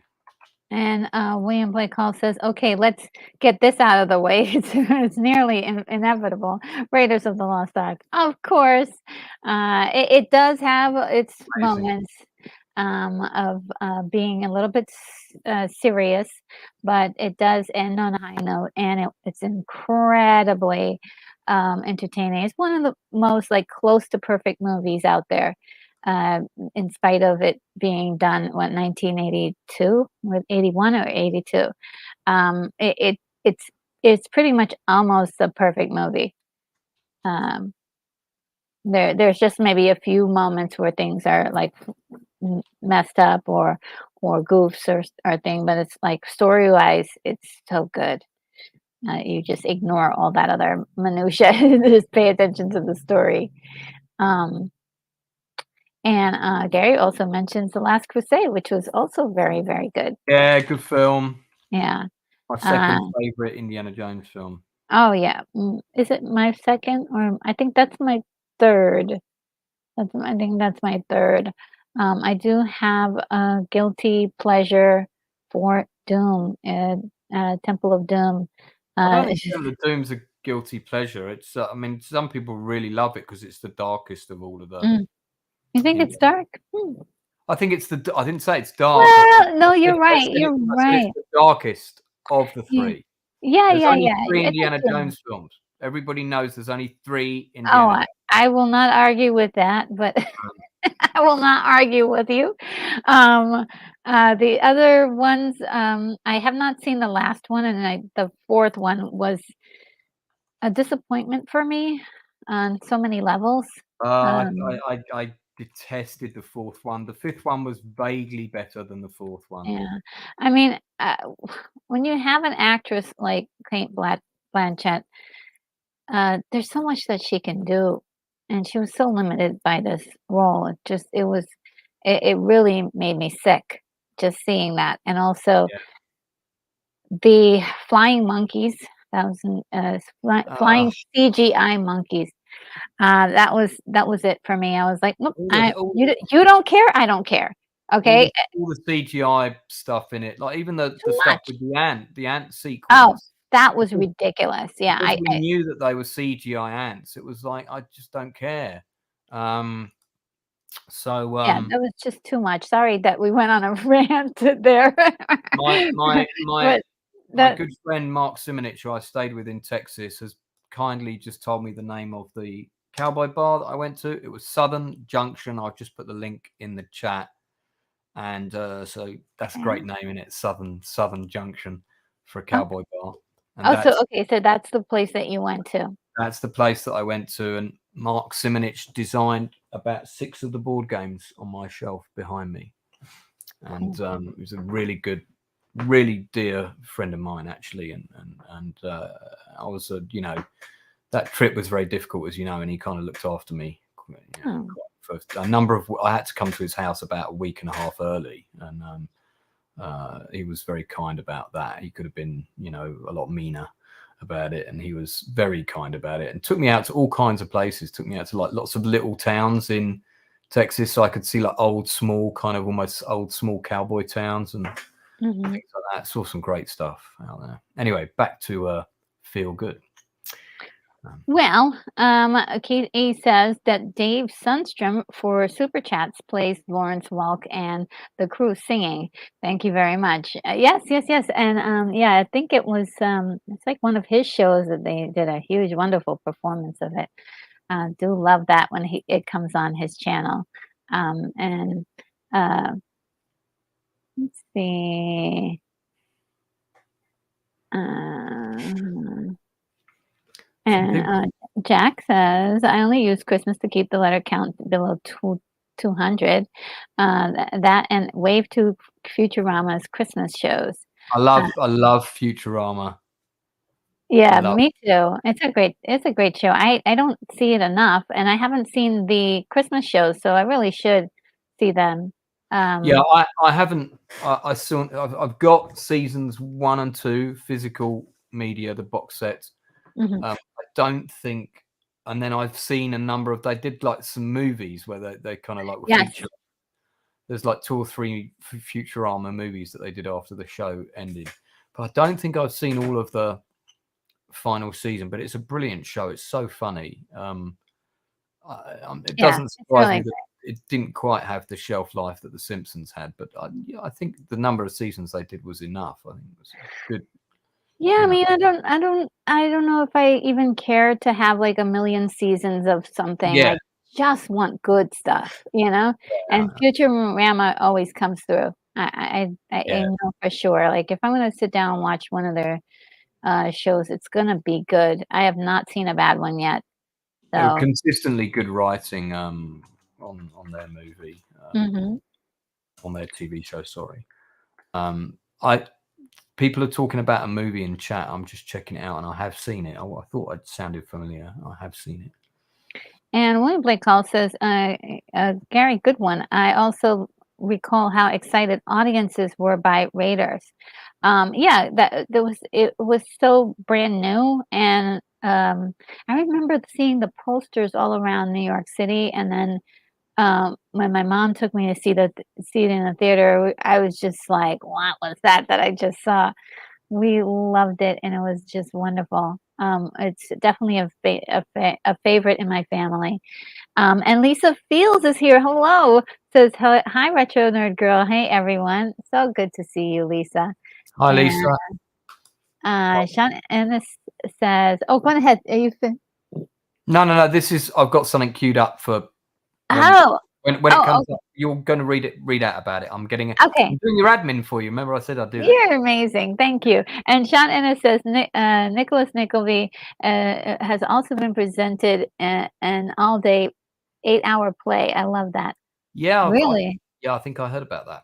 And William Blake Hall says, "Okay, let's get this out of the way. It's nearly inevitable. Raiders of the Lost Ark, of course. It does have its moments of being a little bit serious, but it does end on a high note, and it's incredibly entertaining. It's one of the most close to perfect movies out there. In spite of it being done, 1982, with 81 or 82. It's pretty much almost a perfect movie. There's just maybe a few moments where things are messed up or goofs or thing, but it's story-wise, it's so good. You just ignore all that other minutia, just pay attention to the story. And Gary also mentions The Last Crusade, which was also very, very good. Yeah, good film. Yeah. My second favorite Indiana Jones film. Oh, yeah. Is it my second? Or I think that's my third. I think that's my third. I do have a guilty pleasure for Doom, Temple of Doom. I don't think Temple of Doom's a guilty pleasure. It's, I mean, some people really love it because it's the darkest of all of the. You think it's dark? I think it's I didn't say it's dark. Well, no, you're right. You're right. It's the darkest of the three. Yeah. There's only 3 Indiana Jones films. Everybody knows there's only 3 Indiana Jones. I will not argue with that, but I will not argue with you. The other ones, I have not seen the last one, and the fourth one was a disappointment for me on so many levels. I detested the fourth one. The fifth one was vaguely better than the fourth one. Yeah. I mean, when you have an actress like Kate Blanchett, there's so much that she can do, and she was so limited by this role. It really made me sick just seeing that, and also Yeah. the flying monkeys, Uh, flying CGI monkeys. That was it for me. I was like, "Nope, all I the all you don't care, I don't care." all Okay? the all the CGI stuff in it, like even the Too stuff much. with the ant Oh, sequence, that was because ridiculous. Yeah, because we knew that they were CGI ants, it was like, I just don't care. Um, so, yeah, that was just too much. Sorry that we went on a rant there. my my my But my that good friend Mark Simonich, who I stayed with in Texas, has kindly just told me the name of the cowboy bar that I went to. It was Southern Junction. I've just put the link in the chat. And so that's a yeah. great name in it, Southern Junction for a Oh, cowboy bar. And oh, so okay, so that's the place that you went to. that's the place that I went to. And Mark Simonich designed about 6 of the board games on my shelf behind me. And Cool. it was a really good, really dear friend of mine, actually. And I was, that trip was very difficult, as you know, and he kind of looked after me. Oh, For a number of, I had to come to his house about a week and a half early, and he was very kind about that. He could have been, a lot meaner about it, and he was very kind about it, and took me out to all kinds of places. Took me out to like lots of little towns in Texas, so I could see like old, small, kind of almost old, small cowboy towns and mhm. things like that. Saw some great stuff out there. Anyway, back to Feel Good. Well, Kate A says that Dave Sundstrom for Super Chats plays Lawrence Welk and the crew singing. Thank you very much. Yes, yes, yes. And yeah, I think it's like one of his shows that they did a huge, wonderful performance of it. Do love that when it comes on his channel. And uh, let's see. Um, Some And people. Jack says, I only use Christmas to keep the letter count below 200. That and Wave to Futurama's Christmas shows. Uh, I love Futurama. yeah, Love. me too. It's a great show. I don't see it enough, and I haven't seen the Christmas shows, so I really should see them. Yeah, Um, I haven't. I saw. I've got seasons 1 and 2 physical media, the box sets. mhm. I don't think. And then I've seen a number of. They did like some movies where they kind of like were Yes. featured. There's like 2 or 3 Futurama movies that they did after the show ended, but I don't think I've seen all of the final season. But it's a brilliant show. It's so funny. It Yeah, doesn't it's surprise me really that it didn't quite have the shelf life that The Simpsons had, but yeah, I think the number of seasons they did was enough. I think it was good. Yeah, I You know, mean, I don't know if I even care to have like a million seasons of something. yeah, I just want good stuff, you know? And yeah, Futurama always comes through. I yeah. know for sure. Like if I'm gonna sit down and watch one of their shows, it's gonna be good. I have not seen a bad one yet. So, Consistently good writing on their movie, mhm. on their TV show. Sorry, I people are talking about a movie in chat. I'm just checking it out, and I have seen it. I thought it sounded familiar. I have seen it. And William Blake Hall says, Gary, good one. I also recall how excited audiences were by Raiders. Yeah, it was so brand new, and I remember seeing the posters all around New York City, and then when my mom took me to see it in the theater, I was just like, "What was that I just saw?" We loved it, and it was just wonderful. It's definitely a favorite in my family. And Lisa Fields is here. Hello. Says, hi, Retro Nerd Girl. Hey, everyone. So good to see you, Lisa. Hi, And Lisa. Sean Ennis says, oh, go ahead. Are you No. This is. I've got something queued up for when oh, when it oh, comes up. You're going to read out about it. I'm okay. doing your admin for you. Remember, I said I'd do that. You're amazing. Thank you. And Sean Ennis says, Nicholas Nickleby has also been presented an all day 8-hour play. I love that. Yeah, Really? yeah, I think I heard about that.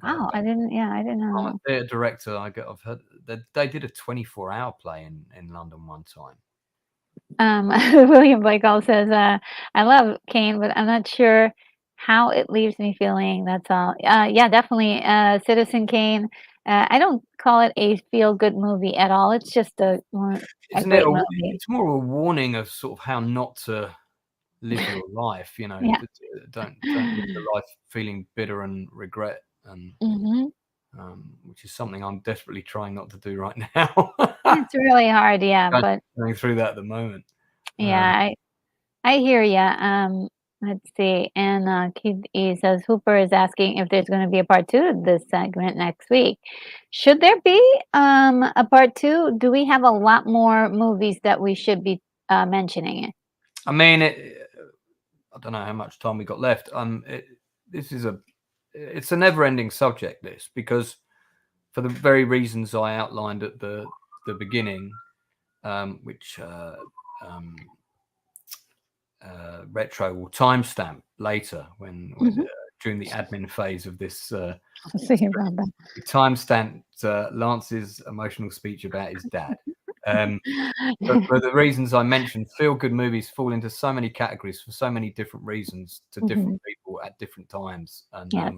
Wow. I didn't I'm a know. theatre director. I've heard that they did a 24-hour play in London one time. William Blake says, I love Kane, but I'm not sure how it leaves me feeling, that's all. Yeah, definitely, Citizen Kane, I don't call it a feel-good movie at all, it's just a Isn't it? great movie. It's more a warning of sort of how not to live your life. You know, Yeah. don't live your life feeling bitter and regret, and Mhm. which is something I'm desperately trying not to do right now. It's really hard, yeah, Going but going through that at the moment. yeah, I hear ya, let's see, and, Keith E says, "Hooper is asking if there's gonna be a part 2 of this segment next week. Should there be, a part 2? Do we have a lot more movies that we should be, mentioning? I mean, I don't know how much time we got left. This is it's a never-ending subject, this, because for the very reasons I outlined at the beginning, which Retro will timestamp later when Mhm. during the admin phase of this I'll see about that. we timestamped Lance's emotional speech about his dad. But for the reasons I mentioned, feel-good movies fall into so many categories for so many different reasons to different Mhm. people at different times, and Yes.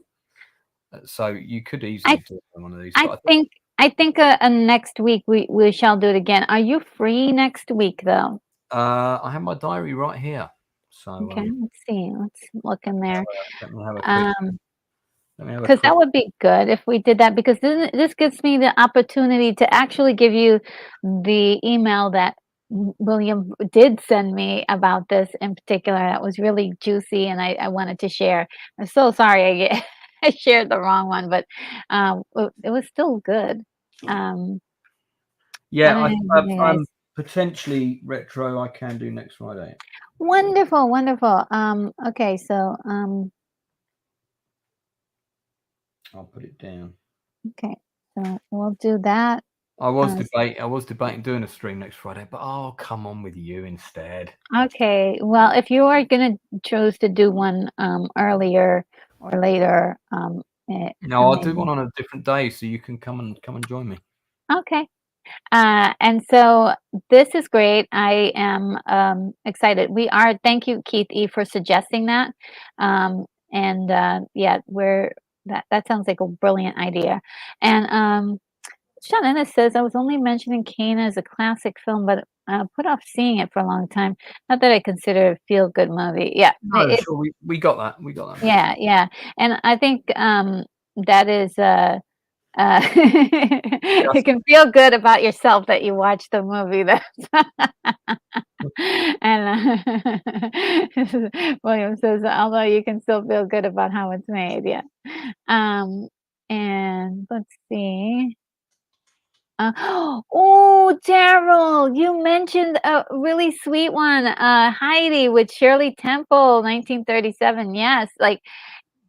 so you could I easily do one of these. I But I think think next week we shall do it again. Are you free next week, though? I have my diary right here, so Okay, let's see. Let's look in there. let me have a quick Um, let me have a Because quick. that would be good if we did that, because then this gives me the opportunity to actually give you the email that William did send me about this in particular. That was really juicy, and I wanted to share. I'm so sorry I shared the wrong one, but it was still good. Um, I Yeah, don't I know if have you guys. potentially Retro. I can do next Friday. Wonderful, wonderful. Okay, so I'll put it down. okay, so we'll do that. Uh, I was debating doing a stream next Friday, but I'll come on with you instead. Okay, well, if you are gonna choose to do one, earlier or later, No, I'll do one amazing. on a different day, so you can come and join me. Okay, and so this is great. I am, excited. Thank you, Keith E, for suggesting that. And, yeah, that sounds like a brilliant idea. And, Sean Ennis says, "I was only mentioning Kane as a classic film, but put off seeing it for a long time. Not that I consider it a feel-good movie." Yeah, No, sure, we got that. We got that, mate. yeah, yeah, and I think, that is, Just it can feel good about yourself that you watched the movie that's and, William says, "Although you can still feel good about how it's made." Yeah. Um, and let's see. Oh, Daryl, you mentioned a really sweet one, Heidi with Shirley Temple, 1937. Yes, like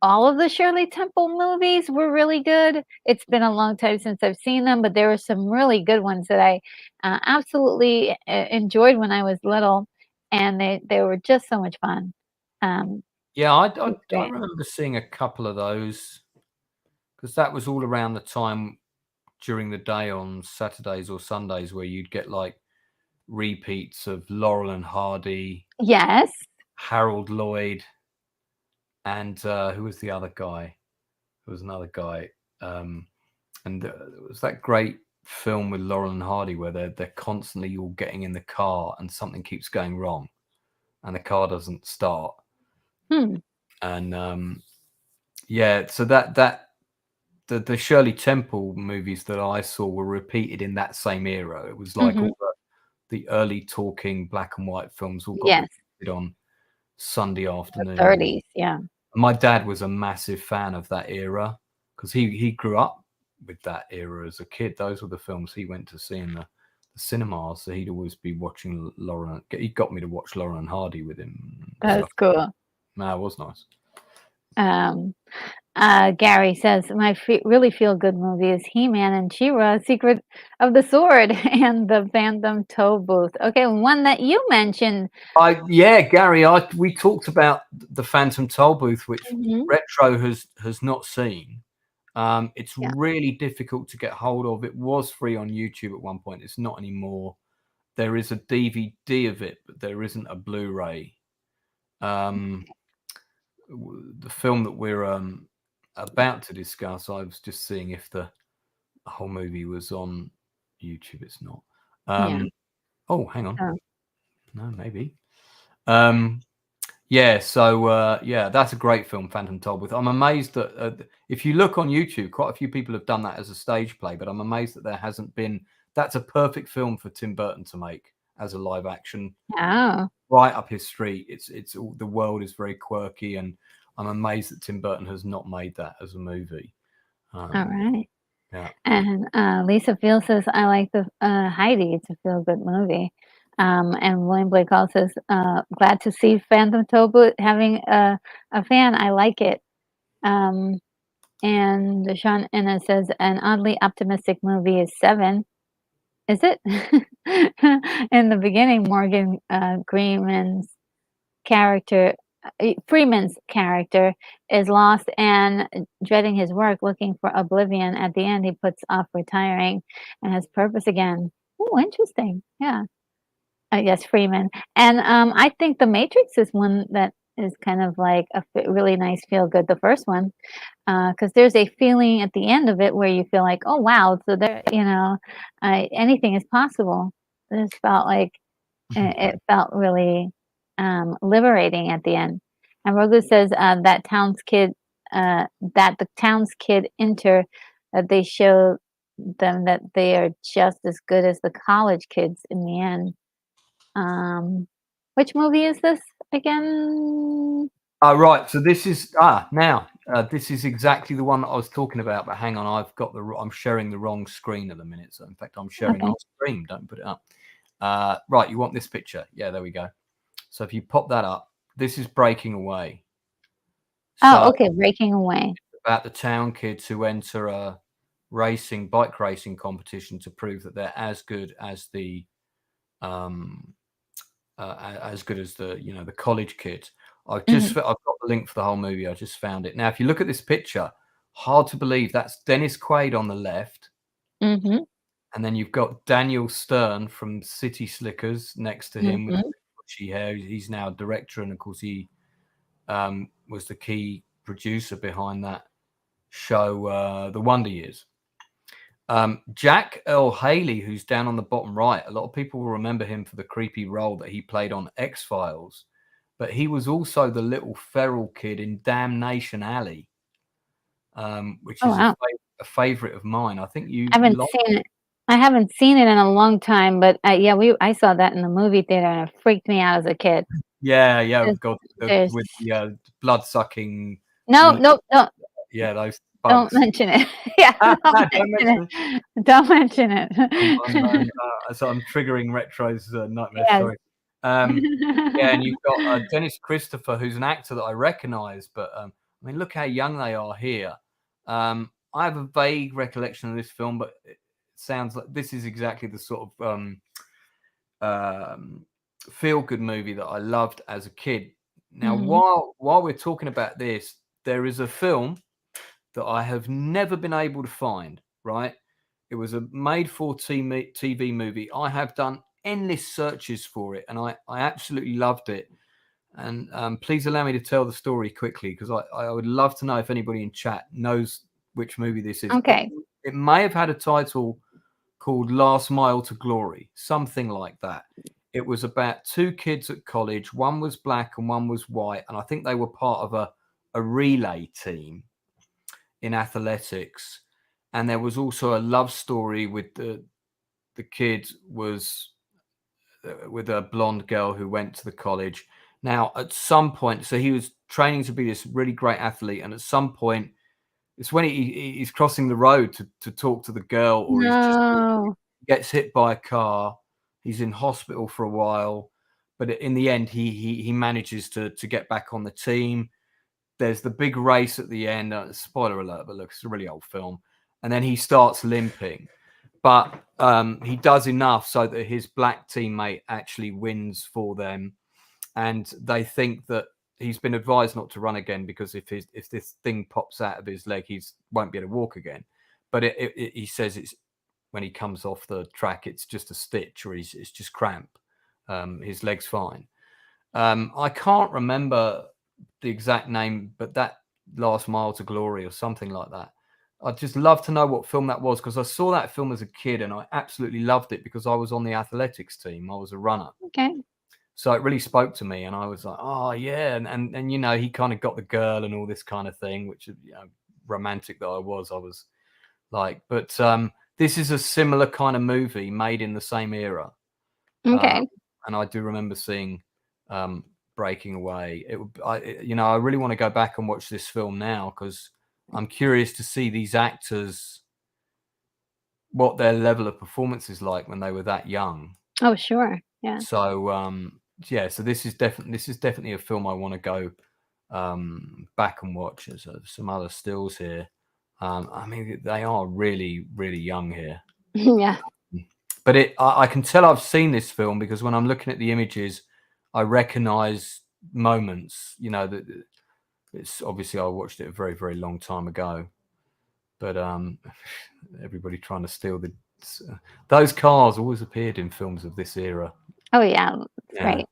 all of the Shirley Temple movies were really good. It's been a long time since I've seen them, but there were some really good ones that I absolutely enjoyed when I was little, and they were just so much fun. yeah, It was I great. remember seeing a couple of those because that was all around the time during the day on Saturdays or Sundays where you'd get like repeats of Laurel and Hardy, Yes. Harold Lloyd, and who was the other guy? There was another guy, and it was that great film with Laurel and Hardy where they're constantly all getting in the car and something keeps going wrong, and the car doesn't start, Hmm. and yeah, so that the Shirley Temple movies that I saw were repeated in that same era. It was like Hmm. all the early talking black and white films all got Yes. repeated on Sunday The afternoons. 30s. Yeah. My dad was a massive fan of that era because he grew up with that era as a kid. Those were the films he went to see in the cinema. So he'd always be watching Lauren. He got me to watch Lauren and Hardy with him and That's stuff. cool. No, it was nice. Um, Gary says, "My really feel-good movie is He-Man and She-Ra, Secret of the Sword and the Phantom Toll Booth." Okay, one that you mentioned. Yeah, Gary. We talked about the Phantom Toll Booth, which Mhm. Retro has not seen. It's Yeah. really difficult to get hold of. It was free on YouTube at one point. It's not anymore. There is a DVD of it, but there isn't a Blu-ray. Um, the film that we're about to discuss, I was just seeing if the whole movie was on YouTube. It's not. Yeah. Oh, hang on. Oh. No, maybe. Yeah, so yeah, that's a great film, Phantom Tollbooth. I'm amazed that if you look on YouTube, quite a few people have done that as a stage play, but I'm amazed that there hasn't been. That's a perfect film for Tim Burton to make as a live action, Oh. right up his street. It's all, the world is very quirky, and I'm amazed that Tim Burton has not made that as a movie. All Um, right. yeah. And Lisa Field says, I like the Heidi. It's a feel good movie. And William Blake Hall says, glad to see Phantom Tollbooth having a fan. I like it. Um, and Sean Enna says, an oddly optimistic movie is Seven. Is it? In the beginning, Morgan character, Freeman's character is lost and dreading his work, looking for oblivion. At the end, he puts off retiring and has purpose again. Oh, interesting. Yeah. I guess Freeman. And I think The Matrix is one that is kind of like a really nice feel good. The first one, because there's a feeling at the end of it where you feel like, oh wow, so there, anything is possible. This felt like it felt really liberating at the end. And Rogu says that the town's kid enter, that they show them that they are just as good as the college kids in the end. Which movie is this again? Right. So this is now this is exactly the one that I was talking about. But hang on, I'm sharing the wrong screen at the minute. So in fact, I'm sharing Okay. our screen. Don't put it up. Right. You want this picture? Yeah. There we go. So if you pop that up, this is Breaking Away. Oh, So okay. Breaking Away. about the town kids who enter a bike racing competition to prove that they're as good as the the college kids. I've Mhm. got the link for the whole movie. I just found it. Now, if you look at this picture, hard to believe that's Dennis Quaid on the left, Mhm. and then you've got Daniel Stern from City Slickers next to him with Mhm. bushy hair. He's now a director, and of course he was the key producer behind that show, The Wonder Years. Jack Earl Haley, who's down on the bottom right, a lot of people will remember him for the creepy role that he played on X-Files, but he was also the little feral kid in Damnation Alley, which Oh is wow. a favorite of mine. I think I you haven't like. seen it. I haven't seen it in a long time, but yeah, I saw that in the movie theater and it freaked me out as a kid. Yeah, yeah, There's, God, there's with the blood sucking, no, no, no, yeah, those don't bugs. mention it. Yeah, don't Don't mention mention it. it. Don't mention it. So I'm triggering Retro's nightmare. Yes. Sorry. Yeah, and you've got Dennis Christopher, who's an actor that I recognise, but I mean, look how young they are here. I have a vague recollection of this film, but it sounds like this is exactly the sort of feel-good movie that I loved as a kid. Now, Mhm. while we're talking about this, there is a film that I have never been able to find. Right, it was a made-for-TV movie. I have done endless searches for it, and I absolutely loved it. And please allow me to tell the story quickly, because I would love to know if anybody in chat knows which movie this is. Okay. It may have had a title called Last Mile to Glory, something like that. It was about two kids at college. One was black and one was white, and I think they were part of a relay team in athletics. And there was also a love story with the kid was with a blonde girl who went to the college. Now, at some point, so he was training to be this really great athlete, and at some point, it's when he's crossing the road to talk to the girl, or he's just No. gets hit by a car. He's in hospital for a while, but in the end, he manages to get back on the team. There's the big race at the end. Spoiler alert, but look, it's a really old film. And then he starts limping, but he does enough so that his black teammate actually wins for them, and they think that he's been advised not to run again, because if this thing pops out of his leg, he won't be able to walk again. But he says it's when he comes off the track, it's just a stitch, or it's just cramp. His leg's fine. I can't remember the exact name, but that Last Mile to Glory or something like that. I'd just love to know what film that was, because I saw that film as a kid and I absolutely loved it because I was on the athletics team. I was a runner. Okay. So it really spoke to me, and I was like, oh yeah, and you know, he kind of got the girl and all this kind of thing, which, you know, romantic that I was like, but this is a similar kind of movie made in the same era, uh, Okay. and I do remember seeing Breaking Away. You know, I really want to go back and watch this film now because I'm curious to see these actors, what their level of performance is like when they were that young. Oh, sure. Yeah. So yeah, so this is definitely a film I want to go back and watch. There's some other stills here. I mean, they are really, really young here. Yeah. But I can tell I've seen this film because when I'm looking at the images, I recognize moments. You know, that it's obviously I watched it a very, very long time ago. But everybody trying to steal those cars always appeared in films of this era. Oh, yeah. That's Yeah. right.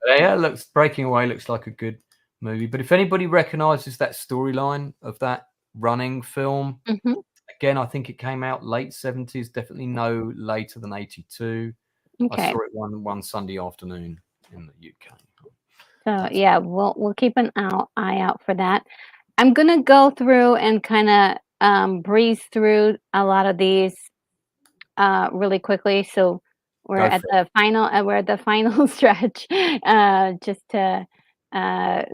Yeah, Breaking Away looks like a good movie. But if anybody recognizes that storyline of that running film, Hmm. again, I think it came out late 70s, definitely no later than 82. I Okay. saw it one Sunday afternoon in the UK. So yeah, we'll keep an eye out for that. I'm gonna go through and kind of breeze through a lot of these really quickly. So Go for it. we're at the final stretch, just to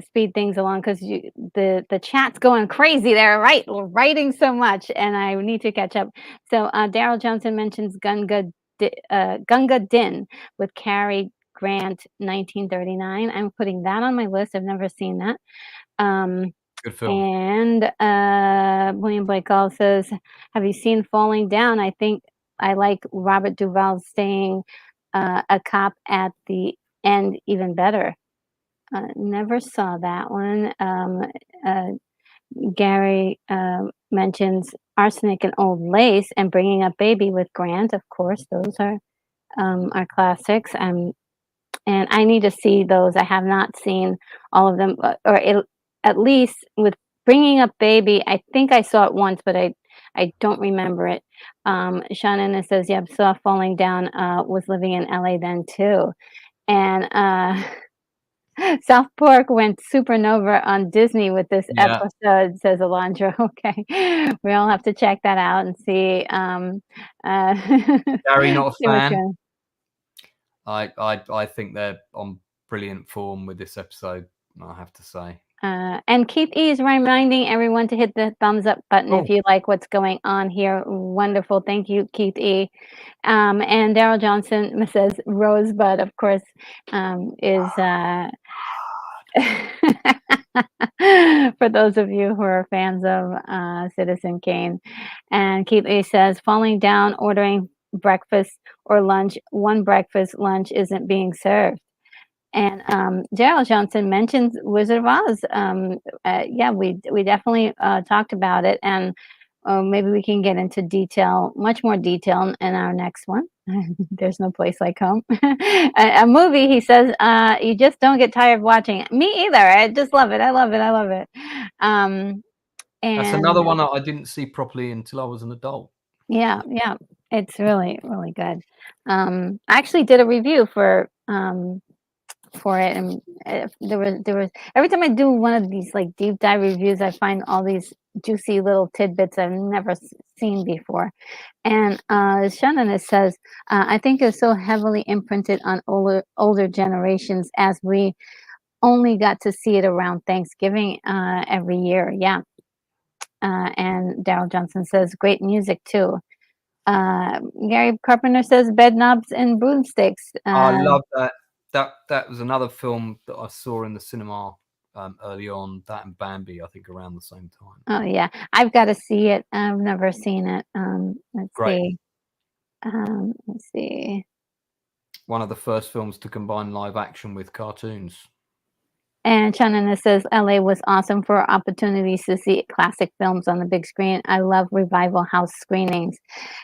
speed things along because the chat's going crazy. They're writing so much, and I need to catch up. So Daryl Johnson mentions Gunga Din with Cary Grant, 1939. I'm putting that on my list. I've never seen that. Um, Good film. and William Blake says, "Have you seen Falling Down?" I think I like Robert Duvall staying a cop at the end even better. Never saw that one. Uh, Gary mentions Arsenic and Old Lace and Bringing Up Baby with Grant. Of course, those are classics. And I need to see those. I have not seen all of them, at least with Bringing Up Baby. I think I saw it once, but I don't remember it. Shannon says, "Yep, saw Falling Down. Was living in LA then too." And South Park went supernova on Disney with this Yeah, episode, says Alondra. Okay, we all have to check that out and see. Gary, not a See what's fan. going. I think they're on brilliant form with this episode, I have to say. And Keith E is reminding everyone to hit the thumbs up button if Oh, you like what's going on here. Wonderful. Thank you, Keith E. And Daryl Johnson says Rosebud, of course, is for those of you who are fans of Citizen Kane. And Keith E says, falling down, ordering breakfast or lunch. One breakfast, lunch isn't being served. And Daryl Johnson mentions Wizard of Oz. Yeah, we definitely talked about it, and maybe we can get into detail, much more detail, in our next one. There's no place like home. A movie, he says, you just don't get tired of watching it. Me either. I just love it. I love it. I love it. that's And another one I didn't see properly until I was an adult. yeah, yeah, it's really, really good. I actually did a review for it, and there was every time I do one of these like deep dive reviews, I find all these juicy little tidbits I've never seen before. And Shannon says, I think it's so heavily imprinted on older generations as we only got to see it around Thanksgiving every year. Yeah. And Daryl Johnson says, great music too. Gary Carpenter says, bed knobs and broomsticks. I love that. That was another film that I saw in the cinema early on. That and Bambi, I think, around the same time. Oh yeah, I've got to see it. I've never seen it. Let's Great. see. Let's see. One of the first films to combine live action with cartoons. And Shannon says LA was awesome for opportunities to see classic films on the big screen. I love revival house screenings.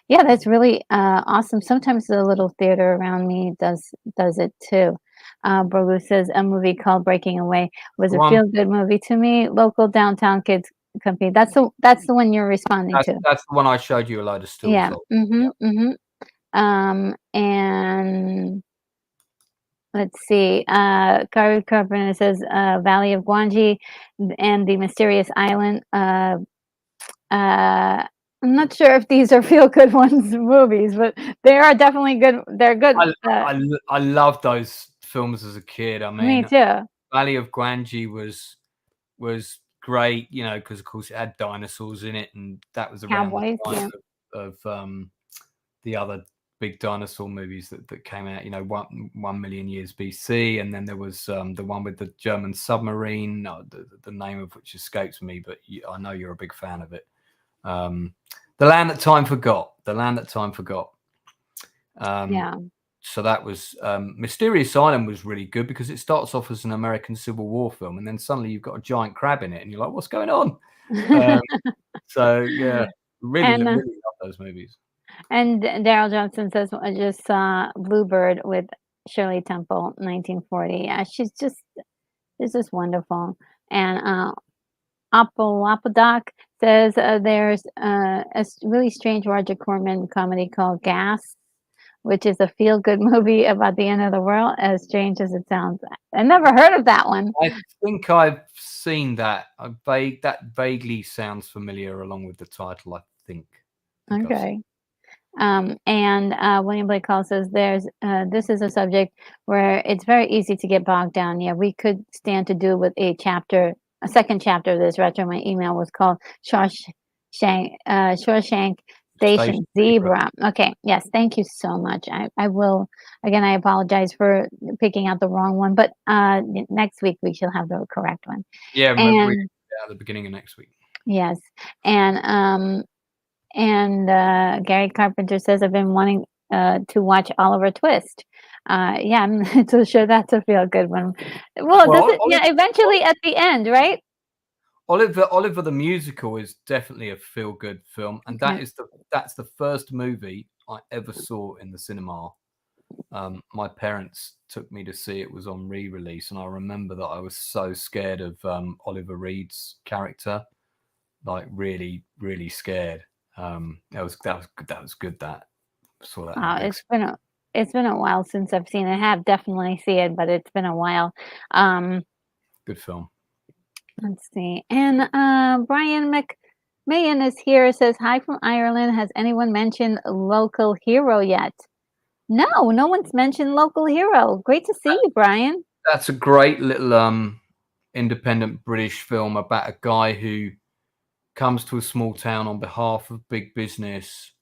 Yeah, that's really awesome. Sometimes the little theater around me does it too. Burgu says a movie called Breaking Away was The a one feel-good movie to me. Local downtown kids company. That's the one you're responding to. that's the one I showed you a load of stills Yeah. of. Yeah. And let's see. Karu Carpenter says Valley of Guanji and the Mysterious Island. I'm not sure if these are feel-good ones movies, but they are definitely good. They're good. I loved those films as a kid. I Me mean, too. Valley of Guanji was great, you know, because of course it had dinosaurs in it, and that was around the Cowboys, yeah. time of the other big dinosaur movies that came out, you know, 1 million years BC, and then there was the one with the German submarine, the name of which escapes me, but I know you're a big fan of it. The Land That Time Forgot. The Land That Time Forgot. Yeah. So that was Mysterious Island was really good because it starts off as an American Civil War film, and then suddenly you've got a giant crab in it, and you're like, "What's going on?" So yeah, really And love those movies. and Daryl Johnson says, I just saw Bluebird with Shirley Temple, 1940. Yeah, she's just wonderful. And Apodoc says there's really strange Roger Corman comedy called Gas, which is a feel-good movie about the end of the world, as strange as it sounds. I never heard of that one. I think I've seen that. That vaguely sounds familiar, along with the title. I think I've seen Okay. And William Blake Hall says this is a subject where it's very easy to get bogged down. Yeah, we could stand to do with a second chapter of this. Retro, my email was called Shawshank Station Station Zebra. Zebra. Okay, yes, thank you so much. I will, again, I apologize for picking out the wrong one, but next week we shall have the correct one. Yeah, maybe And at the beginning of next week. yes, and Gary Carpenter says, I've been wanting to watch Oliver Twist. Yeah, I'm not so sure that's a feel good one. Well, does it? Yeah, eventually at the end, right? Oliver the Musical is definitely a feel good film, and that's the first movie I ever saw in the cinema. My parents took me to see it. Was on re-release, and I remember that I was so scared of Oliver Reed's character, like really, really scared. That was good. That saw that. Wow, it's been a while since I've seen it. I have definitely seen it, but it's been a while. Good film. Let's see. And Brian McMahon is here. Says hi from Ireland. Has anyone mentioned Local Hero yet? No, no one's mentioned Local Hero. Great to see you, Brian. That's a great little independent British film about a guy who comes to a small town on behalf of big business.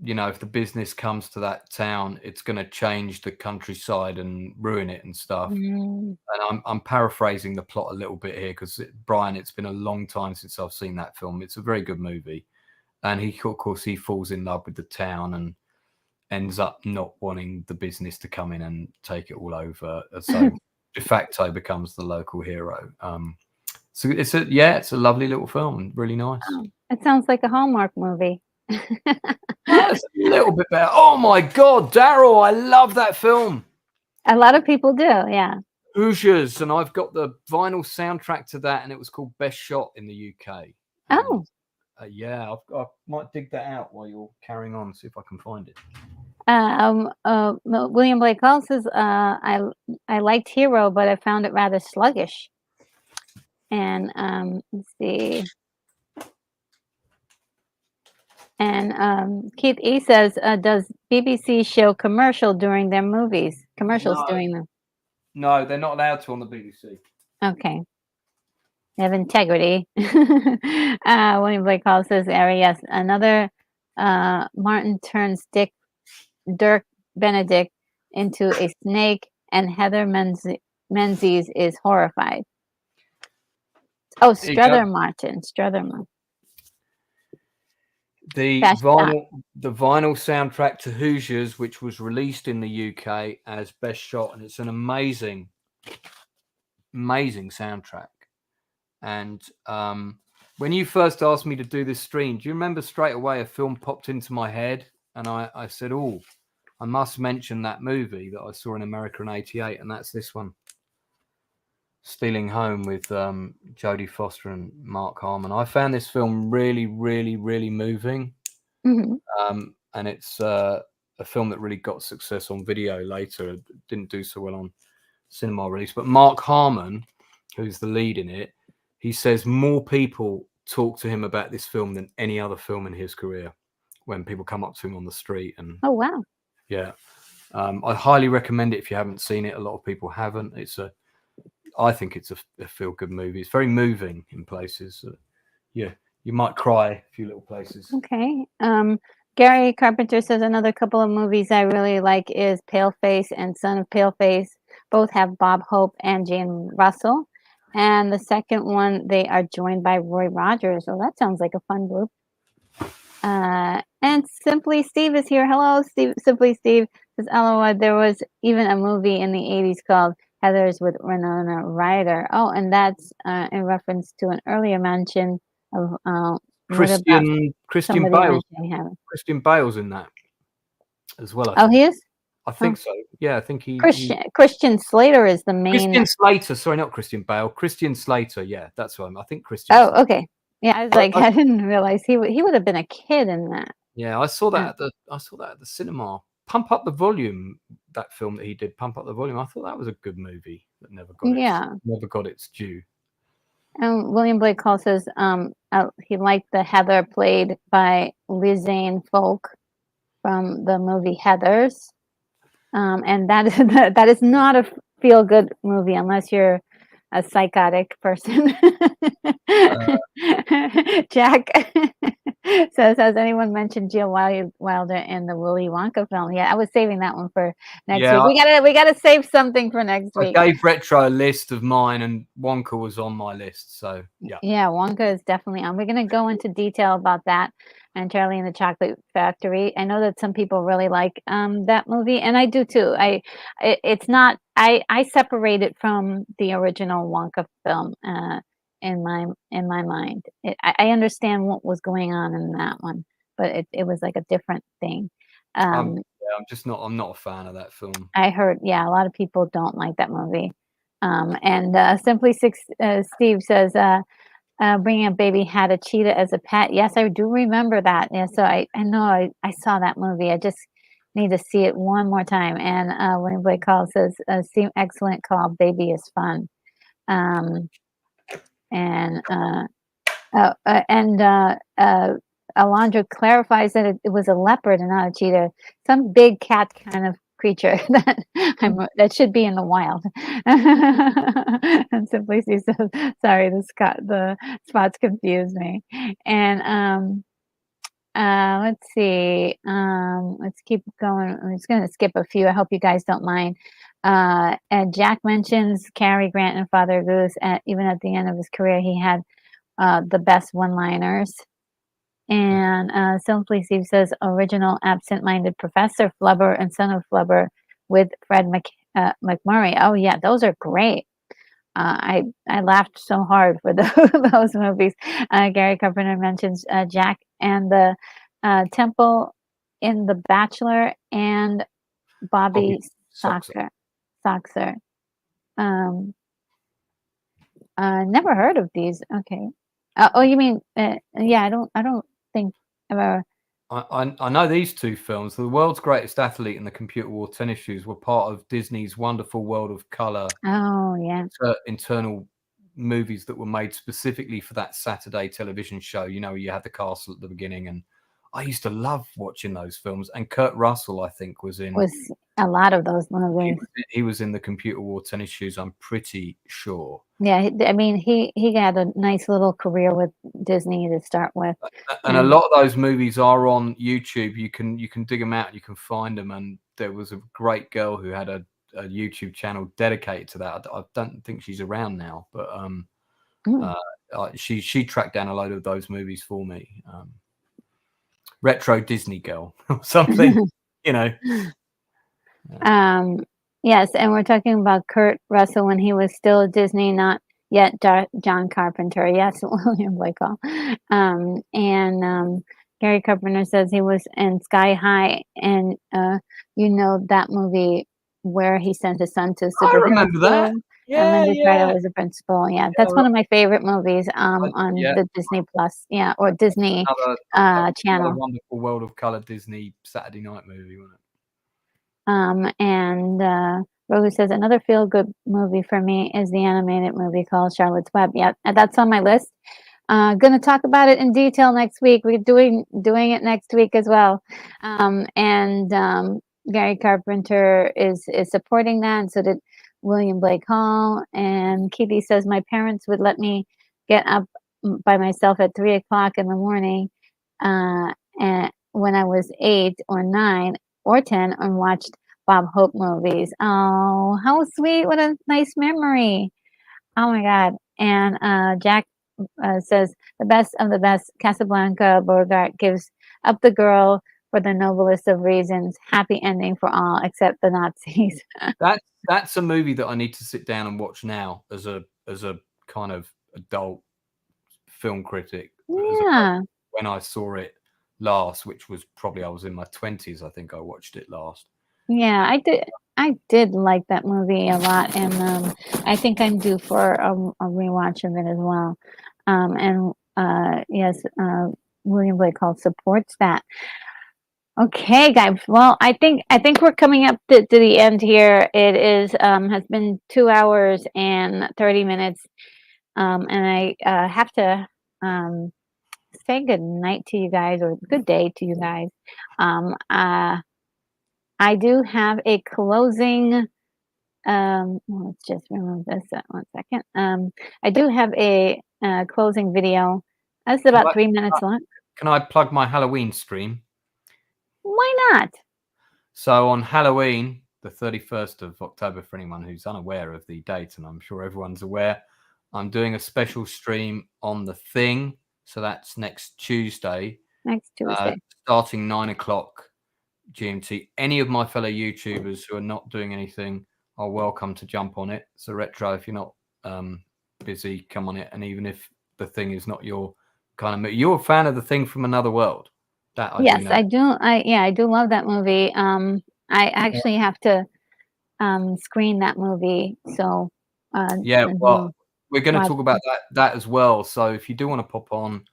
You know, if the business comes to that town, it's going to change the countryside and ruin it and stuff. And I'm paraphrasing the plot a little bit here because Brian, it's been a long time since I've seen that film. It's a very good movie, and of course he falls in love with the town and ends up not wanting the business to come in and take it all over. So de facto becomes the local hero. So it's a lovely little film and really nice. Oh, it sounds like a Hallmark movie. That's a little bit better. Oh my God, Daryl, I love that film. A lot of people do, yeah. Hoosiers, and I've got the vinyl soundtrack to that, and it was called Best Shot in the UK. Oh. Yeah, I might dig that out while you're carrying on, see if I can find it. William Blake Hall says, I liked Hero, but I found it rather sluggish. And let's see. And Keith E says, does BBC show commercials during them? No, they're not allowed to on the BBC. Okay. They have integrity. William Blake Hall says, yes, another Martin turns Dirk Benedict into a snake, and Heather Menzies is horrified. Oh, Strother Martin. The vinyl soundtrack to Hoosiers, which was released in the UK as Best Shot, and it's an amazing soundtrack. And when you first asked me to do this stream, do you remember straight away a film popped into my head, and I said, "Oh, I must mention that movie that I saw in America in '88, and that's this one, Stealing Home, with Jodie Foster and Mark Harmon. I found this film really, really, really moving, and it's a film that really got success on video later. It didn't do so well on cinema release, but Mark Harmon, who's the lead in it, he says more people talk to him about this film than any other film in his career when people come up to him on the street. And Oh, wow. yeah, I highly recommend it if you haven't seen it. A lot of people haven't. I think it's a feel-good movie. It's very moving in places. Yeah, you might cry a few little places. Okay. Gary Carpenter says another couple of movies I really like is Paleface and Son of Paleface. Both have Bob Hope and Jane Russell. And the second one, they are joined by Roy Rogers. So that sounds like a fun group. And Simply Steve is here. Hello, Steve. Simply Steve says, LOL, there was even a movie in the 80s called Heathers with Winona Ryder. Oh, and that's in reference to an earlier mention of Christian somebody Bale's mentioning heaven. Christian Bale's in that as well. I think. He is? I think so. Yeah, I think Christian Slater is the main. Christian Slater. Sorry, not Christian Bale. Christian Slater. Yeah, that's what I think. Christian. Oh, okay. Yeah, I was like, I didn't realize he would have been a kid in that. Yeah, I saw that at the cinema. Pump Up the Volume, that film that he did, Pump Up the Volume. I thought that was a good movie that never got its due. William Blake Hall says he liked the Heather played by Lizane Folk from the movie Heathers, and that is not a feel good movie unless you're a psychotic person. Jack says, has anyone mentioned Jill Wilder in the Willy Wonka film? Yeah, I was saving that one for next week. We gotta save something for next week. I gave Retro a list of mine, and Wonka was on my list. So yeah. Yeah, Wonka is definitely on. We're gonna go into detail about that and Charlie and the Chocolate Factory. I know that some people really like that movie, and I do too. It's not. I separate it from the original Wonka film in my mind. I understand what was going on in that one, but it was like a different thing. I'm not a fan of that film. I heard, a lot of people don't like that movie. And Simply Steve says, bringing a baby had a cheetah as a pet. Yes, I do remember that. Yeah, so I know I saw that movie. I just need to see it one more time. And William Blake Hall says, excellent call. Baby is fun. Alondra clarifies that it was a leopard and not a cheetah, some big cat kind of creature that should be in the wild. And Simply Steve says, sorry, the spots confused me. And let's see. Let's keep going. I'm just going to skip a few. I hope you guys don't mind. And Jack mentions Cary Grant and Father Goose. Even at the end of his career, he had the best one-liners. And Simply Steve says, original absent-minded Professor Flubber and Son of Flubber with Fred McMurray. Oh yeah, those are great. I laughed so hard for those movies. Gary Carpenter mentions Jack and the Temple in The Bachelor and Bobby Soxer. Never heard of these. Okay. You mean? Yeah, I don't think ever. I know these two films. The World's Greatest Athlete and The Computer Wore Tennis Shoes were part of Disney's Wonderful World of Color. Oh yeah. Internal movies that were made specifically for that Saturday television show. You know, you had the castle at the beginning, and I used to love watching those films. And Kurt Russell, I think, was a lot of those movies. He was in The Computer Wore Tennis Shoes, I'm pretty sure. Yeah, I mean, he had a nice little career with Disney to start with. And a lot of those movies are on YouTube. You can dig them out. You can find them. And there was a great girl who had a YouTube channel dedicated to that. I don't think she's around now, but she tracked down a load of those movies for me. Retro Disney girl or something, you know. Yes, and we're talking about Kurt Russell when he was still at Disney, not yet John Carpenter. Yes, William Blake Hall. And Gary Carpenter says he was in Sky High, and that movie where he sent his son to I superhero remember that. school, and Yeah, Linda Carter yeah. was the principal. Yeah, Yeah, that's one of my favorite movies on yeah. the Disney Plus. Yeah, or Disney That was another channel. wonderful World of Colour Disney Saturday night movie, wasn't it? And Rohu says another feel good movie for me is the animated movie called Charlotte's Web. Yeah, that's on my list. Gonna talk about it in detail next week. We're doing it next week as well. And Gary Carpenter is supporting that, and so did William Blake Hall. And Kitty says my parents would let me get up by myself at 3 o'clock in the morning, and when I was 8 or 9 or 10, and watched Bob Hope movies. Oh, how sweet! What a nice memory. Oh my God. And Jack says the best of the best. Casablanca Bogart gives up the girl for the noblest of reasons. Happy ending for all except the Nazis. That's a movie that I need to sit down and watch now as a kind of adult film critic, as Yeah. when I saw it last, which was probably I was in my 20s. I think I watched it last. Yeah, I did like that movie a lot, and I think I'm due for a rewatch of it as well. And yes, William Blake Hall supports that. Okay, guys. Well, I think we're coming up to the end here. It is has been 2 hours and 30 minutes, and I have to say good night to you guys, or good day to you guys. Um, uh, I do have a closing. Well, let's just remove this 1 second. I do have a closing video. That's Can about I 3 minutes long. can I plug my Halloween stream? Why not? So on Halloween, the 31st of October, for anyone who's unaware of the date, and I'm sure everyone's aware, I'm doing a special stream on The Thing. So that's next Tuesday, Next Tuesday. starting 9 o'clock GMT. Any of my fellow YouTubers who are not doing anything are welcome to jump on it. So Retro, if you're not busy, come on it. And even if The Thing is not your kind of, you're a fan of The Thing from Another World. That I do Yes, know. I do. I do love that movie. I actually have to screen that movie. So Yeah, and well, we'll we're going to watch talk about that as well. So if you do want to pop on,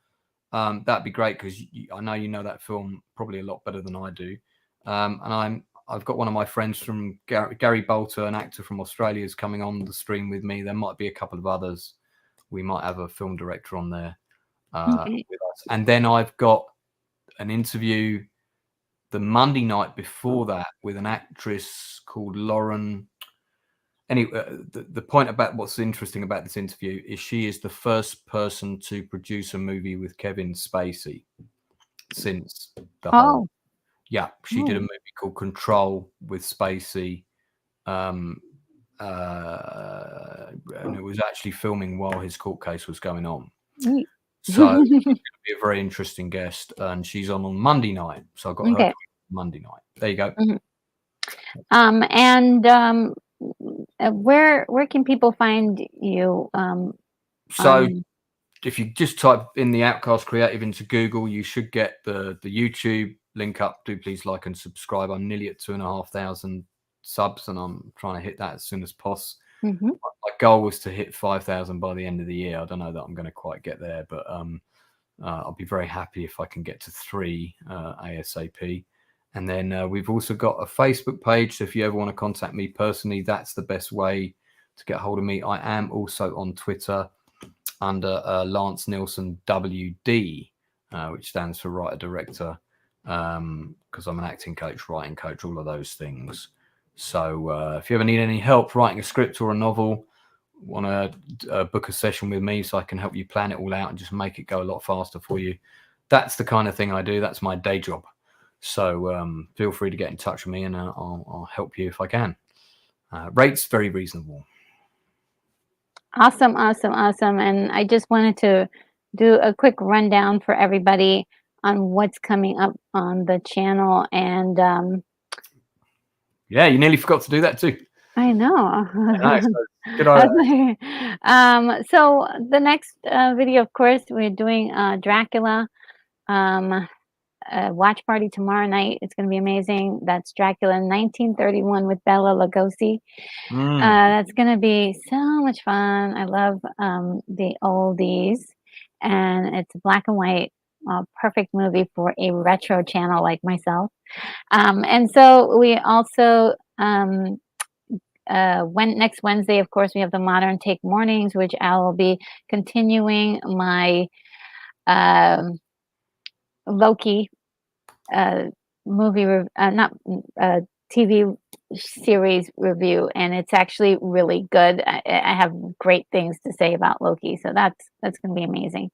that'd be great because I know you know that film probably a lot better than I do. And I've got one of my friends from Gary Bolter, an actor from Australia, is coming on the stream with me. There might be a couple of others. We might have a film director on there Okay. with us. And then I've got an interview the Monday night before that with an actress called Lauren. Anyway, the point about what's interesting about this interview is she is the first person to produce a movie with Kevin Spacey since the whole. Oh. Yeah, she did a Oh. movie called Control with Spacey, and it was actually filming while his court case was going on. Neat. So she's going to be a very interesting guest, and she's on Monday night. So I got her Okay. Monday night. There you go. And where can people find you? So if you just type in the Outcast Creative into Google, you should get the YouTube link up. Do please like and subscribe. I'm nearly at 2,500 subs, and I'm trying to hit that as soon as possible. My goal was to hit 5,000 by the end of the year. I don't know that I'm going to quite get there, but I'll be very happy if I can get to 3 ASAP. And then we've also got a Facebook page. So if you ever want to contact me personally, that's the best way to get hold of me. I am also on Twitter under Lance Nielsen WD, which stands for writer director, because I'm an acting coach, writing coach, all of those things. So if you ever need any help writing a script or a novel, want to book a session with me so I can help you plan it all out and just make it go a lot faster for you, that's the kind of thing I do. That's my day job. So feel free to get in touch with me, and I'll help you if I can. Rates very reasonable. Awesome. And I just wanted to do a quick rundown for everybody on what's coming up on the channel. And yeah, you nearly forgot to do that too. I know. Nice. Good idea. So the next video, of course, we're doing Dracula. watch party tomorrow night. It's going to be amazing. That's Dracula 1931 with Bela Lugosi. That's going to be so much fun. I love the oldies, and it's black and white. Perfect movie for a retro channel like myself. And so we also when next Wednesday, of course, we have the Modern Take mornings, which I will be continuing my Loki movie, not TV series review, and it's actually really good. I have great things to say about Loki, so that's going to be amazing.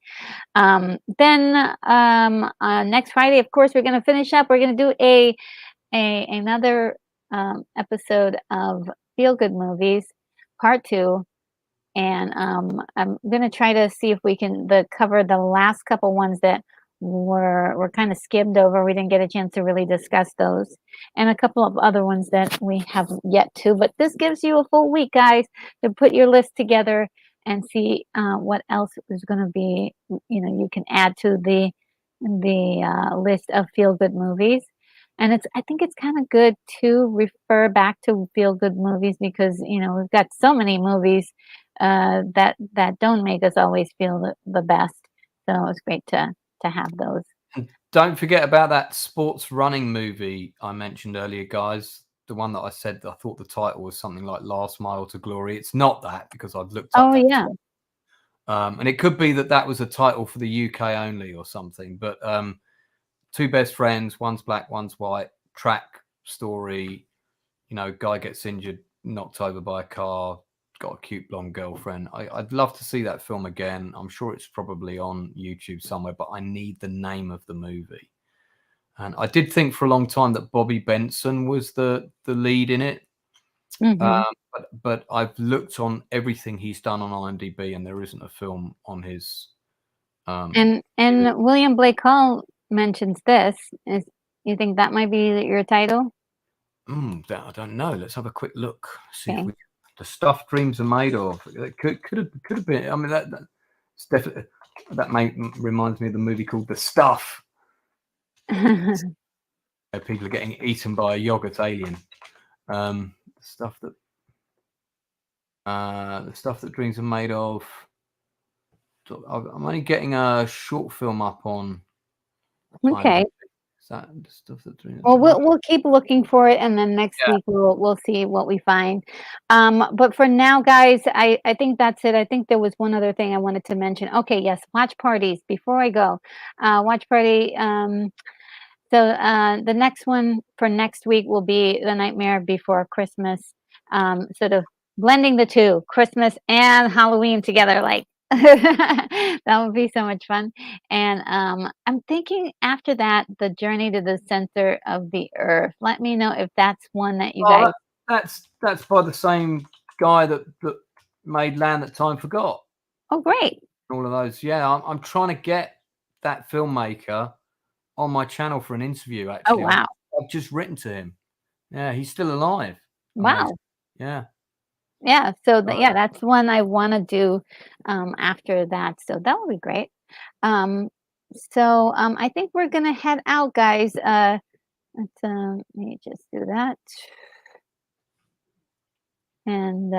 Then next Friday, of course, we're going to finish up. We're going to do another episode of Feel Good Movies, Part 2. And I'm gonna try to see if we can cover the last couple ones that were kind of skimmed over. We didn't get a chance to really discuss those, and a couple of other ones that we haven't yet to. But this gives you a full week, guys, to put your list together and see what else is going to be. You can add to the list of feel good movies. And I think it's kind of good to refer back to feel good movies because we've got so many movies that don't make us always feel the best. So it's great to have those. And don't forget about that sports running movie I mentioned earlier, guys. The one that I said I thought the title was something like Last Mile to Glory. It's not that because I've looked up. Oh yeah. And it could be that was a title for the UK only or something. But two best friends, one's black, one's white, track story. Guy gets injured, knocked over by a car, got a cute blonde girlfriend. I'd love to see that film again. I'm sure it's probably on YouTube somewhere, but I need the name of the movie. And I did think for a long time that Bobby Benson was the lead in it. Mm-hmm. But I've looked on everything he's done on IMDb, and there isn't a film on his. And William Blake Hall mentions this. You think that might be your title? I don't know. Let's have a quick look. See Okay. if the stuff dreams are made of. It could have been. I mean, that's definitely reminds me of the movie called The Stuff. People are getting eaten by a yogurt alien. The stuff that dreams are made of. I'm only getting a short film up on. Okay. Is that the stuff that dreams? Well, we'll keep looking for it, and then next week we'll see what we find. But for now, guys, I think that's it. I think there was one other thing I wanted to mention. Okay, yes, watch parties. Before I go, watch party. So the next one for next week will be The Nightmare Before Christmas. Sort of blending the two, Christmas and Halloween together, like. That would be so much fun. And I'm thinking after that, The Journey to the Center of the Earth. Let me know if that's one that you guys. That's by the same guy that made Land That Time Forgot. Oh, great! All of those, yeah. I'm trying to get that filmmaker on my channel for an interview. Actually, Oh wow! I've just written to him. Yeah, he's still alive. Wow. Amazing. Yeah. Yeah, so that's one I want to do after that. So that would be great. I think we're gonna head out, guys. Let me just do that, and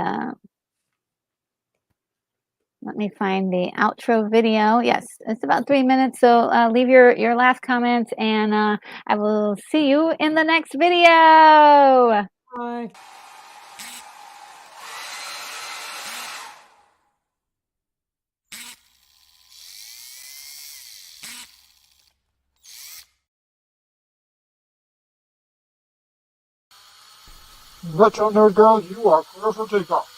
let me find the outro video. Yes, it's about 3 minutes. So leave your last comments, and I will see you in the next video. Bye. Retro Nerd Girl, you are clear for takeoff.